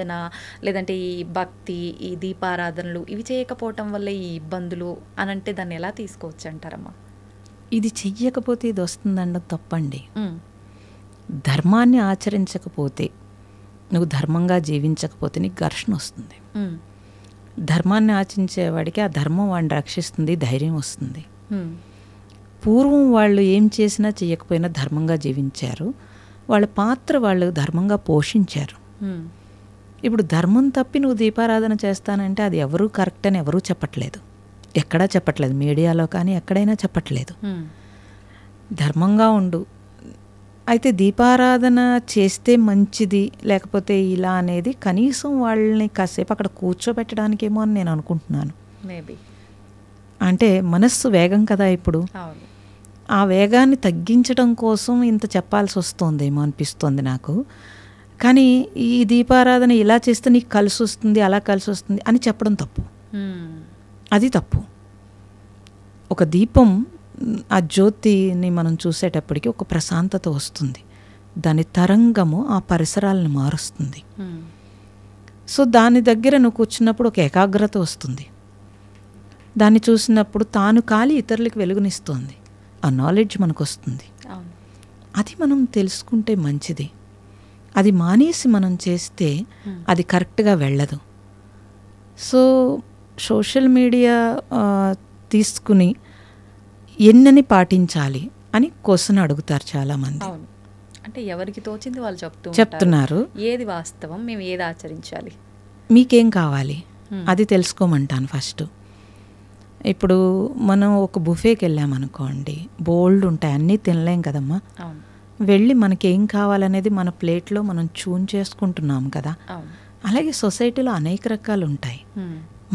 లేదంటే ఈ భక్తి, ఈ దీపారాధనలు ఇవి చేయకపోవటం వల్లే ఈ ఇబ్బందులు అని అంటే దాన్ని ఎలా తీసుకోవచ్చు అంటారమ్మా? ఇది చెయ్యకపోతే ఇది వస్తుందండం తప్పండి. ధర్మాన్ని ఆచరించకపోతే, నువ్వు ధర్మంగా జీవించకపోతే నీకు ఘర్షణ వస్తుంది. ధర్మాన్ని ఆచరించేవాడికి ఆ ధర్మం వాడిని రక్షిస్తుంది, ధైర్యం వస్తుంది. పూర్వం వాళ్ళు ఏం చేసినా చేయకపోయినా ధర్మంగా జీవించారు, వాళ్ళ పాత్ర వాళ్ళు ధర్మంగా పోషించారు. ఇప్పుడు ధర్మం తప్పి నువ్వు దీపారాధన చేస్తానంటే అది ఎవరూ కరెక్ట్ అని ఎవరూ చెప్పట్లేదు, ఎక్కడా చెప్పట్లేదు, మీడియాలో కానీ ఎక్కడైనా చెప్పట్లేదు. ధర్మంగా ఉండు. అయితే దీపారాధన చేస్తే మంచిది, లేకపోతే ఇలా అనేది కనీసం వాళ్ళని కాసేపు అక్కడ కూర్చోబెట్టడానికేమో అని నేను అనుకుంటున్నాను. మేబీ అంటే మనస్సు వేగం కదా ఇప్పుడు, ఆ వేగాన్ని తగ్గించడం కోసం ఇంత చెప్పాల్సి వస్తుందేమో అనిపిస్తుంది నాకు. కానీ ఈ దీపారాధన ఇలా చేస్తే నీకు కలిసి వస్తుంది, అలా కలిసి వస్తుంది అని చెప్పడం తప్పు. అది తప్పు. ఒక దీపం ఆ జ్యోతిని మనం చూసేటప్పటికి ఒక ప్రశాంతత వస్తుంది. దాని తరంగము ఆ పరిసరాలను మారుస్తుంది. సో దాని దగ్గర నువ్వు కూర్చున్నప్పుడు ఒక ఏకాగ్రత వస్తుంది. దాన్ని చూసినప్పుడు తాను కాలి ఇతరులకు వెలుగునిస్తుంది. ఆ నాలెడ్జ్ మనకు వస్తుంది. అది మనం తెలుసుకుంటే మంచిది. అది మానేసి మనం చేస్తే అది కరెక్ట్గా వెళ్ళదు. సో సోషల్ మీడియా తీసుకుని ఎన్నని పాటించాలి అని క్వశ్చన్ అడుగుతారు చాలామంది. అంటే ఎవరికి తోచింది వాళ్ళు చెప్తున్నారు. ఏది వాస్తవం, మేము ఏది ఆచరించాలి, మీకేం కావాలి అది తెలుసుకోమంటాను ఫస్ట్. ఇప్పుడు మనం ఒక బుఫేకి వెళ్ళామనుకోండి, బోల్డ్ ఉంటాయి, అన్నీ తినలేం కదమ్మా. వెళ్ళి మనకేం కావాలనేది మన ప్లేట్లో మనం చూన్ చేసుకుంటున్నాం కదా. అలాగే సొసైటీలో అనేక రకాలు ఉంటాయి.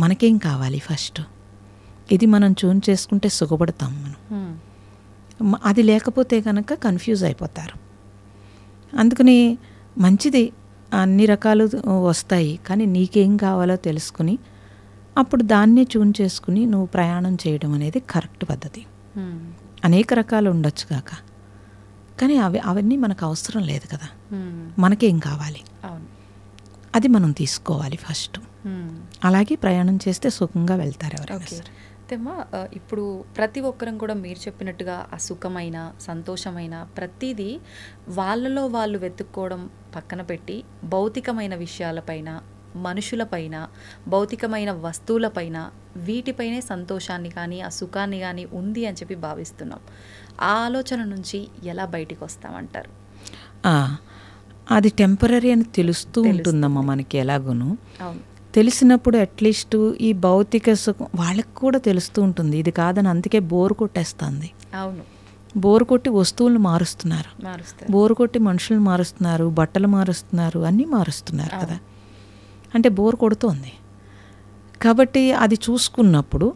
మనకేం కావాలి ఫస్ట్, ఇది మనం చూన్ చేసుకుంటే సుఖపడతాం మనం. అది లేకపోతే కనుక కన్ఫ్యూజ్ అయిపోతారు. అందుకని మంచిది, అన్ని రకాలు వస్తాయి, కానీ నీకేం కావాలో తెలుసుకుని అప్పుడు దాన్నే చూన్ చేసుకుని నువ్వు ప్రయాణం చేయడం అనేది కరెక్ట్ పద్ధతి. అనేక రకాలు ఉండొచ్చు కాక, కానీ అవన్నీ మనకు అవసరం లేదు కదా. మనకేం కావాలి అది మనం తీసుకోవాలి ఫస్ట్. అలాగే ప్రయాణం చేస్తే సుఖంగా వెళ్తారు ఎవరైనా సరే. ఇప్పుడు ప్రతి ఒక్కరం కూడా మీరు చెప్పినట్టుగా ఆ సుఖమైన, సంతోషమైన ప్రతిదీ వాళ్ళలో వాళ్ళు వెతుక్కోవడం పక్కన పెట్టి భౌతికమైన విషయాలపైన, మనుషులపైన, భౌతికమైన వస్తువులపైన, వీటిపైనే సంతోషాన్ని కానీ ఆ సుఖాన్ని కానీ ఉంది అని చెప్పి భావిస్తున్నాం. ఆ ఆలోచన నుంచి ఎలా బయటికి వస్తామంటారు? అది టెంపరరీ అని తెలుస్తూ ఉంటుందమ్మా మనకి ఎలాగోను. తెలిసినప్పుడు అట్లీస్ట్ ఈ భౌతిక సుఖం వాళ్ళకి కూడా తెలుస్తూ ఉంటుంది, ఇది కాదని. అందుకే బోర్ కొట్టేస్తుంది. అవును, బోర్ కొట్టి వస్తువులను మారుస్తున్నారు, బోర్ కొట్టి మనుషులను మారుస్తున్నారు, బట్టలు మారుస్తున్నారు, అన్నీ మారుస్తున్నారు కదా. అంటే బోర్ కొడుతోంది కాబట్టి అది చూసుకున్నప్పుడు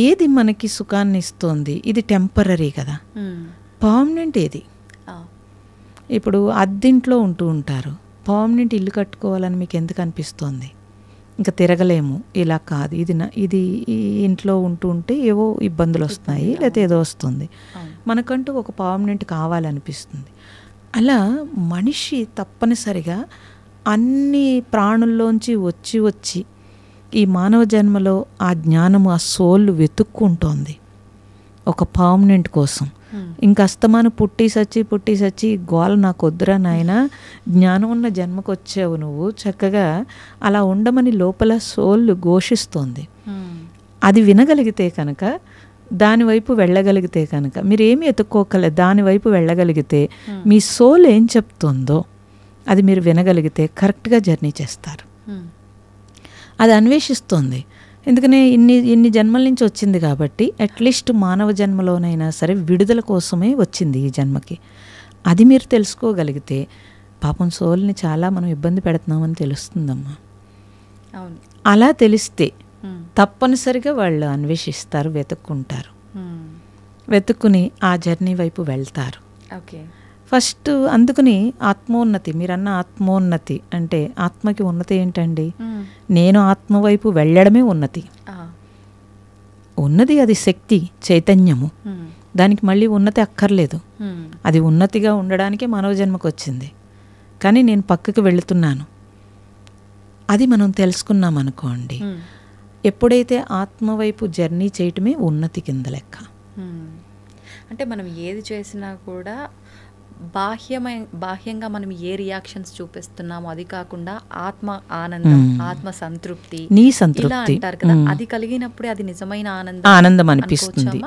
ఏది మనకి సుఖాన్ని ఇస్తుంది, ఇది టెంపరరీ కదా. పర్మనెంట్ ఏది? ఇప్పుడు అద్దెంట్లో ఉంటూ ఉంటారు, పర్మనెంట్ ఇల్లు కట్టుకోవాలని మీకు ఎందుకు అనిపిస్తోంది? ఇంకా తిరగలేము, ఇలా కాదు, ఇది ఇంట్లో ఉంటే ఏవో ఇబ్బందులు వస్తున్నాయి, లేకపోతే ఏదో వస్తుంది, మనకంటూ ఒక పర్మనెంట్ కావాలనిపిస్తుంది. అలా మనిషి తప్పనిసరిగా అన్ని ప్రాణుల్లోంచి వచ్చి ఈ మానవ జన్మలో ఆ జ్ఞానము, ఆ సోల్ వెతుక్కుంటోంది ఒక పర్మనెంట్ కోసం. ఇంకా అస్తమాను పుట్టి సచ్చి గోల నాకు వద్దురా నాయన, జ్ఞానం ఉన్న జన్మకు వచ్చావు నువ్వు, చక్కగా అలా ఉండమని లోపల సోల్ ఘోషిస్తోంది. అది వినగలిగితే కనుక, దానివైపు వెళ్ళగలిగితే కనుక, మీరు ఏమి ఎత్తుక్కోకలేదు, దానివైపు వెళ్ళగలిగితే మీ సోల్ ఏం చెప్తుందో అది మీరు వినగలిగితే కరెక్ట్గా జర్నీ చేస్తారు. అది అన్వేషిస్తోంది, ఎందుకనే ఇన్ని జన్మల నుంచి వచ్చింది కాబట్టి అట్లీస్ట్ మానవ జన్మలోనైనా సరే విడుదల కోసమే వచ్చింది ఈ జన్మకి. అది మీరు తెలుసుకోగలిగితే పాపం సోల్ని చాలా మనం ఇబ్బంది పెడుతున్నామని తెలుస్తుందమ్మా. అలా తెలిస్తే తప్పనిసరిగా వాళ్ళు అన్వేషిస్తారు, వెతుక్కుంటారు, వెతుక్కుని ఆ జర్నీ వైపు వెళ్తారు. ఫస్ట్ అందుకని ఆత్మోన్నతి, మీరన్న ఆత్మోన్నతి అంటే ఆత్మకి ఉన్నతి ఏంటండి? నేను ఆత్మ వైపు వెళ్ళడమే ఉన్నతి. ఉన్నది అది శక్తి, చైతన్యము, దానికి మళ్ళీ ఉన్నతి అక్కర్లేదు. అది ఉన్నతిగా ఉండడానికే మానవ జన్మకు వచ్చింది. కానీ నేను పక్కకి వెళుతున్నాను, అది మనం తెలుసుకున్నాం అనుకోండి, ఎప్పుడైతే ఆత్మ వైపు జర్నీ చేయటమే ఉన్నతి కింద లెక్క. అంటే మనం ఏది చేసినా కూడా బాహ్యంగా మనం ఏ రియాక్షన్స్ చూపిస్తున్నామో అది కాకుండా ఆత్మ ఆనందం, ఆత్మ సంతృప్తి, నీ సంతృప్తి అంటారు కదా, అది కలిగినప్పుడే అది నిజమైన ఆనందం అనిపిస్తుంది.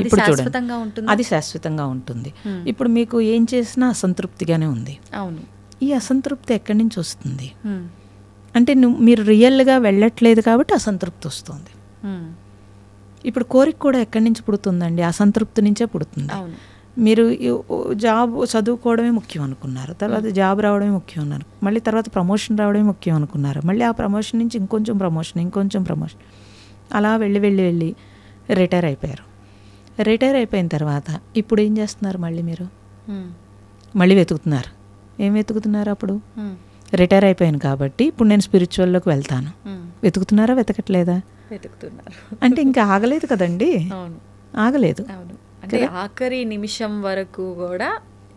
ఇప్పుడు శాశ్వతంగా ఉంటుంది, అది శాశ్వతంగా ఉంటుంది. ఇప్పుడు మీకు ఏం చేసినా అసంతృప్తిగానే ఉంది. అవును, ఈ అసంతృప్తి ఎక్కడి నుంచి వస్తుంది అంటే మీరు రియల్గా వెళ్ళట్లేదు కాబట్టి అసంతృప్తి వస్తుంది. ఇప్పుడు కోరిక కూడా ఎక్కడి నుంచి పుడుతుందండి? అసంతృప్తి నుంచే పుడుతుంది. మీరు జాబ్ చదువుకోవడమే ముఖ్యం అనుకున్నారు, తర్వాత జాబ్ రావడమే ముఖ్యం అన్నారు, మళ్ళీ తర్వాత ప్రమోషన్ రావడమే ముఖ్యం అనుకున్నారు, మళ్ళీ ఆ ప్రమోషన్ నుంచి ఇంకొంచెం ప్రమోషన్ అలా వెళ్ళి రిటైర్ అయిపోయారు. రిటైర్ అయిపోయిన తర్వాత ఇప్పుడు ఏం చేస్తున్నారు? మళ్ళీ మీరు మళ్ళీ వెతుకుతున్నారు. ఏం వెతుకుతున్నారు? అప్పుడు రిటైర్ అయిపోయాను కాబట్టి ఇప్పుడు నేను స్పిరిచువల్లోకి వెళ్తాను. వెతుకుతున్నారా? వెతకట్లేదా? వెతుకుతున్నారు. అంటే ఇంకా ఆగలేదు కదండి. ఆగలేదు. అవును. అంటే ఆఖరి నిమిషం వరకు కూడా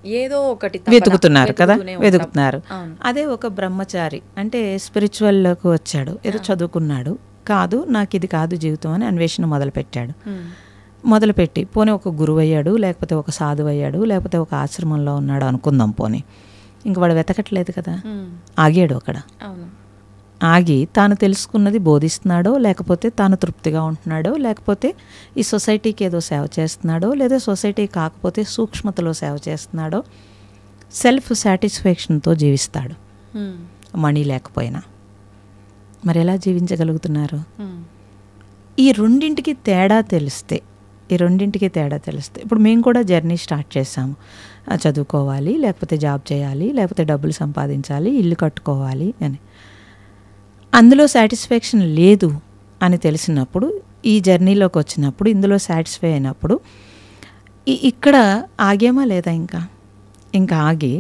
ఏదో ఒకటి వెతుకుతున్నారు కదా, వెతుకుతూనే ఉంటాం. వెతుకుతున్నారు. అవును. అదే ఒక బ్రహ్మచారి అంటే స్పిరిచువల్లోకి వచ్చాడు, ఏదో చదువుకున్నాడు, కాదు నాకు ఇది కాదు జీవితం అని అన్వేషణ మొదలుపెట్టాడు. మొదలుపెట్టి పోనీ ఒక గురువు అయ్యాడు, లేకపోతే ఒక సాధువు అయ్యాడు, లేకపోతే ఒక ఆశ్రమంలో ఉన్నాడు అనుకుందాం. పోనీ ఇంక వాడు వెతకట్లేదు కదా, ఆగాడు అక్కడ. అవును. ఆగి తాను తెలుసుకున్నది బోధిస్తున్నాడో, లేకపోతే తాను తృప్తిగా ఉంటున్నాడో, లేకపోతే ఈ సొసైటీకి ఏదో సేవ చేస్తున్నాడో, లేదా సొసైటీ కాకపోతే సూక్ష్మతలో సేవ చేస్తున్నాడో, సెల్ఫ్ సాటిస్ఫాక్షన్తో జీవిస్తాడు మనీ లేకపోయినా. మరి ఎలా జీవించగలుగుతున్నారు? ఈ రెండింటికి తేడా తెలిస్తే ఇప్పుడు మేము కూడా జర్నీ స్టార్ట్ చేసాము. చదువుకోవాలి, లేకపోతే జాబ్ చేయాలి, లేకపోతే డబ్బులు సంపాదించాలి, ఇల్లు కట్టుకోవాలి అని. అందులో సాటిస్ఫాక్షన్ లేదు అని తెలిసినప్పుడు, ఈ జర్నీలోకి వచ్చినప్పుడు, ఇందులో సాటిస్ఫై అయినప్పుడు ఇక్కడ ఆగేమా లేదా? ఇంకా ఆగి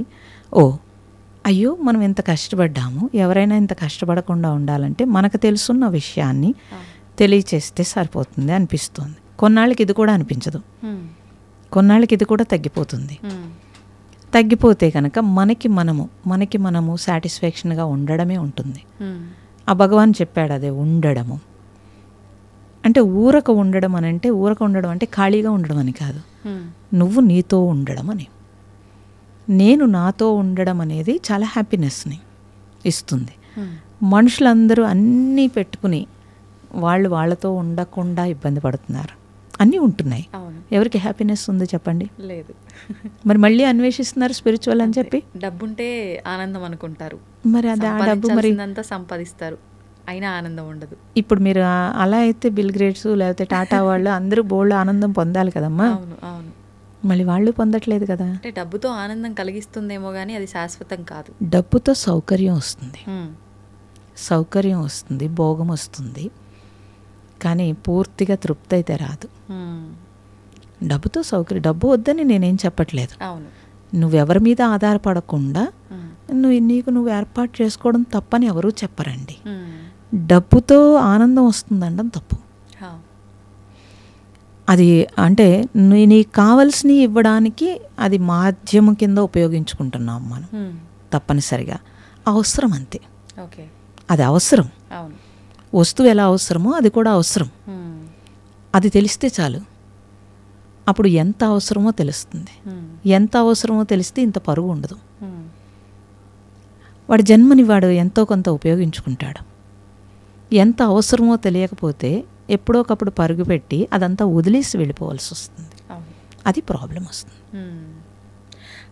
అయ్యో మనం ఇంత కష్టపడ్డాము, ఎవరైనా ఇంత కష్టపడకుండా ఉండాలంటే మనకు తెలుసున్న విషయాన్ని తెలియచేస్తే సరిపోతుంది అనిపిస్తుంది. కొన్నాళ్ళకి ఇది కూడా అనిపించదు, కొన్నాళ్ళకి ఇది కూడా తగ్గిపోతుంది. తగ్గిపోతే కనుక మనకి మనము సాటిస్ఫాక్షన్గా ఉండడమే ఉంటుంది. ఆ భగవాన్ చెప్పాడు అదే ఉండడము అంటే. ఊరక ఉండడం అంటే ఖాళీగా ఉండడం అని కాదు, నువ్వు నీతో ఉండడం అని. నేను నాతో ఉండడం అనేది చాలా హ్యాపీనెస్ని ఇస్తుంది. మనుషులందరూ అన్నీ పెట్టుకుని వాళ్ళతో ఉండకుండా ఇబ్బంది పడుతున్నారు. అన్నీ ఉంటున్నాయి, ఎవరికి హ్యాపీనెస్ ఉంది చెప్పండి? లేదు. మరి మళ్ళీ అన్వేషిస్తున్నారు స్పిరిచువల్ అని చెప్పి. డబ్బుంటే ఆనందం అనుకుంటారు, మరి అది ఆ డబ్బు మరి అంతా సంపాదిస్తారు, అయినా ఆనందం ఉండదు. ఇప్పుడు మీరు అలా అయితే బిల్ గేట్స్ లేకపోతే టాటా వాళ్ళు అందరూ బోల్డ్ ఆనందం పొందాలి కదమ్మా. అవును అవును. మళ్ళీ వాళ్ళు పొందట్లేదు కదా. అంటే డబ్బుతో ఆనందం కలిగిస్తుందేమో కానీ అది శాశ్వతం కాదు. డబ్బుతో సౌకర్యం వస్తుంది, భోగం వస్తుంది, కానీ పూర్తిగా తృప్తి అయితే రాదు. డబ్బుతో సౌకర్యం, డబ్బు వద్దని నేనేం చెప్పట్లేదు. నువ్వెవరి మీద ఆధారపడకుండా నువ్వు ఏర్పాటు చేసుకోవడం తప్పని ఎవరూ చెప్పరండి. డబ్బుతో ఆనందం వస్తుందండం తప్పు. అది అంటే నీకు కావలసినవి ఇవ్వడానికి అది మాధ్యమం కింద ఉపయోగించుకుంటున్నాం మనం తప్పనిసరిగా. అవసరం అంతే, అది అవసరం. వస్తువు ఎలా అవసరమో అది కూడా అవసరం. అది తెలిస్తే చాలు, అప్పుడు ఎంత అవసరమో తెలుస్తుంది. ఎంత అవసరమో తెలిస్తే ఇంత పరుగు ఉండదు. వాడి జన్మని వాడు ఎంతో కొంత ఉపయోగించుకుంటాడు. ఎంత అవసరమో తెలియకపోతే ఎప్పుడోకప్పుడు పరుగు పెట్టి అదంతా వదిలేసి వెళ్ళిపోవాల్సి వస్తుంది. అది ప్రాబ్లం వస్తుంది.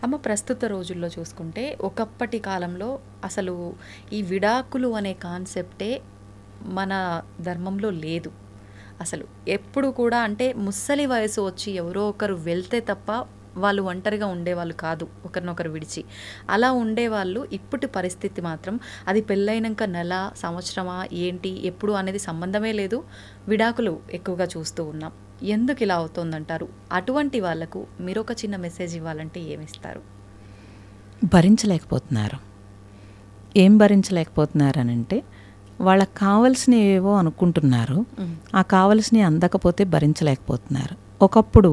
అమ్మ, ప్రస్తుత రోజుల్లో చూసుకుంటే ఒకప్పటి కాలంలో అసలు ఈ విడాకులు అనే కాన్సెప్టే మన ధర్మంలో లేదు అసలు. ఎప్పుడు కూడా అంటే ముసలి వయసు వచ్చి ఎవరో ఒకరు వెళ్తే తప్ప వాళ్ళు ఒంటరిగా ఉండేవాళ్ళు కాదు, ఒకరినొకరు విడిచి. అలా ఉండేవాళ్ళు. ఇప్పటి పరిస్థితి మాత్రం అది పెళ్ళైనాక నెల, సంవత్సరమా, ఏంటి, ఎప్పుడు అనేది సంబంధమే లేదు, విడాకులు ఎక్కువగా చూస్తూ ఉన్నాం. ఎందుకు ఇలా అవుతుందంటారు? అటువంటి వాళ్లకు మీరు ఒక చిన్న మెసేజ్ ఇవ్వాలంటే ఏమిస్తారు? భరించలేకపోతున్నారు. ఏం భరించలేకపోతున్నారనంటే వాళ్ళకి కావలసినవి ఏవో అనుకుంటున్నారు, ఆ కావలసినవి అందకపోతే భరించలేకపోతున్నారు. ఒకప్పుడు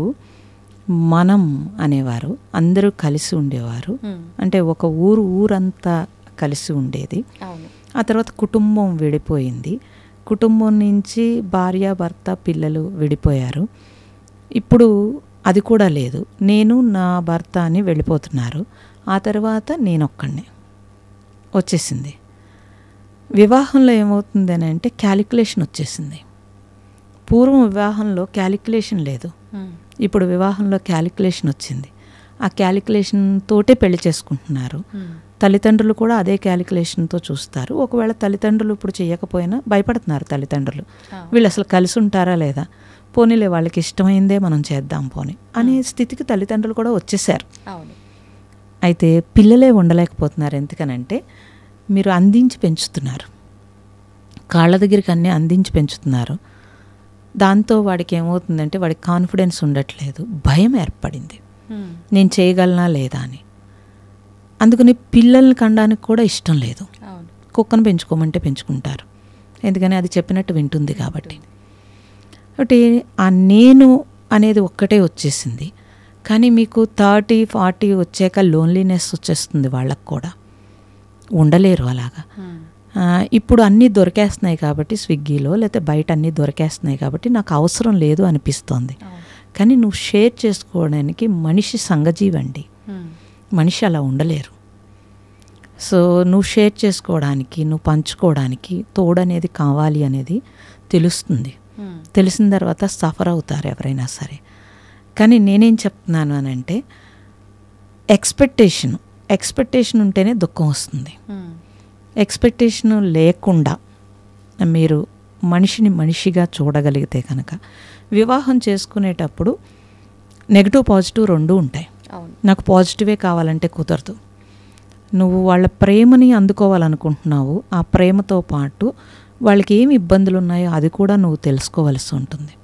మనం అనేవారు, అందరూ కలిసి ఉండేవారు. అంటే ఒక ఊరంతా కలిసి ఉండేది. ఆ తర్వాత కుటుంబం విడిపోయింది. కుటుంబం నుంచి భార్య, భర్త, పిల్లలు విడిపోయారు. ఇప్పుడు అది కూడా లేదు. నేను నా భర్త అని వెళ్ళిపోతున్నారు. ఆ తర్వాత నేనొక్కడినే వచ్చేసింది. వివాహంలో ఏమవుతుంది అని అంటే క్యాలిక్యులేషన్ వచ్చేసింది. పూర్వం వివాహంలో క్యాలిక్యులేషన్ లేదు, ఇప్పుడు వివాహంలో క్యాలిక్యులేషన్ వచ్చింది. ఆ క్యాలిక్యులేషన్ తోటే పెళ్లి చేసుకుంటున్నారు. తల్లిదండ్రులు కూడా అదే క్యాలిక్యులేషన్తో చూస్తారు. ఒకవేళ తల్లిదండ్రులు ఇప్పుడు చేయకపోయినా భయపడుతున్నారు తల్లిదండ్రులు, వీళ్ళు అసలు కలిసి ఉంటారా లేదా, పోనీలే వాళ్ళకి ఇష్టమైందే మనం చేద్దాం పోనీ అనే స్థితికి తల్లిదండ్రులు కూడా వచ్చేసారు. అయితే పిల్లలే ఉండలేకపోతున్నారు. ఎందుకనంటే మీరు అందించి పెంచుతున్నారు, కాళ్ళ దగ్గరికి అన్నీ అందించి పెంచుతున్నారు. దాంతో వాడికి ఏమవుతుందంటే వాడికి కాన్ఫిడెన్స్ ఉండట్లేదు, భయం ఏర్పడింది, నేను చేయగలనా లేదా అని. అందుకని పిల్లల్ని కనడానికి కూడా ఇష్టం లేదు. కుక్కను పెంచుకోమంటే పెంచుకుంటారు, ఎందుకని అది చెప్పినట్టు వింటుంది కాబట్టి. కాబట్టి ఆ నేను అనేది ఒక్కటే వచ్చేసింది. కానీ మీకు 30-40 వచ్చాక లోన్లీనెస్ వచ్చేస్తుంది వాళ్ళకు కూడా, ఉండలేరు అలాగా. ఇప్పుడు అన్నీ దొరికేస్తున్నాయి కాబట్టి స్విగ్గీలో, లేకపోతే బయట అన్నీ దొరికేస్తున్నాయి కాబట్టి నాకు అవసరం లేదు అనిపిస్తోంది. కానీ నువ్వు షేర్ చేసుకోవడానికి మనిషి సంఘజీవండి, మనిషి అలా ఉండలేరు. సో నువ్వు షేర్ చేసుకోవడానికి, నువ్వు పంచుకోవడానికి తోడనేది కావాలి అనేది తెలుస్తుంది. తెలిసిన తర్వాత సఫర్ అవుతారు ఎవరైనా సరే. కానీ నేనేం చెప్తున్నాను అని అంటే, ఎక్స్పెక్టేషన్ ఉంటేనే దుఃఖం వస్తుంది. ఎక్స్పెక్టేషన్ లేకుండా మీరు మనిషిని మనిషిగా చూడగలిగితే కనుక వివాహం చేసుకునేటప్పుడు నెగిటివ్ పాజిటివ్ రెండూ ఉంటాయి. నాకు పాజిటివే కావాలంటే కుదరదు. నువ్వు వాళ్ళ ప్రేమని అందుకోవాలనుకుంటున్నావు, ఆ ప్రేమతో పాటు వాళ్ళకి ఏమి ఇబ్బందులు ఉన్నాయో అది కూడా నువ్వు తెలుసుకోవలసి ఉంటుంది.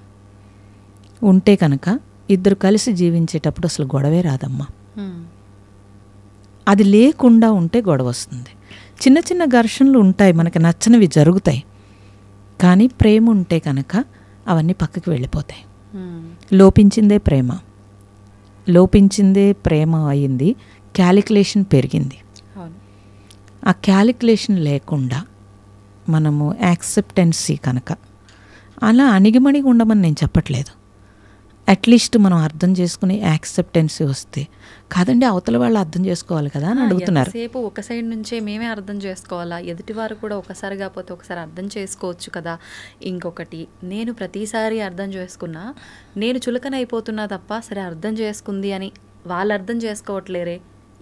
ఉంటే కనుక ఇద్దరు కలిసి జీవించేటప్పుడు అసలు గొడవే రాదమ్మా. అది లేకుండా ఉంటే గొడవ వస్తుంది. చిన్న చిన్న ఘర్షణలు ఉంటాయి, మనకి నచ్చనివి జరుగుతాయి. కానీ ప్రేమ ఉంటే కనుక అవన్నీ పక్కకి వెళ్ళిపోతాయి. లోపించిందే ప్రేమ అయింది, క్యాలిక్యులేషన్ పెరిగింది. ఆ క్యాలిక్యులేషన్ లేకుండా మనము యాక్సెప్టెన్సీ కనుక, అలా అణిగిమణిగి ఉండమని నేను చెప్పట్లేదు, అట్లీస్ట్ మనం అర్థం చేసుకుని యాక్సెప్టెన్సీ వస్తే, కాదండి అవతల వాళ్ళు అర్థం చేసుకోవాలి కదా అని అడుగుతున్నారు. సేపు ఒక సైడ్ నుంచే మేమే అర్థం చేసుకోవాలా, ఎదుటివారు కూడా ఒకసారి కాకపోతే ఒకసారి అర్థం చేసుకోవచ్చు కదా. ఇంకొకటి, నేను ప్రతిసారి అర్థం చేసుకున్నా నేను చులకనైపోతున్నా తప్ప సరే అర్థం చేసుకుంది అని వాళ్ళు అర్థం చేసుకోవట్లేరే,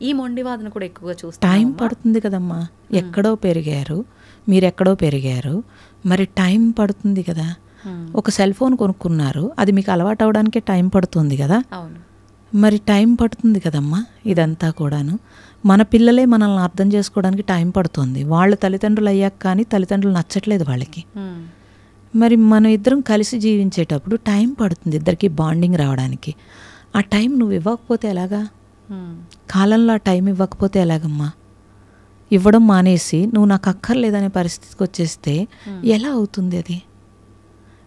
ఈ మొండివాదన కూడా ఎక్కువగా చూస్తాం. టైం పడుతుంది కదమ్మా, ఎక్కడో పెరిగారు, మీరెక్కడో పెరిగారు, మరి టైం పడుతుంది కదా. ఒక సెల్ ఫోన్ కొనుక్కున్నారు, అది మీకు అలవాటు అవడానికే టైం పడుతుంది కదా. మరి టైం పడుతుంది కదమ్మా. ఇదంతా కూడాను మన పిల్లలే మనల్ని అర్థం చేసుకోవడానికి టైం పడుతుంది. వాళ్ళ తల్లిదండ్రులు అయ్యాక కానీ తల్లిదండ్రులు నచ్చట్లేదు వాళ్ళకి. మరి మనం ఇద్దరం కలిసి జీవించేటప్పుడు టైం పడుతుంది ఇద్దరికి బాండింగ్ రావడానికి. ఆ టైం నువ్వు ఇవ్వకపోతే ఎలాగా? కాలంలో ఆ టైం ఇవ్వకపోతే ఎలాగమ్మా? ఇవ్వడం మానేసి నువ్వు నాకు అక్కర్లేదనే పరిస్థితికి వచ్చేస్తే ఎలా అవుతుంది అది?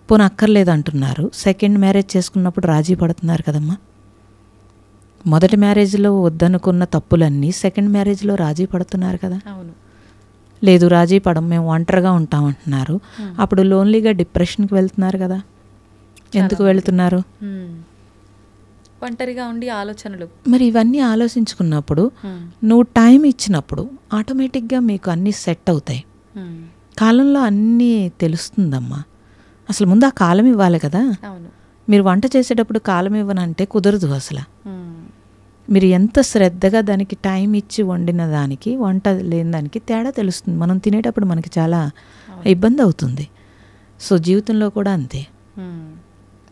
పోనీ అక్కర్లేదు అంటున్నారు, సెకండ్ మ్యారేజ్ చేసుకున్నప్పుడు రాజీ పడుతున్నారు కదమ్మా. మొదటి మ్యారేజ్లో వద్దనుకున్న తప్పులన్నీ సెకండ్ మ్యారేజ్లో రాజీ పడుతున్నారు కదా. లేదు రాజీ పడం, మేము ఒంటరిగా ఉంటామంటున్నారు, అప్పుడు లోన్లీగా డిప్రెషన్కి వెళ్తున్నారు కదా. ఎందుకు వెళ్తున్నారు? ఒంటరిగా ఉండి ఆలోచనలు. మరి ఇవన్నీ ఆలోచించుకున్నప్పుడు నువ్వు టైం ఇచ్చినప్పుడు ఆటోమేటిక్గా మీకు అన్నీ సెట్ అవుతాయి. కాలంలో అన్నీ తెలుస్తుందమ్మా. అసలు ముందు ఆ కాలం ఇవ్వాలి కదా. మీరు వంట చేసేటప్పుడు కాలం ఇవ్వనంటే కుదరదు అసలు. మీరు ఎంత శ్రద్ధగా దానికి టైం ఇచ్చి వండిన దానికి, వంట లేని దానికి తేడా తెలుస్తుంది. మనం తినేటప్పుడు మనకి చాలా ఇబ్బంది అవుతుంది. సో జీవితంలో కూడా అంతే.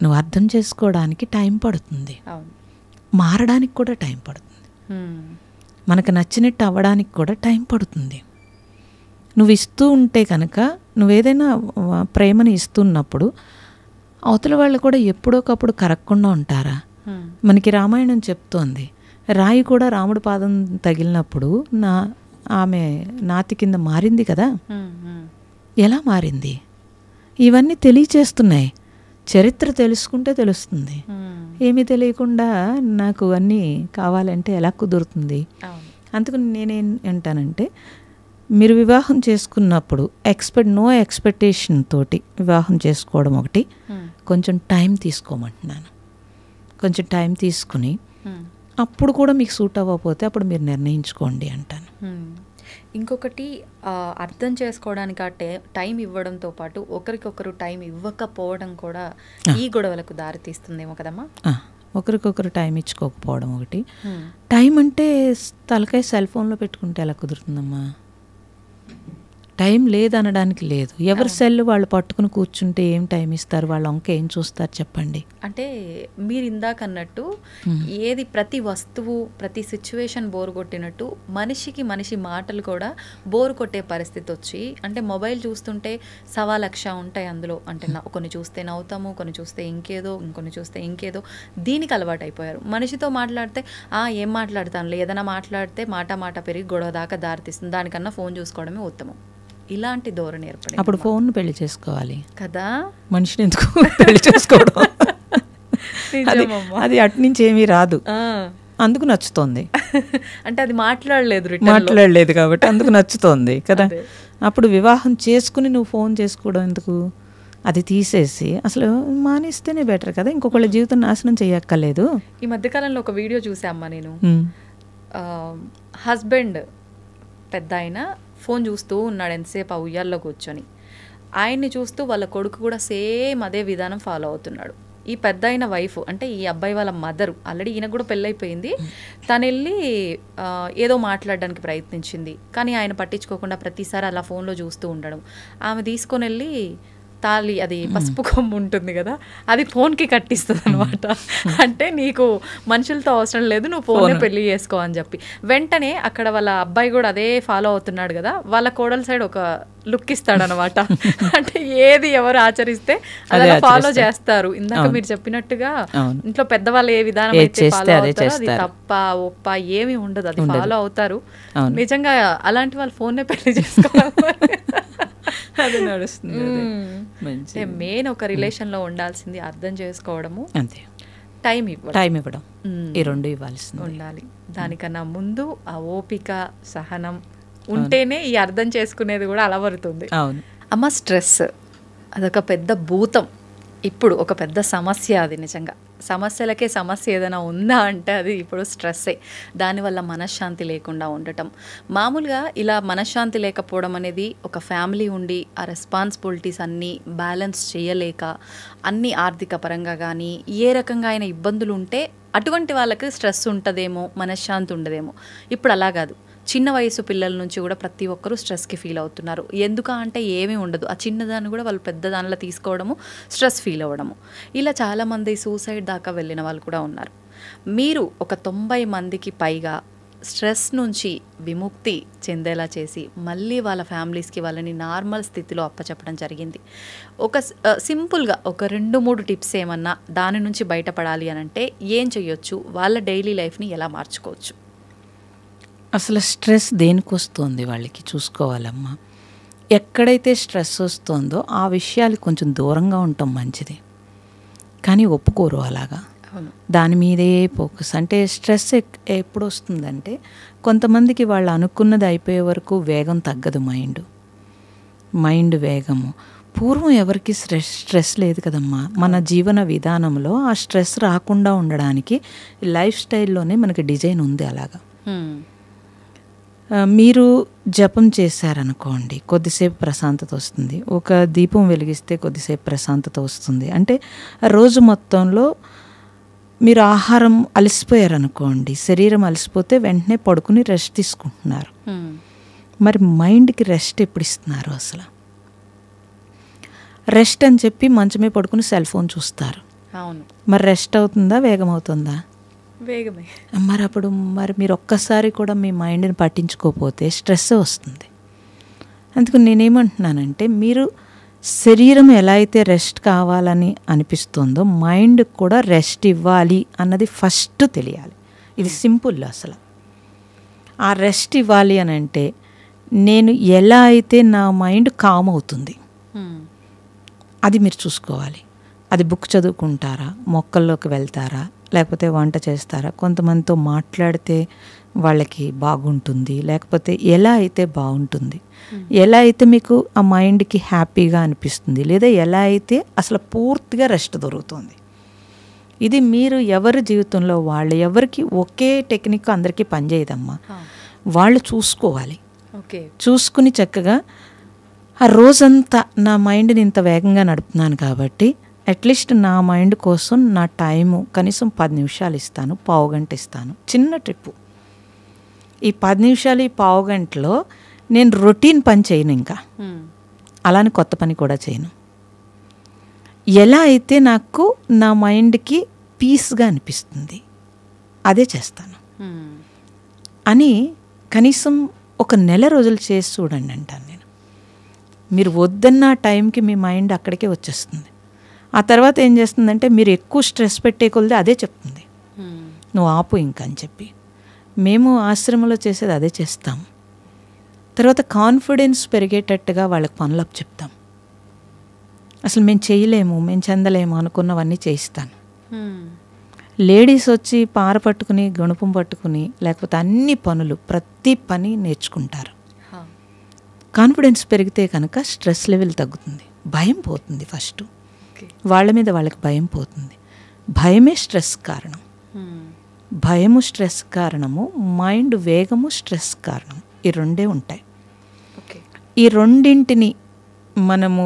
నువ్వు అర్థం చేసుకోవడానికి టైం పడుతుంది, మారడానికి కూడా టైం పడుతుంది, మనకు నచ్చినట్టు అవ్వడానికి కూడా టైం పడుతుంది. నువ్వు ఇస్తూ ఉంటే కనుక, నువ్వేదైనా ప్రేమని ఇస్తున్నప్పుడు అవతల వాళ్ళు కూడా ఎప్పుడోకప్పుడు కరగకుండా ఉంటారా? మనకి రామాయణం చెప్తోంది, రాయి కూడా రాముడి పాదం తగిలినప్పుడు ఆమె నాతి కింద మారింది కదా. ఎలా మారింది? ఇవన్నీ తెలియచేస్తున్నాయి. చరిత్ర తెలుసుకుంటే తెలుస్తుంది. ఏమీ తెలియకుండా నాకు అన్నీ కావాలంటే ఎలా కుదురుతుంది? అందుకని నేనేం అంటానంటే, మీరు వివాహం చేసుకున్నప్పుడు నో ఎక్స్పెక్టేషన్ తోటి వివాహం చేసుకోవడం ఒకటి. కొంచెం టైం తీసుకోమంటున్నాను. కొంచెం టైం తీసుకుని అప్పుడు కూడా మీకు సూట్ అవ్వకపోతే అప్పుడు మీరు నిర్ణయించుకోండి అంటాను. ఇంకొకటి, అర్థం చేసుకోవడానికి ఆ టైం ఇవ్వడంతో పాటు ఒకరికొకరు టైం ఇవ్వకపోవడం కూడా ఈ గొడవలకు దారితీస్తుందేమో కదమ్మా. ఒకరికొకరు టైం ఇచ్చుకోకపోవడం ఒకటి. టైం అంటే తలకాయ సెల్ ఫోన్లో పెట్టుకుంటే ఎలా కుదురుతుందమ్మా? టైం లేదనడానికి లేదు. ఎవరి సెల్ వాళ్ళు పట్టుకుని కూర్చుంటే ఏం టైం ఇస్తారు? వాళ్ళ వంక ఏం చూస్తారు చెప్పండి. అంటే మీరు ఇందాక అన్నట్టు ఏది ప్రతి వస్తువు, ప్రతి సిచ్యువేషన్ బోర్ కొట్టినట్టు మనిషికి మనిషి మాటలు కూడా బోర్ కొట్టే పరిస్థితి వచ్చి, అంటే మొబైల్ చూస్తుంటే 1,00,000 ఉంటాయి అందులో. అంటే కొన్ని చూస్తే నవ్వుతాము, కొన్ని చూస్తే ఇంకేదో, ఇంకొన్ని చూస్తే ఇంకేదో. దీనికి అలవాటు అయిపోయారు. మనిషితో మాట్లాడితే ఏం మాట్లాడతాను, ఏదైనా మాట్లాడితే మాట పెరిగి గొడవ దాకా దారితీస్తుంది. దానికన్నా ఫోన్ చూసుకోవడమే ఉత్తమం. ఇలాంటి ధోరణి ఏర్పడింది. అప్పుడు ఫోన్ పెళ్లి చేసుకోవాలి కదా, మనిషిని ఎందుకు పెళ్లి చేసుకోవడం? అది అటు నుంచి ఏమీ రాదు, అందుకు నచ్చుతోంది. అంటే అది మాట్లాడలేదు కాబట్టి అందుకు నచ్చుతోంది కదా. అప్పుడు వివాహం చేసుకుని నువ్వు ఫోన్ చేసుకోవడం ఎందుకు? అది తీసేసి అసలు మానేస్తేనే బెటర్ కదా, ఇంకొకళ్ళ జీవితం నాశనం చేయక్కర్లేదు. ఈ మధ్యకాలంలో ఒక వీడియో చూసామ్మా నేను. హస్బెండ్ పెద్ద ఆయన ఫోన్ చూస్తూ ఉన్నాడు ఎంతసేపు ఆ ఉయ్యాల్లో కూర్చొని. ఆయన్ని చూస్తూ వాళ్ళ కొడుకు కూడా సేమ్ అదే విధానం ఫాలో అవుతున్నాడు. ఈ పెద్ద అయిన వైఫ్ అంటే ఈ అబ్బాయి వాళ్ళ మదరు, ఆల్రెడీ ఈయన కూడా పెళ్ళైపోయింది, తను వెళ్ళి ఏదో మాట్లాడడానికి ప్రయత్నించింది. కానీ ఆయన పట్టించుకోకుండా ప్రతిసారి అలా ఫోన్లో చూస్తూ ఉండడం. ఆమె తీసుకొని వెళ్ళి తాళి, అది పసుపు కొమ్ము ఉంటుంది కదా, అది ఫోన్కి కట్టిస్తుంది అనమాట. అంటే నీకు మనుషులతో అవసరం లేదు, నువ్వు ఫోన్నే పెళ్లి చేసుకో అని చెప్పి. వెంటనే అక్కడ వాళ్ళ అబ్బాయి కూడా అదే ఫాలో అవుతున్నాడు కదా, వాళ్ళ కోడల సైడ్ ఒక లుక్ ఇస్తాడు అనమాట. అంటే ఏది ఎవరు ఆచరిస్తే అలా ఫాలో చేస్తారు. ఇందాక మీరు చెప్పినట్టుగా ఇంట్లో పెద్దవాళ్ళు ఏ విధానం అయితే ఫాలో అవుతారో అది తప్ప ఒప్ప ఏమీ ఉండదు, అది ఫాలో అవుతారు. నిజంగా అలాంటి వాళ్ళు ఫోన్నే పెళ్లి చేసుకోవాలి. అది నడుస్తుంది. మెయిన్ ఒక రిలేషన్ లో ఉండాల్సింది అర్థం చేసుకోవడము, అంతే, టైం ఇవ్వడం, ఈ రెండు ఇవ్వాల్సింది ఉండాలి. దానికన్నా ముందు ఆ ఓపిక, సహనం ఉంటేనే ఈ అర్థం చేసుకునేది కూడా అలవరుతుంది. అవును అమ్మ, స్ట్రెస్ అదొక పెద్ద భూతం, ఇప్పుడు ఒక పెద్ద సమస్య. అది నిజంగా సమస్యలకే సమస్య ఏదైనా ఉందా అంటే అది ఇప్పుడు స్ట్రెస్సే. దానివల్ల మనశ్శాంతి లేకుండా ఉండటం, మామూలుగా ఇలా మనశ్శాంతి లేకపోవడం అనేది ఒక ఫ్యామిలీ ఉండి ఆ రెస్పాన్సిబిలిటీస్ అన్నీ బ్యాలెన్స్ చేయలేక, అన్నీ ఆర్థిక పరంగా కానీ ఏ రకంగా అయినా ఇబ్బందులు ఉంటే అటువంటి వాళ్ళకి స్ట్రెస్ ఉంటుందేమో, మనశ్శాంతి ఉండదేమో. ఇప్పుడు అలా కాదు, చిన్న వయసు పిల్లల నుంచి కూడా ప్రతి ఒక్కరూ స్ట్రెస్కి ఫీల్ అవుతున్నారు. ఎందుకు అంటే ఏమీ ఉండదు, ఆ చిన్నదాన్ని కూడా వాళ్ళు పెద్ద దానిలో తీసుకోవడము, స్ట్రెస్ ఫీల్ అవ్వడము. ఇలా చాలామంది సూసైడ్ దాకా వెళ్ళిన వాళ్ళు కూడా ఉన్నారు. మీరు ఒక 90 మందికి పైగా స్ట్రెస్ నుంచి విముక్తి చెందేలా చేసి మళ్ళీ వాళ్ళ ఫ్యామిలీస్కి వాళ్ళని నార్మల్ స్థితిలో అప్పచెప్పడం జరిగింది. ఒక సింపుల్గా ఒక 2-3 టిప్స్ ఏమన్నా దాని నుంచి బయటపడాలి అని అంటే ఏం చేయొచ్చు, వాళ్ళ డైలీ లైఫ్ని ఎలా మార్చుకోవచ్చు? అసలు స్ట్రెస్ దేనికి వస్తుంది వాళ్ళకి చూసుకోవాలమ్మా. ఎక్కడైతే స్ట్రెస్ వస్తుందో ఆ విషయాలు కొంచెం దూరంగా ఉండటం మంచిది, కానీ ఒప్పుకోరు అలాగా. దాని మీదే ఫోకస్. అంటే స్ట్రెస్ ఎప్పుడు వస్తుందంటే కొంతమందికి వాళ్ళు అనుకున్నది అయిపోయే వరకు వేగం తగ్గదు, మైండ్ వేగము. పూర్వం ఎవరికి స్ట్రెస్ లేదు కదమ్మా. మన జీవన విధానంలో ఆ స్ట్రెస్ రాకుండా ఉండడానికి లైఫ్ స్టైల్లోనే మనకి డిజైన్ ఉంది అలాగా. మీరు జపం చేశారనుకోండి, కొద్దిసేపు ప్రశాంతత వస్తుంది. ఒక దీపం వెలిగిస్తే కొద్దిసేపు ప్రశాంతత వస్తుంది. అంటే రోజు మొత్తంలో మీరు ఆహారం అలసిపోయారనుకోండి, శరీరం అలసిపోతే వెంటనే పడుకుని రెస్ట్ తీసుకుంటున్నారు. మరి మైండ్కి రెస్ట్ ఎప్పుడు ఇస్తున్నారు? అసలు రెస్ట్ అని చెప్పి మంచమే పడుకుని సెల్ ఫోన్ చూస్తారు. మరి రెస్ట్ అవుతుందా, వేగం అవుతుందా? వేగమే. మరి అప్పుడు మీరు ఒక్కసారి కూడా మీ మైండ్ని పట్టించుకోకపోతే స్ట్రెస్ వస్తుంది. అందుకు నేనేమంటున్నానంటే, మీరు శరీరం ఎలా అయితే రెస్ట్ కావాలని అనిపిస్తుందో మైండ్ కూడా రెస్ట్ ఇవ్వాలి అన్నది ఫస్ట్ తెలియాలి. ఇది సింపుల్. అసలు ఆ రెస్ట్ ఇవ్వాలి అని అంటే నేను ఎలా అయితే నా మైండ్ కామ్ అవుతుంది అది మీరు చూసుకోవాలి. అది బుక్ చదువుకుంటారా, మొక్కల్లోకి వెళ్తారా, లేకపోతే వంట చేస్తారా, కొంతమందితో మాట్లాడితే వాళ్ళకి బాగుంటుంది, లేకపోతే ఎలా అయితే బాగుంటుంది, ఎలా అయితే మీకు ఆ మైండ్కి హ్యాపీగా అనిపిస్తుంది, లేదా ఎలా అయితే అసలు పూర్తిగా రెస్ట్ దొరుకుతుంది. ఇది మీరు ఎవరి జీవితంలో వాళ్ళు ఎవరికి ఒకే టెక్నిక్ అందరికీ పనిచేయదమ్మా. వాళ్ళు చూసుకోవాలి. చూసుకుని చక్కగా ఆ రోజంతా నా మైండ్ని ఇంత వేగంగా నడుపుతున్నాను కాబట్టి అట్లీస్ట్ నా మైండ్ కోసం నా టైము కనీసం 10 నిమిషాలు ఇస్తాను, పావుగంట ఇస్తాను. చిన్న ట్రిప్పు. ఈ 10 నిమిషాలు, ఈ పావుగంటలో నేను రొటీన్ పని చేయను, ఇంకా అలానే కొత్త పని కూడా చేయను. ఎలా అయితే నాకు నా మైండ్కి పీస్గా అనిపిస్తుంది అదే చేస్తాను అని కనీసం ఒక నెల రోజులు చేసి చూడండి అంటాను నేను. మీరు వద్దన్న టైంకి మీ మైండ్ అక్కడికే వచ్చేస్తుంది. ఆ తర్వాత ఏం చేస్తుందంటే మీరు ఎక్కువ స్ట్రెస్ పెట్టే కొలది అదే చెప్తుంది, నువ్వు ఆపు ఇంకా అని చెప్పి. మేము ఆశ్రమంలో చేసేది అదే చేస్తాం. తర్వాత కాన్ఫిడెన్స్ పెరిగేటట్టుగా వాళ్ళకి పనులకు చెప్తాం. అసలు మేము చేయలేము, మేము చెందలేము అనుకున్నవన్నీ చేయిస్తాను. లేడీస్ వచ్చి పార పట్టుకుని గుణపం పట్టుకుని లేకపోతే అన్ని పనులు ప్రతి పని నేర్చుకుంటారు. కాన్ఫిడెన్స్ పెరిగితే కనుక స్ట్రెస్ లెవెల్ తగ్గుతుంది, భయం పోతుంది. ఫస్ట్ వాళ్ళ మీద వాళ్ళకి భయం పోతుంది. భయమే స్ట్రెస్ కారణం. భయము స్ట్రెస్ కారణము, మైండ్ వేగము స్ట్రెస్ కారణం. ఈ రెండే ఉంటాయి. ఈ రెండింటిని మనము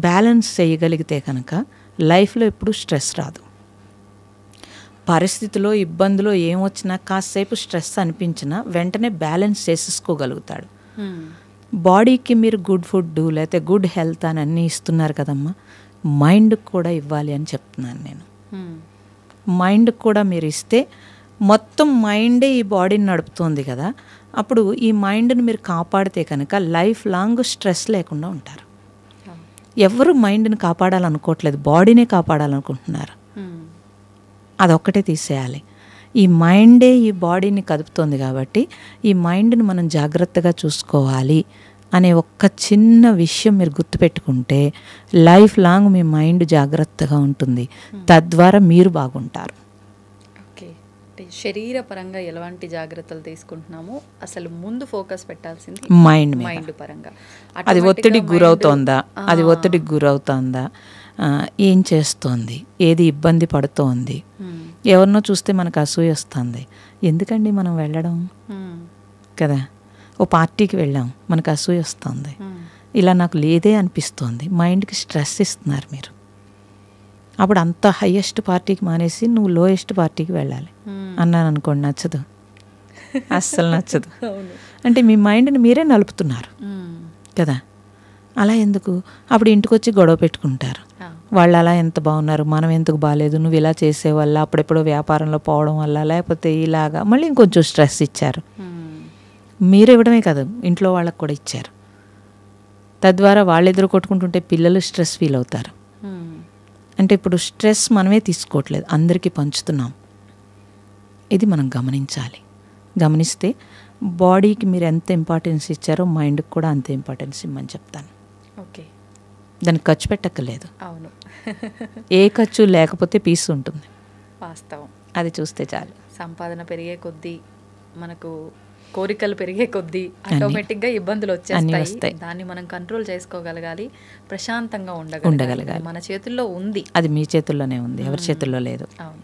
బ్యాలెన్స్ చేయగలిగితే కనుక లైఫ్లో ఎప్పుడు స్ట్రెస్ రాదు. పరిస్థితిలో ఇబ్బందులో ఏమొచ్చినా కాసేపు స్ట్రెస్ అనిపించినా వెంటనే బ్యాలెన్స్ చేసేసుకోగలుగుతాడు. బాడీకి మీరు గుడ్ ఫుడ్ లేకపోతే గుడ్ హెల్త్ అని అన్నీ ఇస్తున్నారు కదమ్మా, మైండ్కి కూడా ఇవ్వాలి అని చెప్తున్నాను నేను. మైండ్కి కూడా మీరు ఇస్తే మొత్తం మైండే ఈ బాడీని నడుపుతుంది కదా, అప్పుడు ఈ మైండ్ని మీరు కాపాడితే కనుక లైఫ్ లాంగ్ స్ట్రెస్ లేకుండా ఉంటారు. ఎవరు మైండ్ని కాపాడాలనుకోవట్లేదు, బాడీనే కాపాడాలనుకుంటున్నారు. అదొక్కటే తీసేయాలి. ఈ మైండే ఈ బాడీని కదుపుతోంది కాబట్టి ఈ మైండ్ని మనం జాగ్రత్తగా చూసుకోవాలి అనే ఒక్క చిన్న విషయం మీరు గుర్తుపెట్టుకుంటే లైఫ్ లాంగ్ మీ మైండ్ జాగ్రత్తగా ఉంటుంది. తద్వారా మీరు బాగుంటారు. ఓకే, అంటే శరీరపరంగా ఎలాంటి జాగ్రత్తలు తీసుకుంటున్నామో అసలు ముందు ఫోకస్ పెట్టాల్సింది మైండ్ పరంగా. అది ఒత్తిడికి గురవుతోందా, అది ఒత్తిడికి గురవుతోందా, ఏం చేస్తోంది, ఏది ఇబ్బంది పడుతోంది. ఎవరినో చూస్తే మనకు అసూయ వస్తుంది, ఎందుకండి మనం వెళ్ళడం కదా. ఓ పార్టీకి వెళ్ళాం, మనకు అసూయ వస్తుంది, ఇలా నాకు లేదే అనిపిస్తోంది. మైండ్కి స్ట్రెస్ ఇస్తున్నారు మీరు. అప్పుడు అంత హయ్యెస్ట్ పార్టీకి మానేసి నువ్వు లోయెస్ట్ పార్టీకి వెళ్ళాలి అన్నాను అనుకోండి, నచ్చదు, అస్సలు నచ్చదు. అంటే మీ మైండ్ని మీరే నలుపుతున్నారు కదా. అలా ఎందుకు? అప్పుడు ఇంటికి వచ్చి గొడవ పెట్టుకుంటారు. వాళ్ళు అలా ఎంత బాగున్నారు, మనం ఎందుకు బాగాలేదు, నువ్వు ఇలా చేసే వల్ల, అప్పుడెప్పుడో వ్యాపారంలో పోవడం వల్ల, లేకపోతే ఇలాగా మళ్ళీ ఇంకొంచెం స్ట్రెస్ ఇచ్చారు. మీరు ఇవ్వడమే కాదు, ఇంట్లో వాళ్ళకి కూడా ఇచ్చారు. తద్వారా వాళ్ళు ఎదురు కొట్టుకుంటుంటే పిల్లలు స్ట్రెస్ ఫీల్ అవుతారు. అంటే ఇప్పుడు స్ట్రెస్ మనమే తీసుకోవట్లేదు, అందరికీ పంచుతున్నాం. ఇది మనం గమనించాలి. గమనిస్తే బాడీకి మీరు ఎంత ఇంపార్టెన్స్ ఇచ్చారో మైండ్కి కూడా అంత ఇంపార్టెన్స్ ఇమ్మని చెప్తాను. ఓకే, దానికి ఖర్చు పెట్టక్కర్లేదు. అవును, ఏ ఖర్చు లేకపోతే పీస్ ఉంటుంది. వాస్తవం. అది చూస్తే చాలు. సంపాదన పెరిగే కొద్దీ, మనకు కోరికలు పెరిగే కొద్దీ ఆటోమేటిక్గా ఇబ్బందులు వచ్చేస్తాయి. దాన్ని మనం కంట్రోల్ చేసుకోగలగాలి, ప్రశాంతంగా ఉండగలగాలి. మన చేతుల్లో ఉంది, అది మీ చేతుల్లోనే ఉంది, ఎవరి చేతుల్లో లేదు. అవును.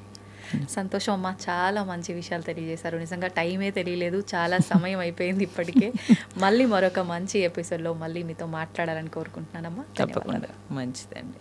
సంతోషం అమ్మా, చాలా మంచి విషయాలు తెలియజేశారు. నిజంగా టైమే తెలియలేదు, చాలా సమయం అయిపోయింది ఇప్పటికే. మళ్ళీ మరొక మంచి ఎపిసోడ్లో మళ్ళీ మీతో మాట్లాడాలని కోరుకుంటున్నానమ్మా. తప్పకుండా. మంచిదండి.